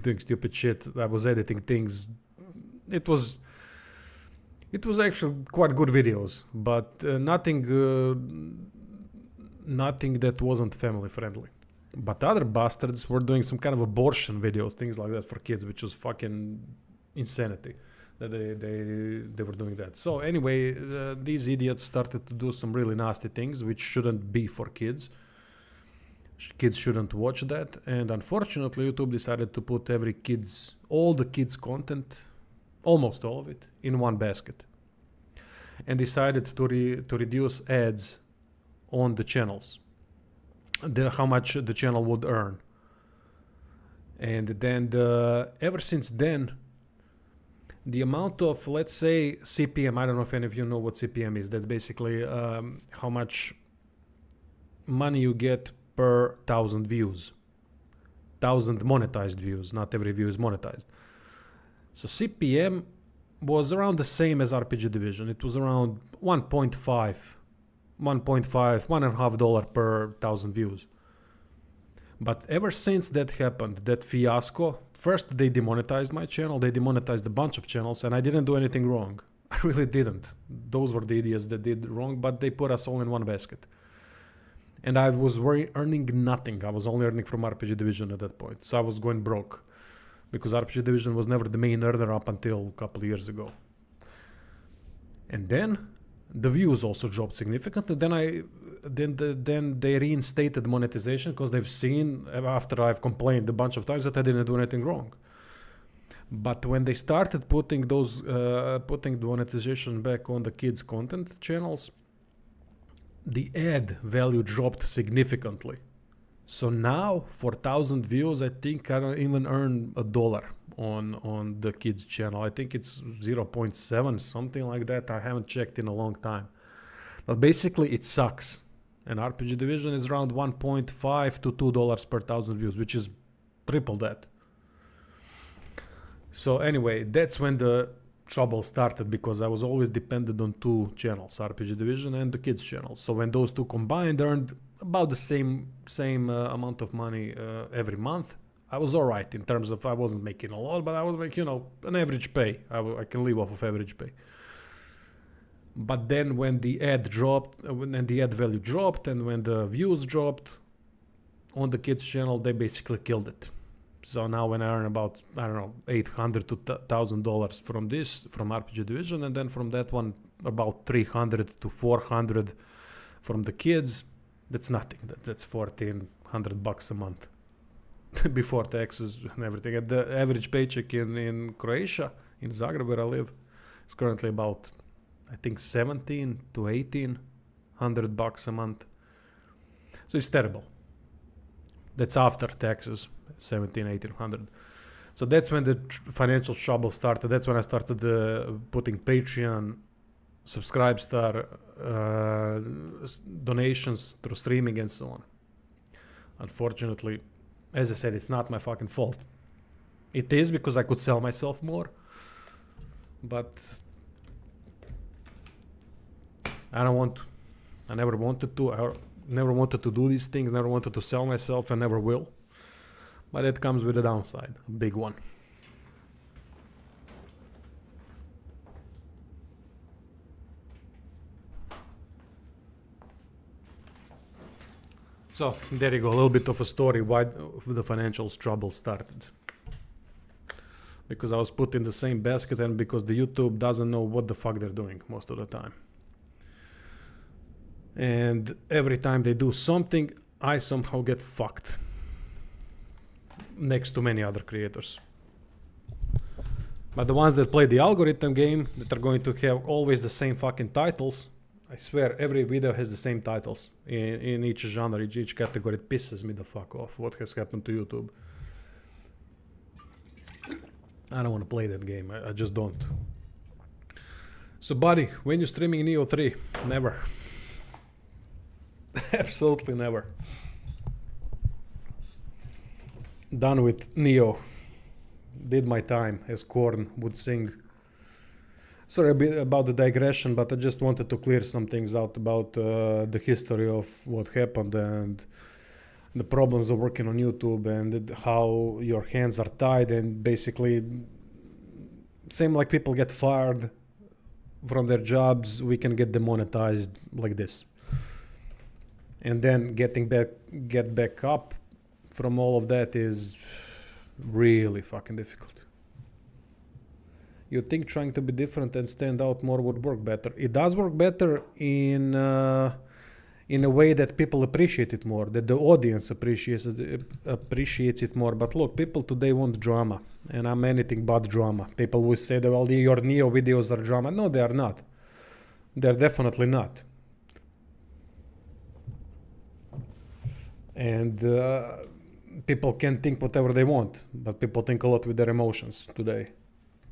doing stupid shit. I was editing things. It was actually quite good videos, but nothing that wasn't family friendly. But other bastards were doing some kind of abortion videos, things like that for kids, which was fucking insanity that they were doing that. So anyway, these idiots started to do some really nasty things which shouldn't be for kids. Kids shouldn't watch that, and unfortunately YouTube decided to put all the kids content, almost all of it, in one basket, and decided to reduce ads on the channels, how much the channel would earn. And then ever since then, the amount of, let's say, CPM, I don't know if any of you know what CPM is. That's basically how much money you get per 1,000 views. 1,000 monetized views, not every view is monetized. So CPM was around the same as RPG Division. It was around $1.5 per 1,000 views. But ever since that happened, that fiasco, first they demonetized my channel, they demonetized a bunch of channels, and I didn't do anything wrong. I really didn't. Those were the idiots that did wrong, but they put us all in one basket. And I was earning nothing. I was only earning from RPG Division at that point. So I was going broke, because RPG Division was never the main earner up until a couple of years ago. And then the views also dropped significantly. Then they reinstated monetization, because they've seen, after I've complained a bunch of times, that I didn't do anything wrong. But when they started putting the monetization back on the kids content channels, the ad value dropped significantly. So now for 1,000 views, I think I don't even earn $1 on the kids channel. I think it's 0.7, something like that. I haven't checked in a long time. But basically it sucks. And RPG Division is around $1.5 to $2 per 1,000 views, which is triple that. So anyway, that's when the trouble started, because I was always dependent on two channels, RPG Division and the kids channel. So when those two combined earned about the same amount of money every month, I was all right in terms of, I wasn't making a lot, but I was making, an average pay. I can live off of average pay. But then when the ad dropped, and the ad value dropped, and when the views dropped on the kids channel, they basically killed it. So now when I earn about, $800 to $1,000 from RPG Division, and then from that one about $300 to $400 from the kids, that's nothing. That's $1,400 a month before taxes and everything. And the average paycheck in Croatia in Zagreb where I live. It's currently about, I think, 17 to $1,800 a month. So it's terrible. That's after taxes, 1,800. So that's when the financial trouble started. That's when I started putting Patreon, Subscribestar, donations through streaming and so on. Unfortunately, as I said, it's not my fucking fault. It is because I could sell myself more, but I don't want to. I never wanted to. I never wanted to do these things, never wanted to sell myself, and never will. But it comes with a downside, a big one. So there you go, a little bit of a story why the financial trouble started. Because I was put in the same basket and because the YouTube doesn't know what the fuck they're doing most of the time. And every time they do something, I somehow get fucked. Next to many other creators. But the ones that play the algorithm game, that are going to have always the same fucking titles, I swear every video has the same titles in each genre, each category. It pisses me the fuck off what has happened to YouTube. I don't want to play that game, I just don't. So buddy, when you streaming Neo 3? Never. Absolutely never. Done with Neo. Did my time, as Korn would sing. Sorry a bit about the digression, but I just wanted to clear some things out about the history of what happened and the problems of working on YouTube and how your hands are tied, and basically same like people get fired from their jobs, we can get demonetized like this. And then get back up from all of that is really fucking difficult. You think trying to be different and stand out more would work better. It does work better in a way that people appreciate it more, that the audience appreciates it more. But look, people today want drama, and I'm anything but drama. People will say that, well, your Neo videos are drama. No, they are not. They're definitely not. And people can think whatever they want, but people think a lot with their emotions today.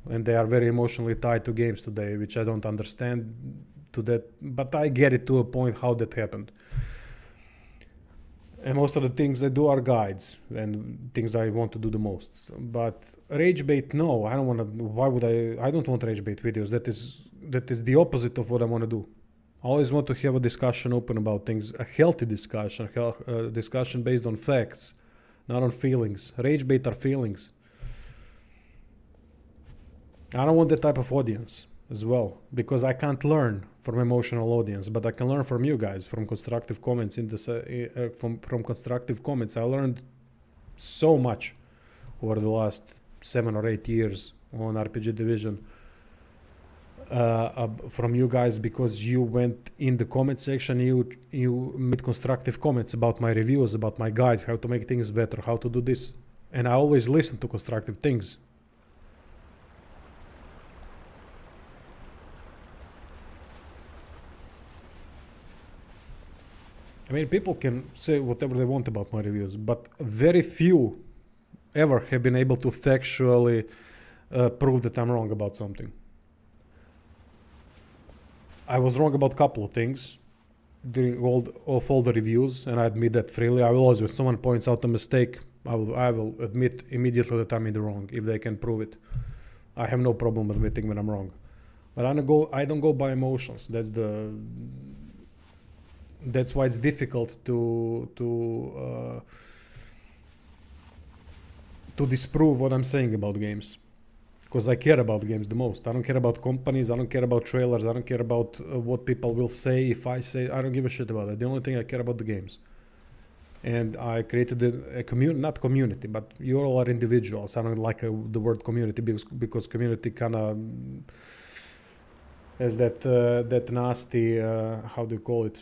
And they are very emotionally tied to games today, which I don't understand to that, but I get it to a point how that happened. And most of the things I do are guides and things I want to do the most. But rage bait, no, I don't want to. Why would I don't want rage bait videos. That is the opposite of what I want to do. I always want to have a discussion open about things, a healthy discussion, discussion based on facts, not on feelings. Rage bait are feelings. I don't want that type of audience as well, because I can't learn from emotional audience, but I can learn from you guys, from constructive comments. From constructive comments, I learned so much over the last 7 or 8 years on RPG Division from you guys, because you went in the comment section, you made constructive comments about my reviews, about my guides, how to make things better, how to do this, and I always listen to constructive things. I mean, people can say whatever they want about my reviews, but very few ever have been able to factually prove that I'm wrong about something. I was wrong about a couple of things during all the reviews, and I admit that freely. I will always, when someone points out a mistake, I will admit immediately that I'm in the wrong if they can prove it. I have no problem admitting when I'm wrong, but I don't go by emotions. That's why it's difficult to disprove what I'm saying about games, because I care about games the most. I don't care about companies. I don't care about trailers. I don't care about what people will say if I say. I don't give a shit about it. The only thing I care about the games. And I created a community, not community, but you all are individuals. I don't like the word community because community kind of has that nasty, how do you call it,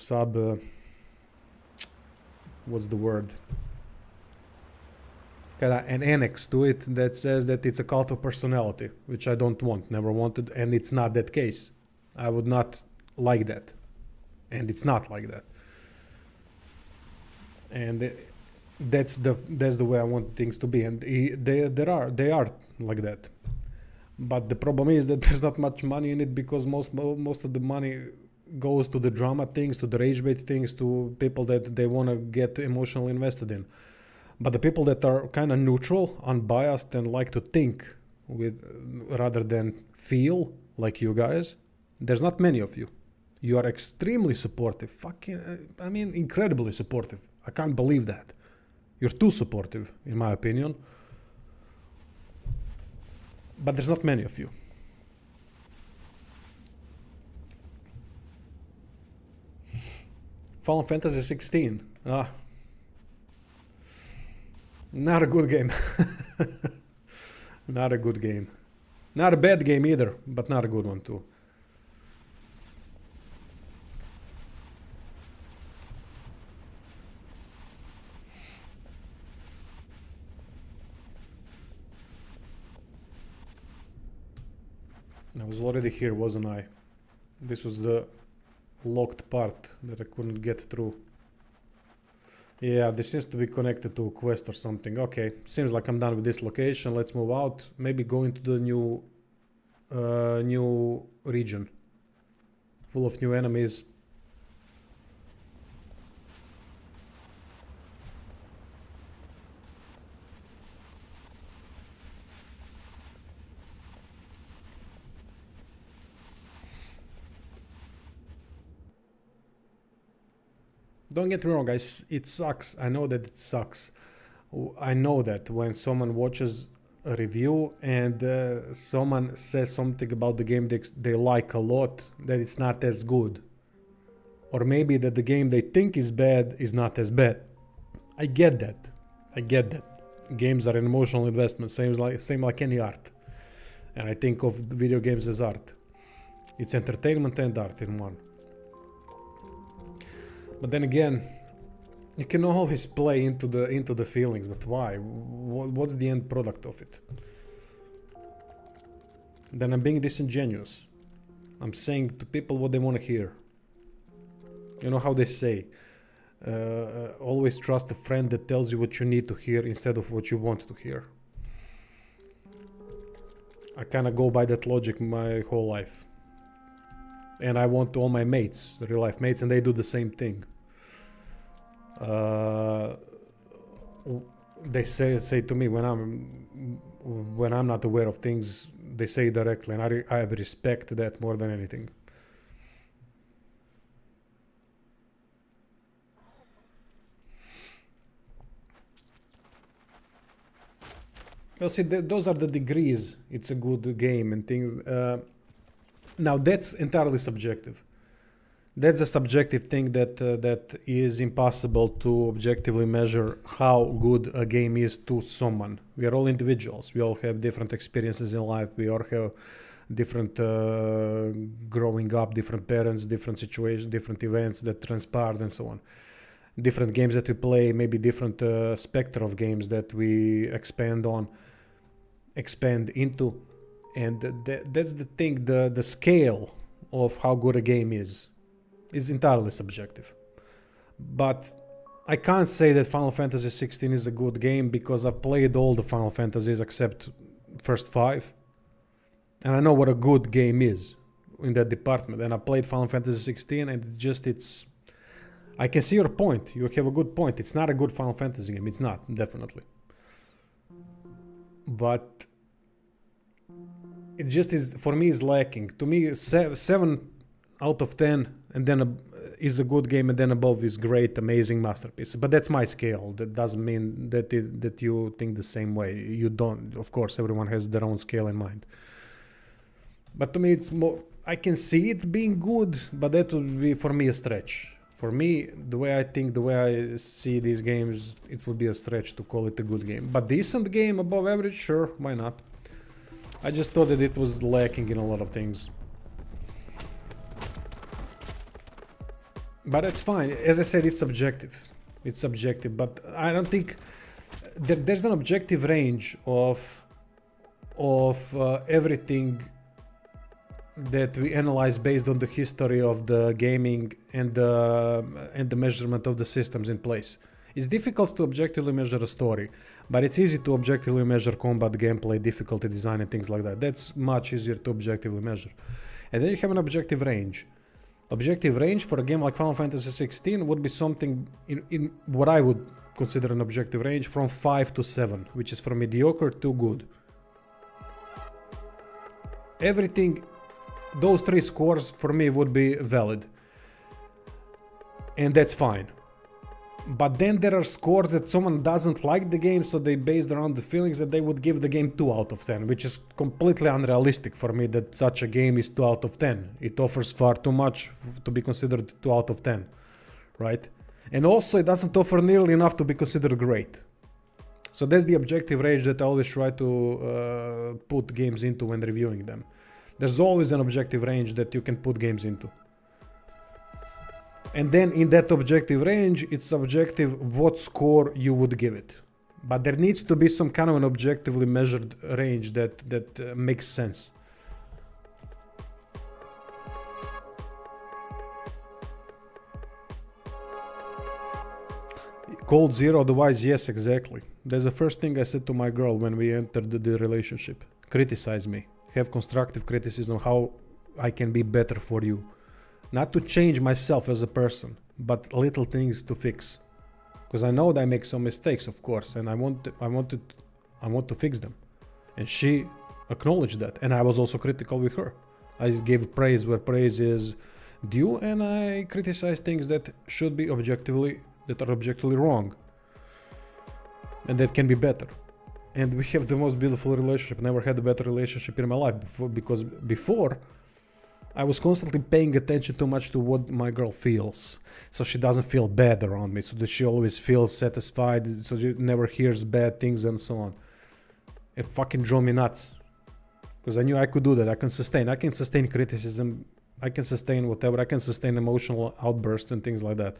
what's the word? kinda an annex to it that says that it's a cult of personality, which I don't want, never wanted, and it's not that case. I would not like that, and it's not like that. And that's the way I want things to be, and they are like that. But the problem is that there's not much money in it, because most of the money goes to the drama things, to the rage bait things, to people that they want to get emotionally invested in. But the people that are kind of neutral, unbiased, and like to think with rather than feel like you guys, there's not many of you. You are extremely supportive, I mean incredibly supportive. I can't believe that. You're too supportive, in my opinion. But there's not many of you. Final Fantasy 16. Not a good game. Not a good game. Not a bad game either, but not a good one too. I was already here, wasn't I? This was the locked part that I couldn't get through. Yeah, this seems to be connected to a quest or something. Okay, seems like I'm done with this location. Let's move out. Maybe go into the new region, full of new enemies. Don't get me wrong, guys, it sucks. I know that it sucks. I know that when someone watches a review and someone says something about the game they like a lot, that it's not as good. Or maybe that the game they think is bad is not as bad. I get that. I get that. Games are an emotional investment, same like any art. And I think of video games as art. It's entertainment and art in one. But then again, you can always play into the feelings, but why? What's the end product of it? Then I'm being disingenuous. I'm saying to people what they want to hear. You know how they say, always trust a friend that tells you what you need to hear instead of what you want to hear. I kind of go by that logic my whole life. And I want all my mates, real life mates, and they do the same thing. They say to me when I'm not aware of things, they say directly, and I respect that more than anything. Well, see, those are the degrees. It's a good game and things. Now that's entirely subjective. That's a subjective thing that is impossible to objectively measure how good a game is to someone. We are all individuals. We all have different experiences in life. We all have different growing up, different parents, different situations, different events that transpired, and so on. Different games that we play, maybe different spectrum of games that we expand into, and that's the thing. The scale of how good a game is entirely subjective. But I can't say that Final Fantasy 16 is a good game because I've played all the Final Fantasies except first 5. And I know what a good game is in that department. And I played Final Fantasy 16 and it's... I can see your point. You have a good point. It's not a good Final Fantasy game. It's not, definitely. But it just is, for me, is lacking. To me, 7 out of 10 and then is a good game, and then above is great, amazing masterpiece. But that's my scale. That doesn't mean that that you think the same way. You don't. Of course, everyone has their own scale in mind. But to me, it's more... I can see it being good, but that would be, for me, a stretch. For me, the way I see these games, it would be a stretch to call it a good game. But decent game, above average, sure, why not? I just thought that it was lacking in a lot of things. But it's fine. As I said, it's subjective. It's subjective, but I don't think... there's an objective range of everything that we analyze based on the history of the gaming and the measurement of the systems in place. It's difficult to objectively measure a story, but it's easy to objectively measure combat, gameplay, difficulty, design, and things like that. That's much easier to objectively measure. And then you have an objective range. Objective range for a game like Final Fantasy 16 would be something in what I would consider an objective range from 5 to 7, which is from mediocre to good. Everything, those three scores for me would be valid. And that's fine. But then there are scores that someone doesn't like the game, so they based around the feelings that they would give the game 2 out of 10, which is completely unrealistic for me that such a game is 2 out of 10. It offers far too much to be considered 2 out of 10, right? And also it doesn't offer nearly enough to be considered great. So that's the objective range that I always try to put games into when reviewing them. There's always an objective range that you can put games into. And then in that objective range, it's objective what score you would give it. But there needs to be some kind of an objectively measured range that makes sense. Cold Zero, otherwise, yes, exactly. That's the first thing I said to my girl when we entered the relationship. Criticize me. Have constructive criticism how I can be better for you. Not to change myself as a person, but little things to fix. Because I know that I make some mistakes, of course, and I want to fix them. And she acknowledged that, and I was also critical with her. I gave praise where praise is due, and I criticized things that should be objectively wrong, and that can be better. And we have the most beautiful relationship. Never had a better relationship in my life because before I was constantly paying attention too much to what my girl feels, so she doesn't feel bad around me, so that she always feels satisfied, so she never hears bad things and so on. It fucking drove me nuts, because I knew I could do that. I can sustain criticism, I can sustain whatever, I can sustain emotional outbursts and things like that.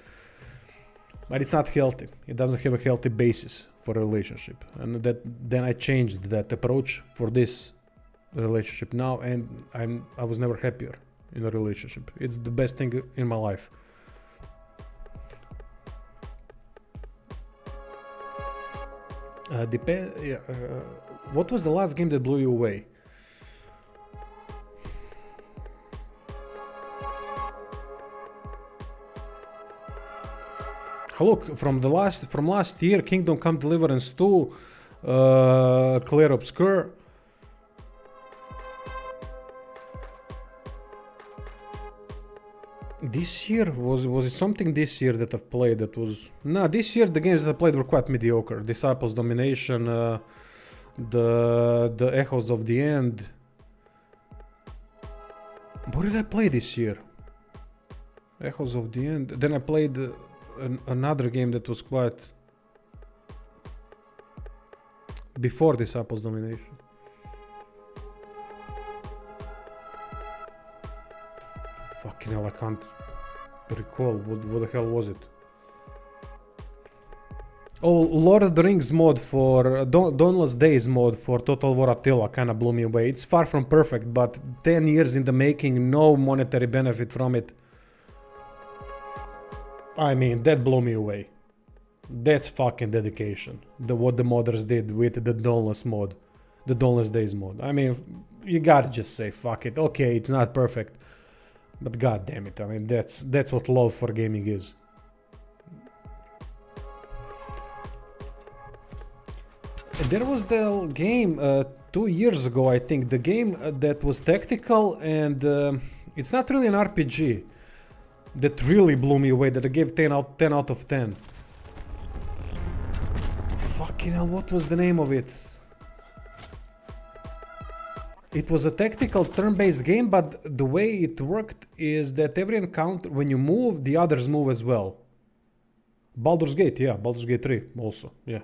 But it's not healthy. It doesn't have a healthy basis for a relationship, and then I changed that approach for this relationship now, and I was never happier in a relationship. It's the best thing in my life. What was the last game that blew you away? Look, from last year, Kingdom Come Deliverance 2, Clair Obscur. This year, was it something this year that I've played that was... No, this year the games that I played were quite mediocre. Disciples Domination, the Echoes of the End. What did I play this year? Echoes of the End. Then I played another game that was quite... before Disciples Domination. Fucking hell, I can't recall. What the hell was it? Oh, Lord of the Rings mod for... Dauntless Days mod for Total War Attila kinda blew me away. It's far from perfect, but 10 years in the making, no monetary benefit from it. I mean, that blew me away. That's fucking dedication. What the modders did with the Dauntless mod. The Dauntless Days mod. I mean, you gotta just say, fuck it. Okay, it's not perfect. But god damn it, I mean, that's what love for gaming is. There was the game 2 years ago, I think, the game that was tactical and it's not really an RPG that really blew me away, that I gave 10 out of 10. Fucking hell, what was the name of it? It was a tactical turn-based game, but the way it worked is that every encounter, when you move, the others move as well. Baldur's Gate, yeah, Baldur's Gate 3 also, yeah.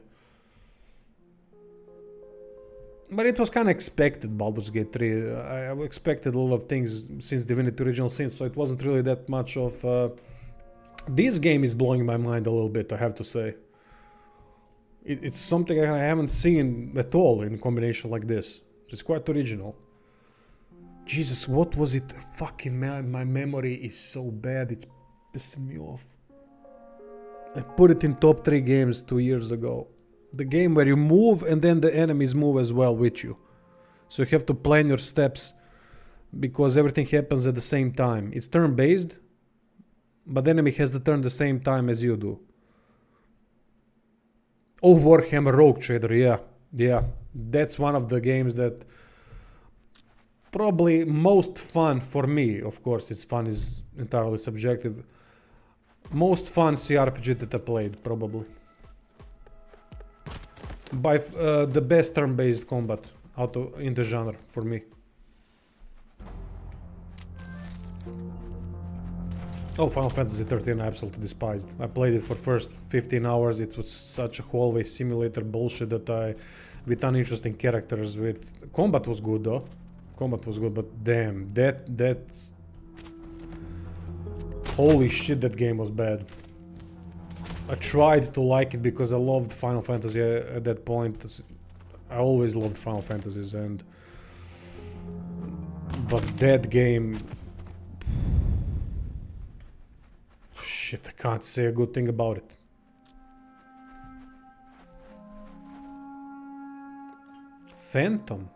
But it was kind of expected, Baldur's Gate 3. I expected a lot of things since Divinity Original Sin, so it wasn't really that much of... This game is blowing my mind a little bit, I have to say. It's something I haven't seen at all in a combination like this. It's quite original. Jesus, what was it? Fucking man, my memory is so bad, it's pissing me off. I put it in top 3 games 2 years ago. The game where you move and then the enemies move as well with you. So you have to plan your steps because everything happens at the same time. It's turn-based, but the enemy has to turn the same time as you do. Oh, Warhammer Rogue Trader, yeah. That's one of the games that probably most fun for me. Of course, it's fun is entirely subjective. Most fun CRPG that I played, probably. By the best turn-based combat in the genre for me. Oh, Final Fantasy 13 I absolutely despised. I played it for first 15 hours. It was such a hallway simulator bullshit that with uninteresting characters. With combat was good though. Combat was good, but damn, that's holy shit, that game was bad. I tried to like it because I loved Final Fantasy at that point. I always loved Final Fantasies, but that game, shit, I can't say a good thing about it. Phantom.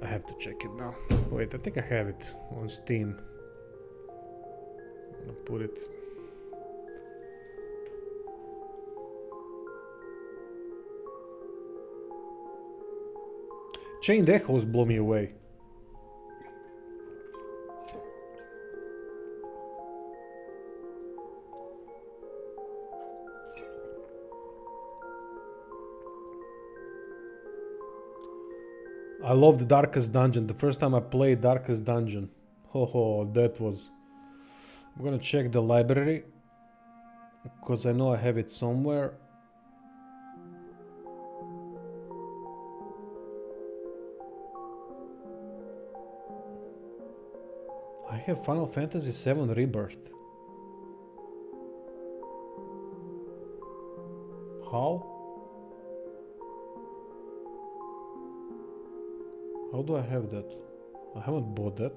I have to check it now. Wait, I think I have it on Steam. I'm gonna put it. Chained Echoes blew me away. I love the Darkest Dungeon. The first time I played Darkest Dungeon. Oh, that was... I'm gonna check the library. Because I know I have it somewhere. I have Final Fantasy VII Rebirth. How? How do I have that? I haven't bought that.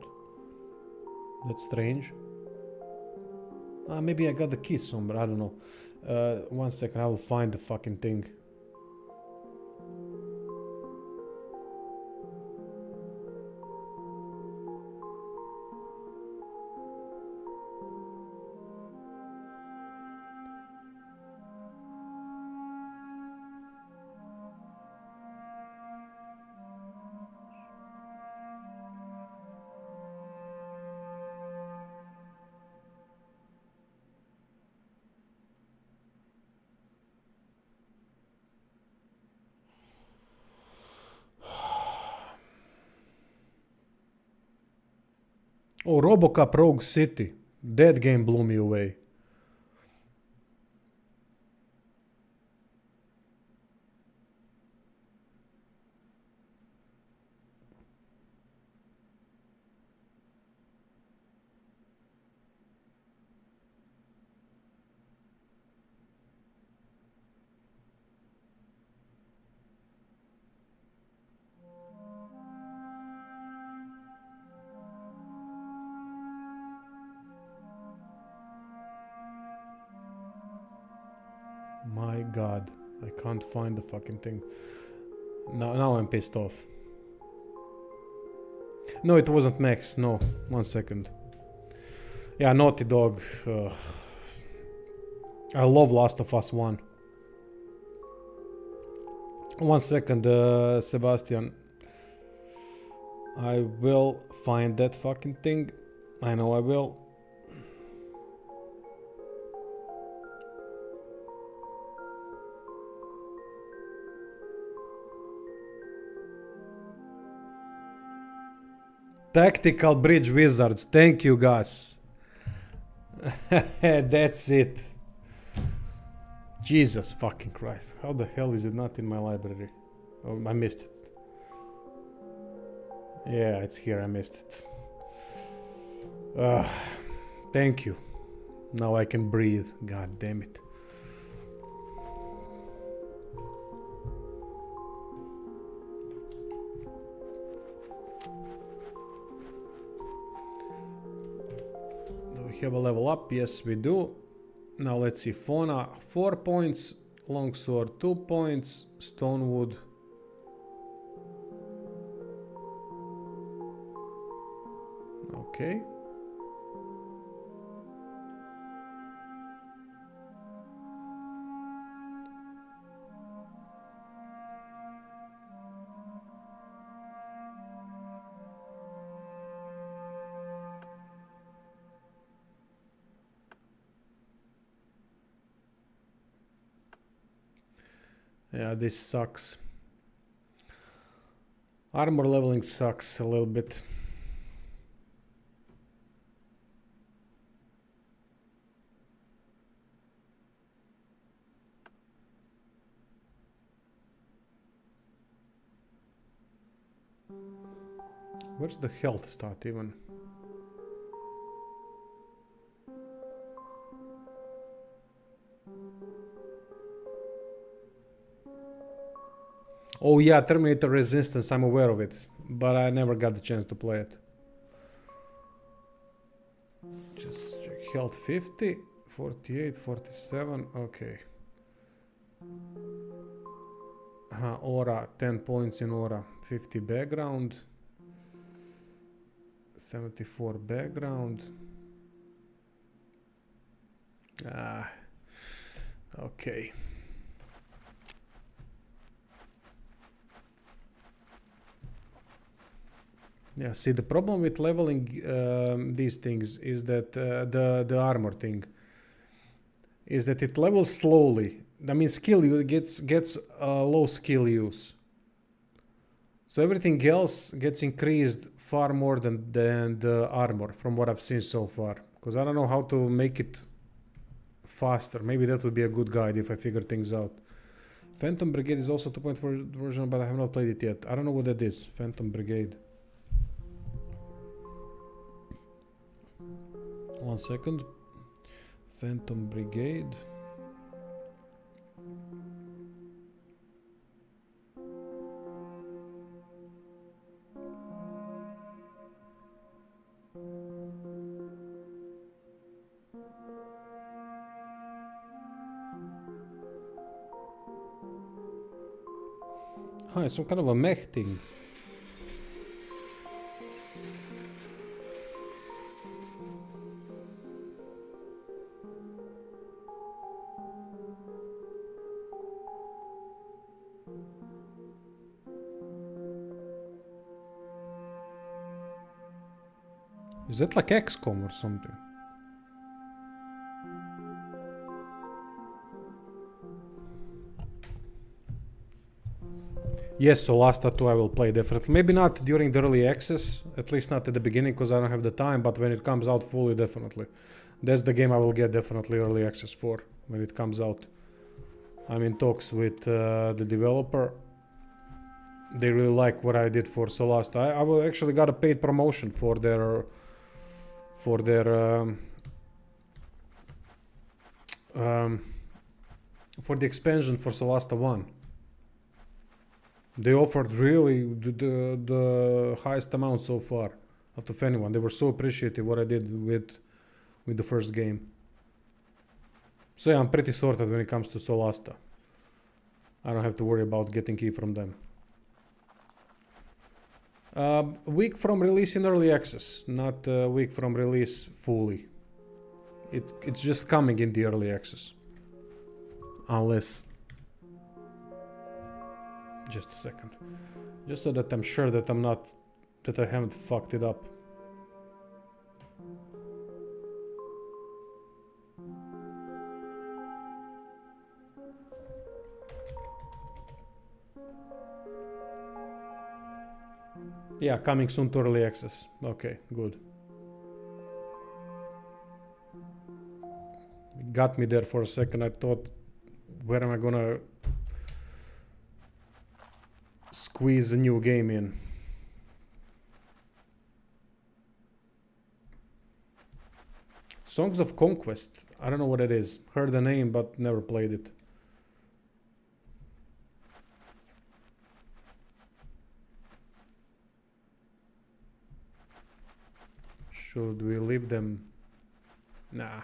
That's strange. Maybe I got the key somewhere, I don't know. 1 second, I will find the fucking thing. Oh, RoboCop Rogue City. That game blew me away. My god, I can't find the fucking thing. Now I'm pissed off. No, it wasn't Max, no. 1 second. Yeah, Naughty Dog. I love Last of Us 1. 1 second, Sebastian. I will find that fucking thing. I know I will. Tactical Bridge Wizards. Thank you, guys. That's it. Jesus fucking Christ. How the hell is it not in my library? Oh, I missed it. Yeah, it's here. I missed it. Thank you. Now I can breathe. God damn it. Do we have a level up? Yes, we do. Now let's see. Fauna 4 points. Longsword 2 points. Stonewood. Okay. Yeah, this sucks. Armor leveling sucks a little bit. Where's the health stat even? Oh yeah, Terminator Resistance, I'm aware of it, but I never got the chance to play it. Just check health 50, 48, 47, okay. Aura, 10 points in aura, 50 background, 74 background. Okay. Yeah, see, the problem with leveling these things is that the armor thing is that it levels slowly. I mean, skill gets low skill use. So everything else gets increased far more than the armor from what I've seen so far. Because I don't know how to make it faster. Maybe that would be a good guide if I figure things out. Phantom Brigade is also 2.4 version, but I have not played it yet. I don't know what that is. Phantom Brigade. 1 second. Phantom Brigade. It's some kind of a mech thing. Is that like XCOM or something? Yes, Solasta 2 I will play definitely. Maybe not during the early access, at least not at the beginning because I don't have the time, but when it comes out fully, definitely. That's the game I will get definitely early access for when it comes out. I'm in talks with the developer. They really like what I did for Solasta. I will actually got a paid promotion for their for the expansion for Solasta 1. They offered really the highest amount so far out of anyone. They were so appreciative what I did with the first game. So yeah, I'm pretty sorted when it comes to Solasta. I don't have to worry about getting key from them. A week from release in early access, not a week from release fully. It's just coming in the early access. Unless... Just a second. Just so that I'm sure that that I haven't fucked it up. Yeah, coming soon to early access. Okay, good. It got me there for a second. I thought, where am I gonna squeeze a new game in? Songs of Conquest. I don't know what it is. Heard the name, but never played it. Should we leave them? Nah.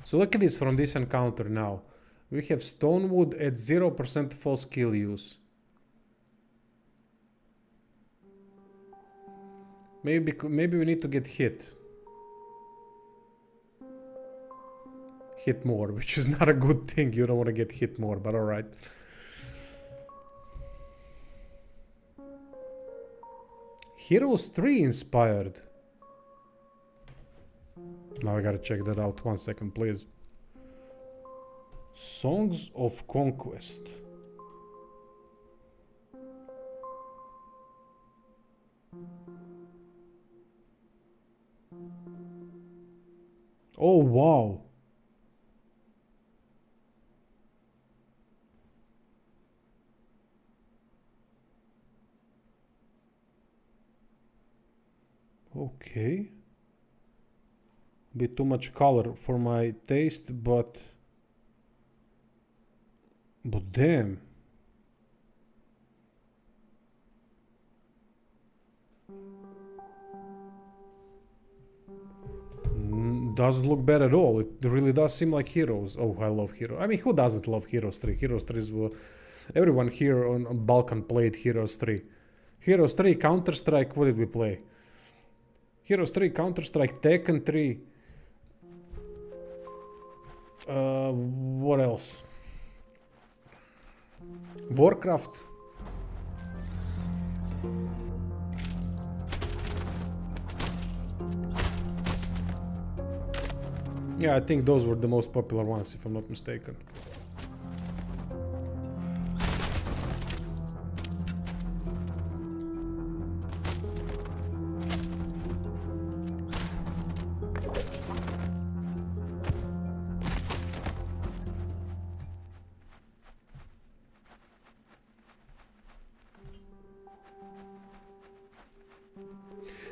So look at this from this encounter now. We have Stonewood at 0% false kill use. Maybe we need to get hit. Hit more, which is not a good thing. You don't want to get hit more, but alright. Heroes 3 inspired. Now I gotta check that out. 1 second, please. Songs of Conquest. Oh, wow. Okay. Bit too much color for my taste, but damn. Doesn't look bad at all. It really does seem like Heroes. Oh, I love Heroes. I mean, who doesn't love Heroes 3? Heroes 3 is everyone here on Balkan played Heroes 3. Heroes 3, Counter-Strike, what did we play? Heroes 3, Counter-Strike, Tekken 3. What else? Warcraft. Yeah, I think those were the most popular ones, if I'm not mistaken.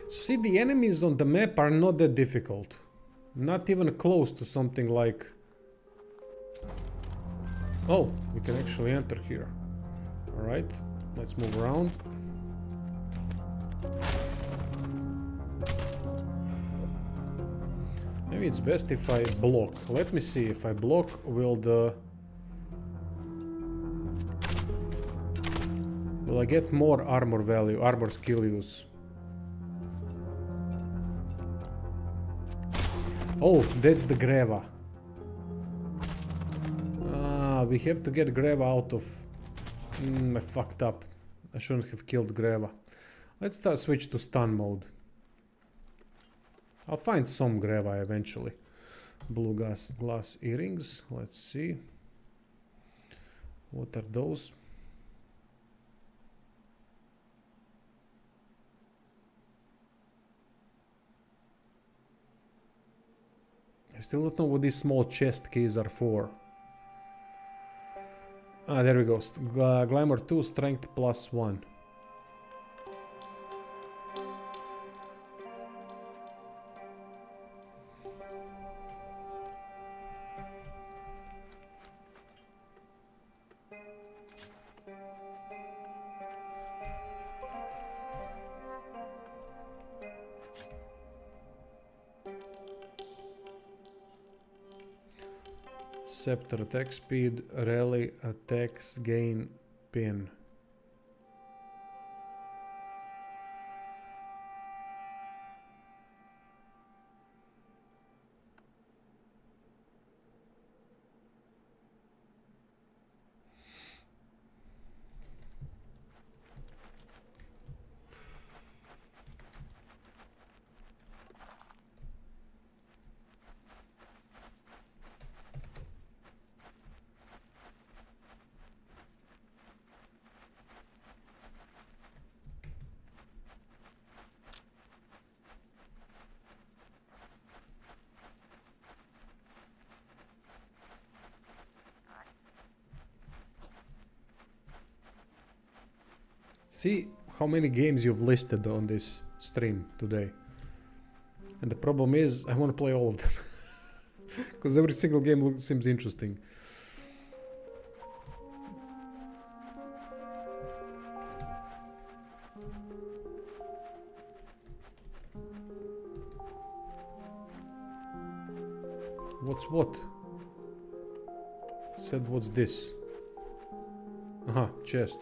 See, the enemies on the map are not that difficult. Not even close to something like... Oh, we can actually enter here. Alright, let's move around. Maybe it's best if I block. Let me see, if I block, will I get more armor value, armor skill use? Oh, that's the Greva. We have to get Greva out of... I fucked up. I shouldn't have killed Greva. Let's switch to stun mode. I'll find some Greva eventually. Blue glass earrings. Let's see. What are those? I still don't know what these small chest keys are for. Ah, there we go. Glamour 2, strength +1. Scepter attack speed, rally attacks gain pin. see how many games you've listed on this stream today. And the problem is, I want to play all of them. Because every single game seems interesting. What's what? Said what's this? Aha, chest.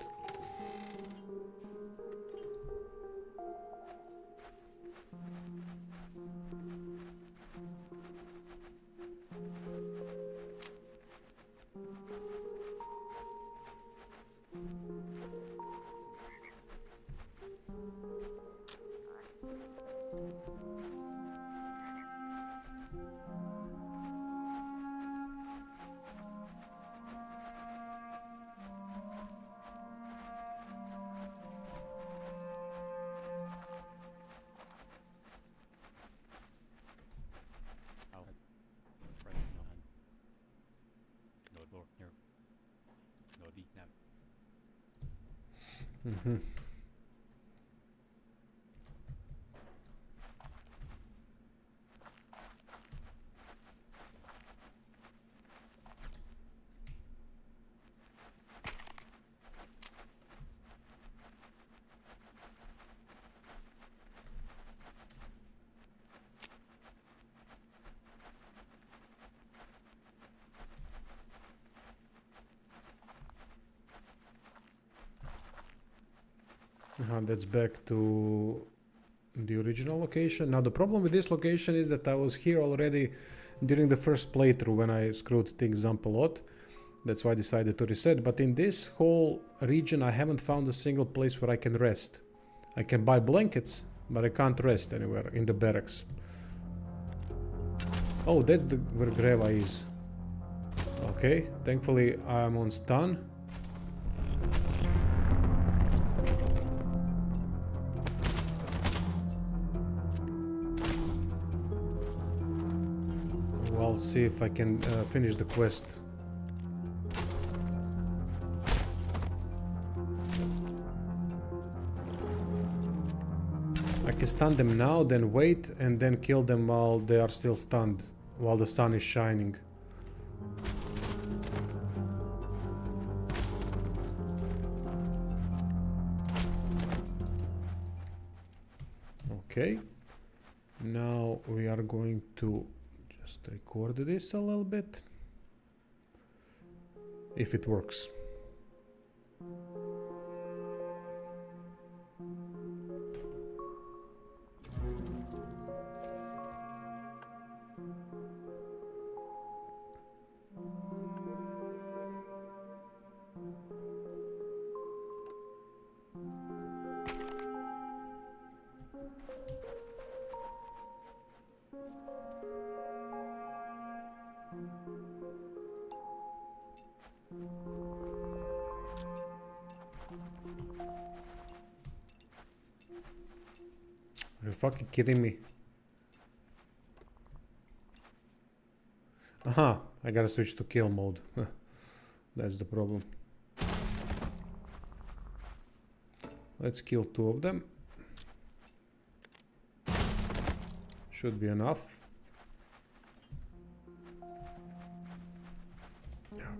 Mm-hmm. That's back to the original location. Now the problem with this location is that I was here already during the first playthrough when I screwed things up a lot. That's why I decided to reset. But in this whole region I haven't found a single place where I can rest. I can buy blankets, but I can't rest anywhere in the barracks. Oh, that's where Greva is. Okay, thankfully I'm on stun. I'll see if I can finish the quest. I can stun them now, then wait, and then kill them while they are still stunned, while the sun is shining. Okay. Now we are going to just record this a little bit, if it works. Are you fucking kidding me? Aha, I gotta switch to kill mode. That's the problem. Let's kill two of them. Should be enough.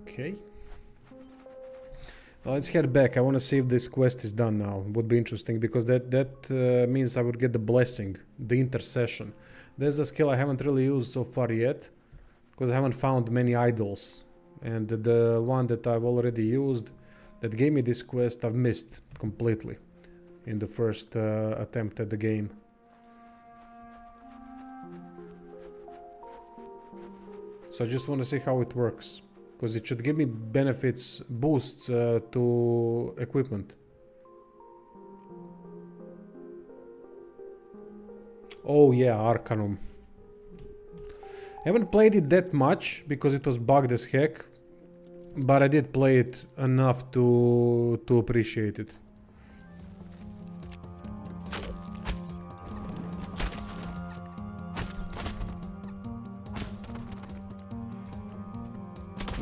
Okay. Let's head back. I want to see if this quest is done now. Would be interesting because that means I would get the blessing, the intercession. There's a skill I haven't really used so far yet because I haven't found many idols, and the one that I've already used that gave me this quest I've missed completely in the first attempt at the game. So I just want to see how it works, because it should give me benefits, boosts to equipment. Oh yeah, Arcanum. I haven't played it that much because it was bugged as heck, but I did play it enough to appreciate it.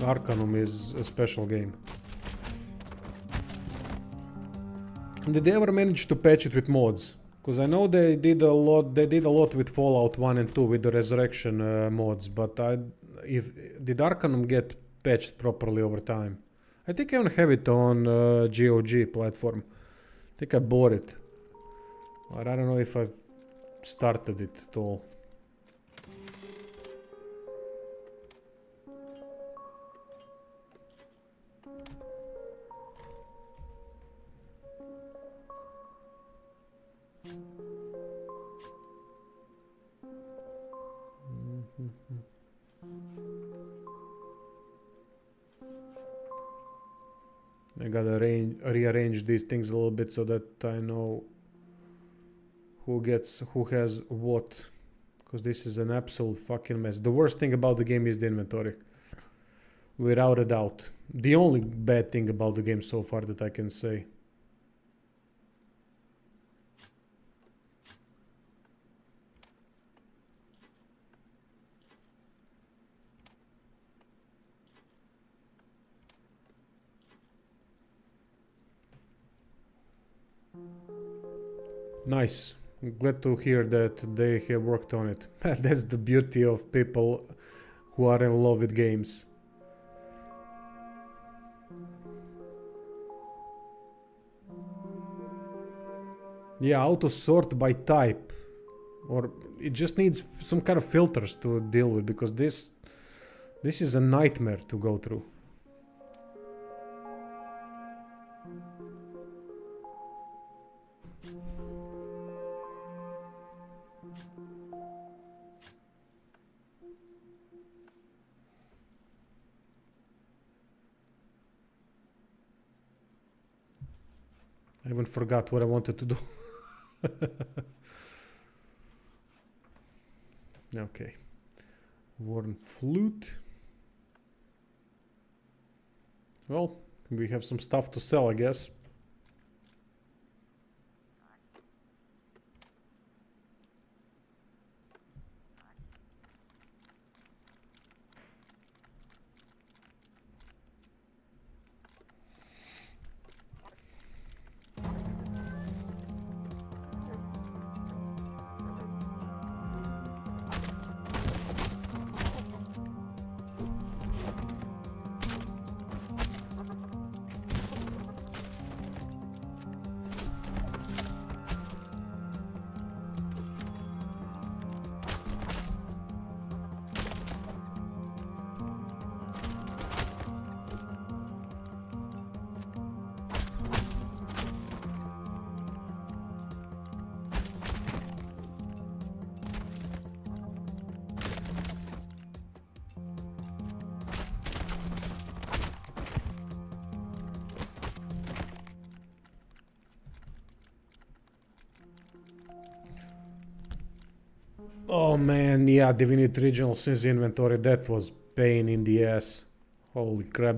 Arcanum is a special game. Did they ever manage to patch it with mods? Because I know they did a lot. They did a lot with Fallout 1 and 2 with the resurrection mods. But did Arcanum get patched properly over time? I think I don't have it on GOG platform. I think I bought it, but I don't know if I've started it at all. I gotta rearrange these things a little bit so that I know who has what, because this is an absolute fucking mess. The worst thing about the game is the inventory, without a doubt. The only bad thing about the game so far that I can say. Nice. I'm glad to hear that they have worked on it. That's the beauty of people who are in love with games. Yeah, auto sort by type. Or it just needs some kind of filters to deal with, because this is a nightmare to go through. I even forgot what I wanted to do. Okay. Worn flute. Well, we have some stuff to sell, I guess. Oh man, yeah, Divinity Original Sin's inventory, that was pain in the ass. Holy crap.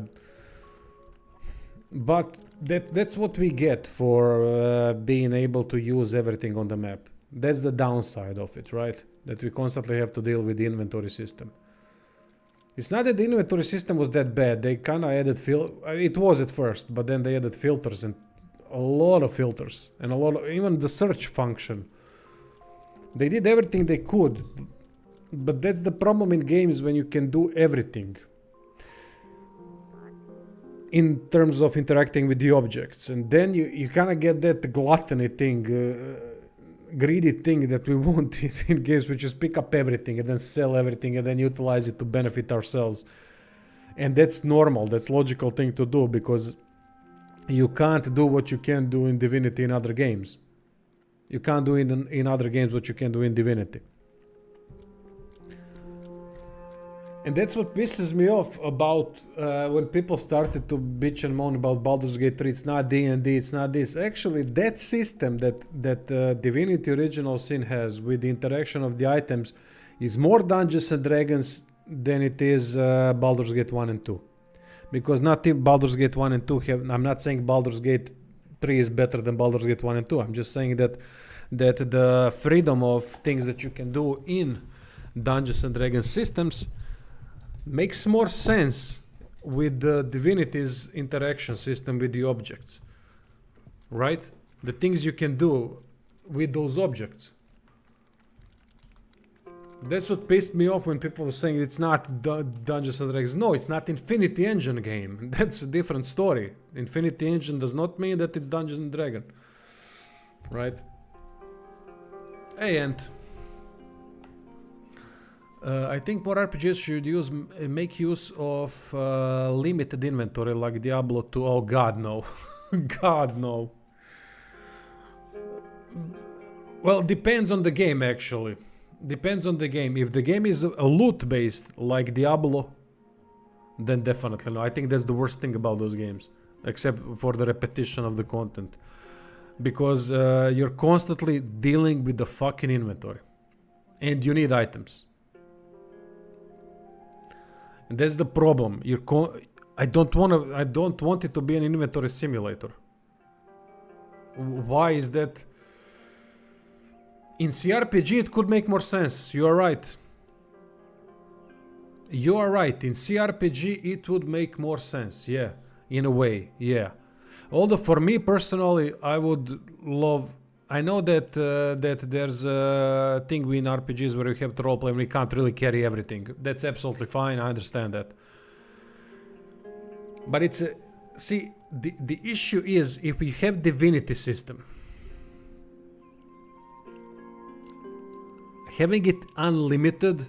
But that's what we get for being able to use everything on the map. That's the downside of it, right? That we constantly have to deal with the inventory system. It's not that the inventory system was that bad. They kind of added it was at first, but then they added filters, and a lot of filters, and a lot of even the search function. They did everything they could, but that's the problem in games when you can do everything in terms of interacting with the objects, and then you kind of get that gluttony thing, greedy thing that we want in games. We just pick up everything and then sell everything and then utilize it to benefit ourselves, and that's normal. That's logical thing to do, because you can't do what you can do in Divinity in other games. You can't do in other games what you can do in Divinity. And that's what pisses me off about when people started to bitch and moan about Baldur's Gate 3. It's not D&D, it's not this. Actually, that system that Divinity Original Sin has with the interaction of the items is more Dungeons and Dragons than it is Baldur's Gate 1 and 2. Because not if Baldur's Gate 1 and 2 have... I'm not saying Baldur's Gate 3 is better than Baldur's Gate 1 and 2. I'm just saying that the freedom of things that you can do in Dungeons and Dragons systems makes more sense with the Divinity's interaction system with the objects, right? the things you can do with those objects. That's what pissed me off when people were saying it's not Dungeons and Dragons. No, it's not Infinity Engine game. That's a different story. Infinity Engine does not mean that it's Dungeons and Dragons. Right? Hey, and I think more RPGs should make use of limited inventory like Diablo 2. Oh god, no. God, no. Well, depends on the game, actually. Depends on the game. If the game is a loot based like Diablo, then definitely no. I think that's the worst thing about those games, except for the repetition of the content, because you're constantly dealing with the fucking inventory and you need items, and that's the problem. I don't want it to be an inventory simulator. Why is that? In CRPG it could make more sense. You are right. You are right. In CRPG it would make more sense. Yeah, in a way. Yeah. Although for me personally, I would love. I know that there's a thing in RPGs where you have to roleplay and we can't really carry everything. That's absolutely fine. I understand that. But it's see, the issue is if we have divinity system. Having it unlimited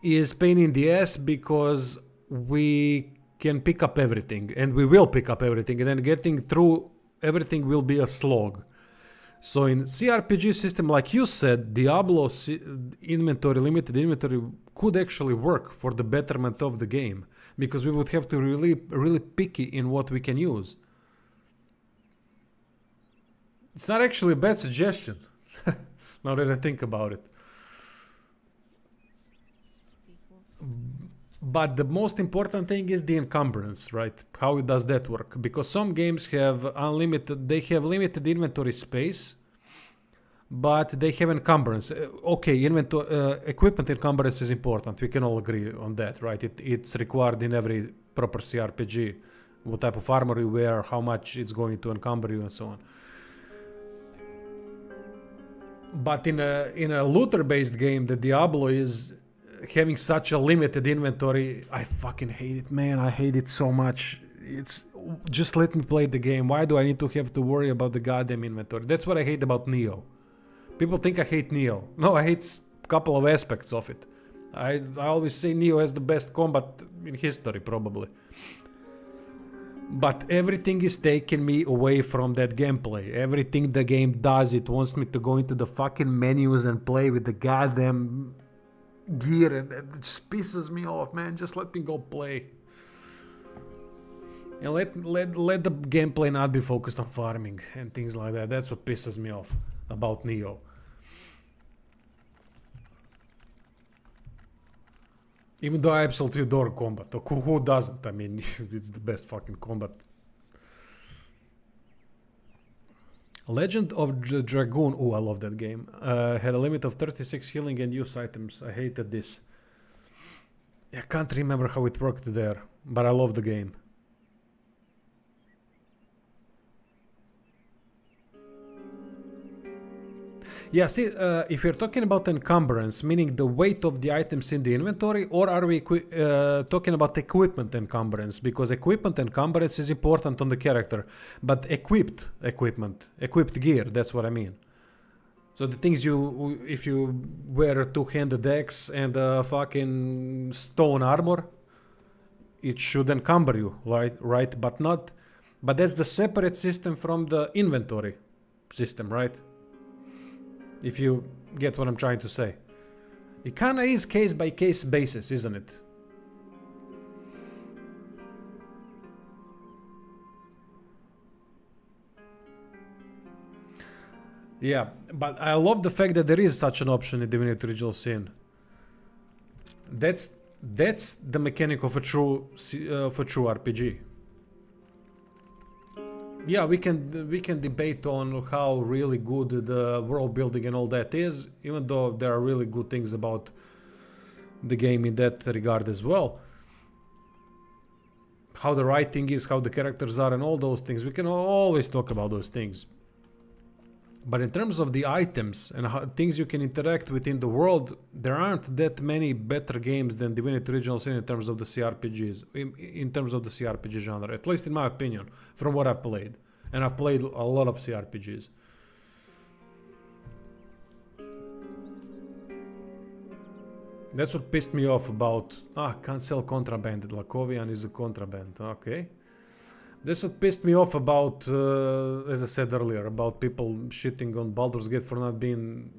is pain in the ass because we can pick up everything and we will pick up everything, and then getting through everything will be a slog. So in CRPG system, like you said, Diablo limited inventory could actually work for the betterment of the game, because we would have to really picky in what we can use. It's not actually a bad suggestion. Now that I think about it. But the most important thing is the encumbrance, right? How does that work? Because some games have limited inventory space, but they have encumbrance. Okay, equipment encumbrance is important. We can all agree on that, right? It's required in every proper CRPG. What type of armor you wear, how much it's going to encumber you, and so on. But in a looter-based game, the Diablo is having such a limited inventory. I fucking hate it, man. I hate it so much. It's just let me play the game. Why do I need to have to worry about the goddamn inventory? That's what I hate about Neo. People think I hate Neo. No, I hate a couple of aspects of it. I always say Neo has the best combat in history, probably. But everything is taking me away from that gameplay. Everything the game does, it wants me to go into the fucking menus and play with the goddamn gear, and it just pisses me off, man. Just let me go play. And let the gameplay not be focused on farming and things like that. That's what pisses me off about Neo. Even though I absolutely adore combat. Who doesn't? I mean, it's the best fucking combat. Legend of the Dragoon. Oh, I love that game. Had a limit of 36 healing and use items. I hated this. I can't remember how it worked there, but I love the game. Yeah, see, if you're talking about encumbrance, meaning the weight of the items in the inventory, or are we talking about equipment encumbrance? Because equipment encumbrance is important on the character, but equipped gear, that's what I mean. So the things if you wear a two-handed axe and a fucking stone armor, it should encumber you, right? But that's the separate system from the inventory system, right? If you get what I'm trying to say. It kinda is case by case basis, isn't it? Yeah, but I love the fact that there is such an option in Divinity Original Sin. That's the mechanic of a true RPG. Yeah, we can debate on how really good the world building and all that is, even though there are really good things about the game in that regard as well. how the writing is, how the characters are, and all those things. We can always talk about those things. But in terms of the items and how, things you can interact with in the world, there aren't that many better games than Divinity Original Sin in terms of the CRPGs, in terms of the CRPG genre, at least in my opinion, from what I've played. And I've played a lot of CRPGs. That's what pissed me off about, can't sell contraband. Lakovian is a contraband, okay. That's what pissed me off about, as I said earlier, about people shitting on Baldur's Gate for not being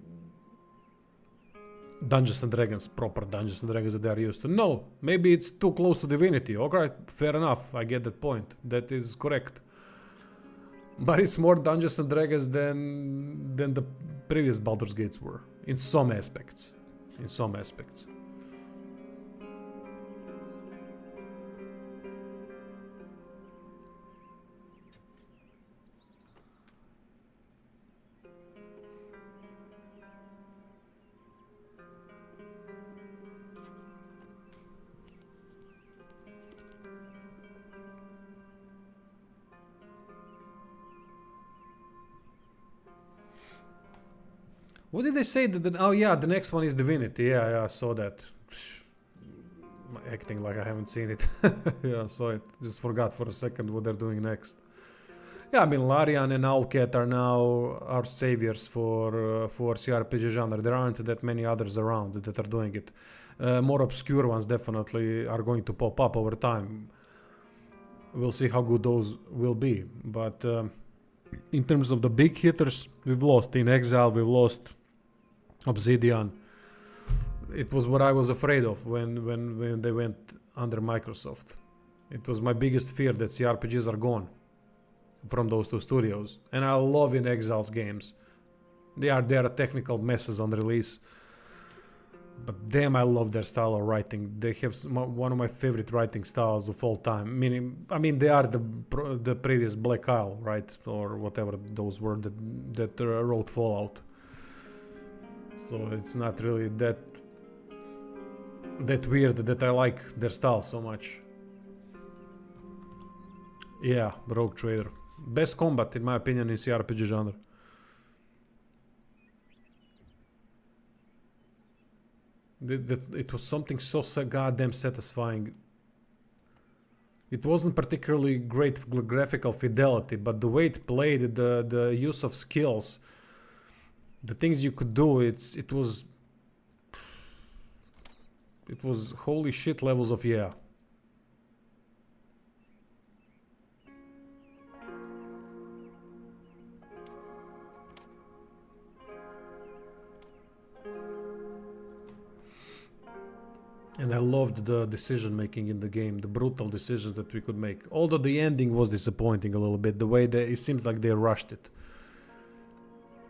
Dungeons and Dragons, proper Dungeons and Dragons that they are used to. No, maybe it's too close to Divinity. Okay, fair enough, I get that point. That is correct. But it's more Dungeons and Dragons than the previous Baldur's Gates were, in some aspects. In some aspects. What did they say? Oh yeah, the next one is Divinity. Yeah, I saw that. Acting like I haven't seen it. Yeah, I saw it. Just forgot for a second what they're doing next. Yeah, I mean, Larian and Owlcat are now our saviors for CRPG genre. There aren't that many others around that are doing it. More obscure ones definitely are going to pop up over time. We'll see how good those will be. But in terms of the big hitters, we've lost In Exile, we've lost Obsidian. It was what I was afraid of when they went under Microsoft. It was my biggest fear that CRPGs are gone from those two studios. And I love In Exile's games. They are technical messes on release. But damn, I love their style of writing. They have one of my favorite writing styles of all time. I mean, they are the previous Black Isle, right? Or whatever those were that wrote Fallout. So it's not really that weird that I like their style so much. Yeah, Rogue Trader. Best combat, in my opinion, in CRPG genre. It was something so goddamn satisfying. It wasn't particularly great graphical fidelity, but the way it played, the use of skills, the things you could do, it was holy shit levels of yeah. And I loved the decision making in the game, the brutal decisions that we could make. Although the ending was disappointing a little bit, the way it seems like they rushed it.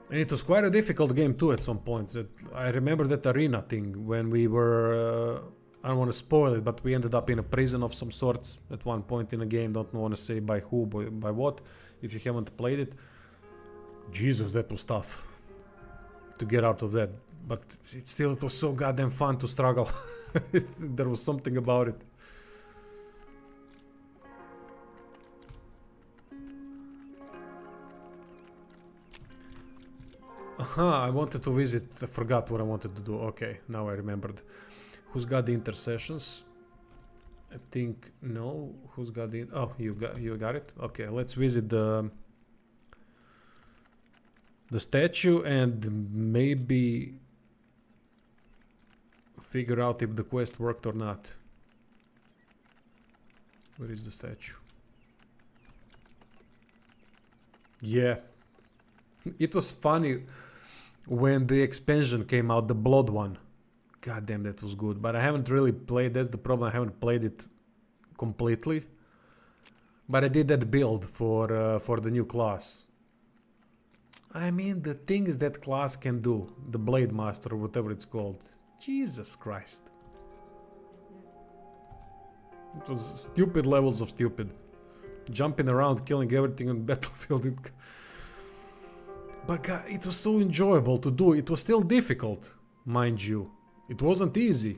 And it was quite a difficult game too at some points. I remember that arena thing when we were, I don't want to spoil it, but we ended up in a prison of some sorts at one point in a game. Don't want to say by who, by what, if you haven't played it. Jesus, that was tough to get out of that. But it was so goddamn fun to struggle. There was something about it. I wanted to visit. I forgot what I wanted to do. Okay, now I remembered. Who's got the intercessions? I think no. Who's got the? Oh, you got it. Okay, let's visit the statue and maybe figure out if the quest worked or not. Where is the statue? Yeah, it was funny when the expansion came out, the blood one. God damn, that was good. But I haven't really played. That's the problem. I haven't played it completely. But I did that build for the new class. I mean, the things that class can do, the Blade Master or whatever it's called. Jesus Christ. It was stupid levels of stupid. Jumping around, killing everything on battlefield. But God, it was so enjoyable to do. It was still difficult, mind you. It wasn't easy.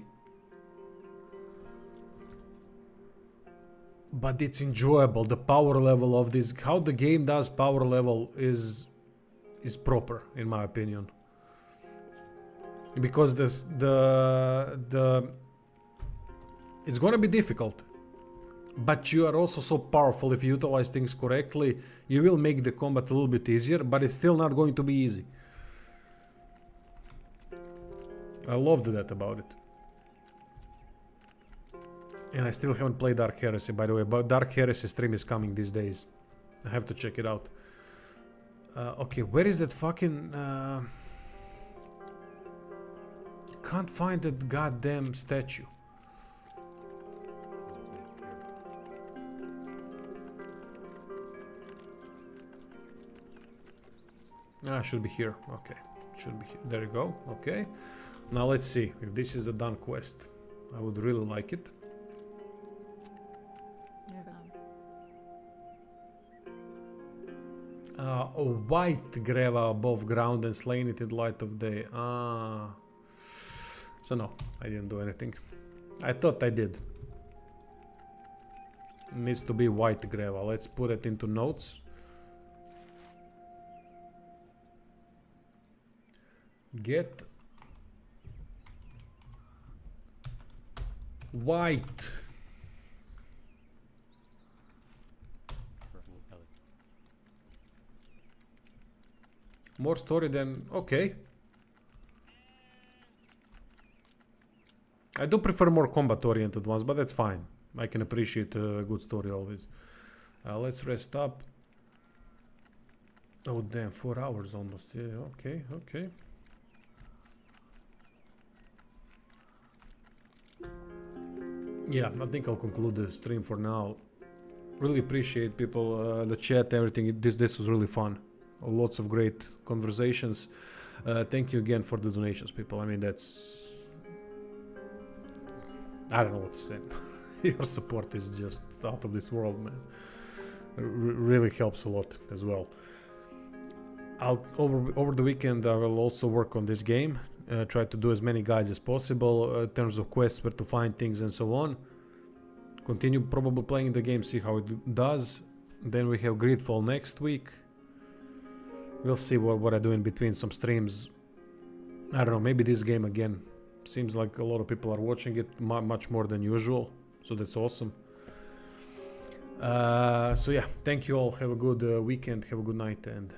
but it's enjoyable. The power level of this, how the game does power level is proper in my opinion. Because it's gonna be difficult, but you are also so powerful. If you utilize things correctly, you will make the combat a little bit easier, but it's still not going to be easy. I loved that about it. And I still haven't played Dark Heresy, by the way, but Dark Heresy stream is coming these days. I have to check it out. Okay, where is that fucking... can't find that goddamn statue. Ah, should be here. Okay, should be here. There you go. Okay. Now let's see if this is a done quest. I would really like it. You're gone. A white grave above ground and slain it in the light of day. Ah. So no, I didn't do anything. I thought I did. It needs to be white grave. Let's put it into notes. Get white. More story than... okay. I do prefer more combat-oriented ones, but that's fine. I can appreciate a good story always. Let's rest up. Oh damn, 4 hours almost. Yeah, okay, okay. Yeah, I think I'll conclude the stream for now. Really appreciate people, the chat, everything. This was really fun. Lots of great conversations. Thank you again for the donations, people. I mean, that's... I don't know what to say. Your support is just out of this world, man. Really helps a lot as well. Over the weekend I will also work on this game. Try to do as many guides as possible in terms of quests, where to find things and so on. Continue probably playing the game, see how it does. Then we have Gridfall next week. We'll see what I do in between some streams. I don't know, maybe this game again. Seems like a lot of people are watching it much more than usual, so that's awesome. So yeah, thank you all. Have a good weekend, have a good night, and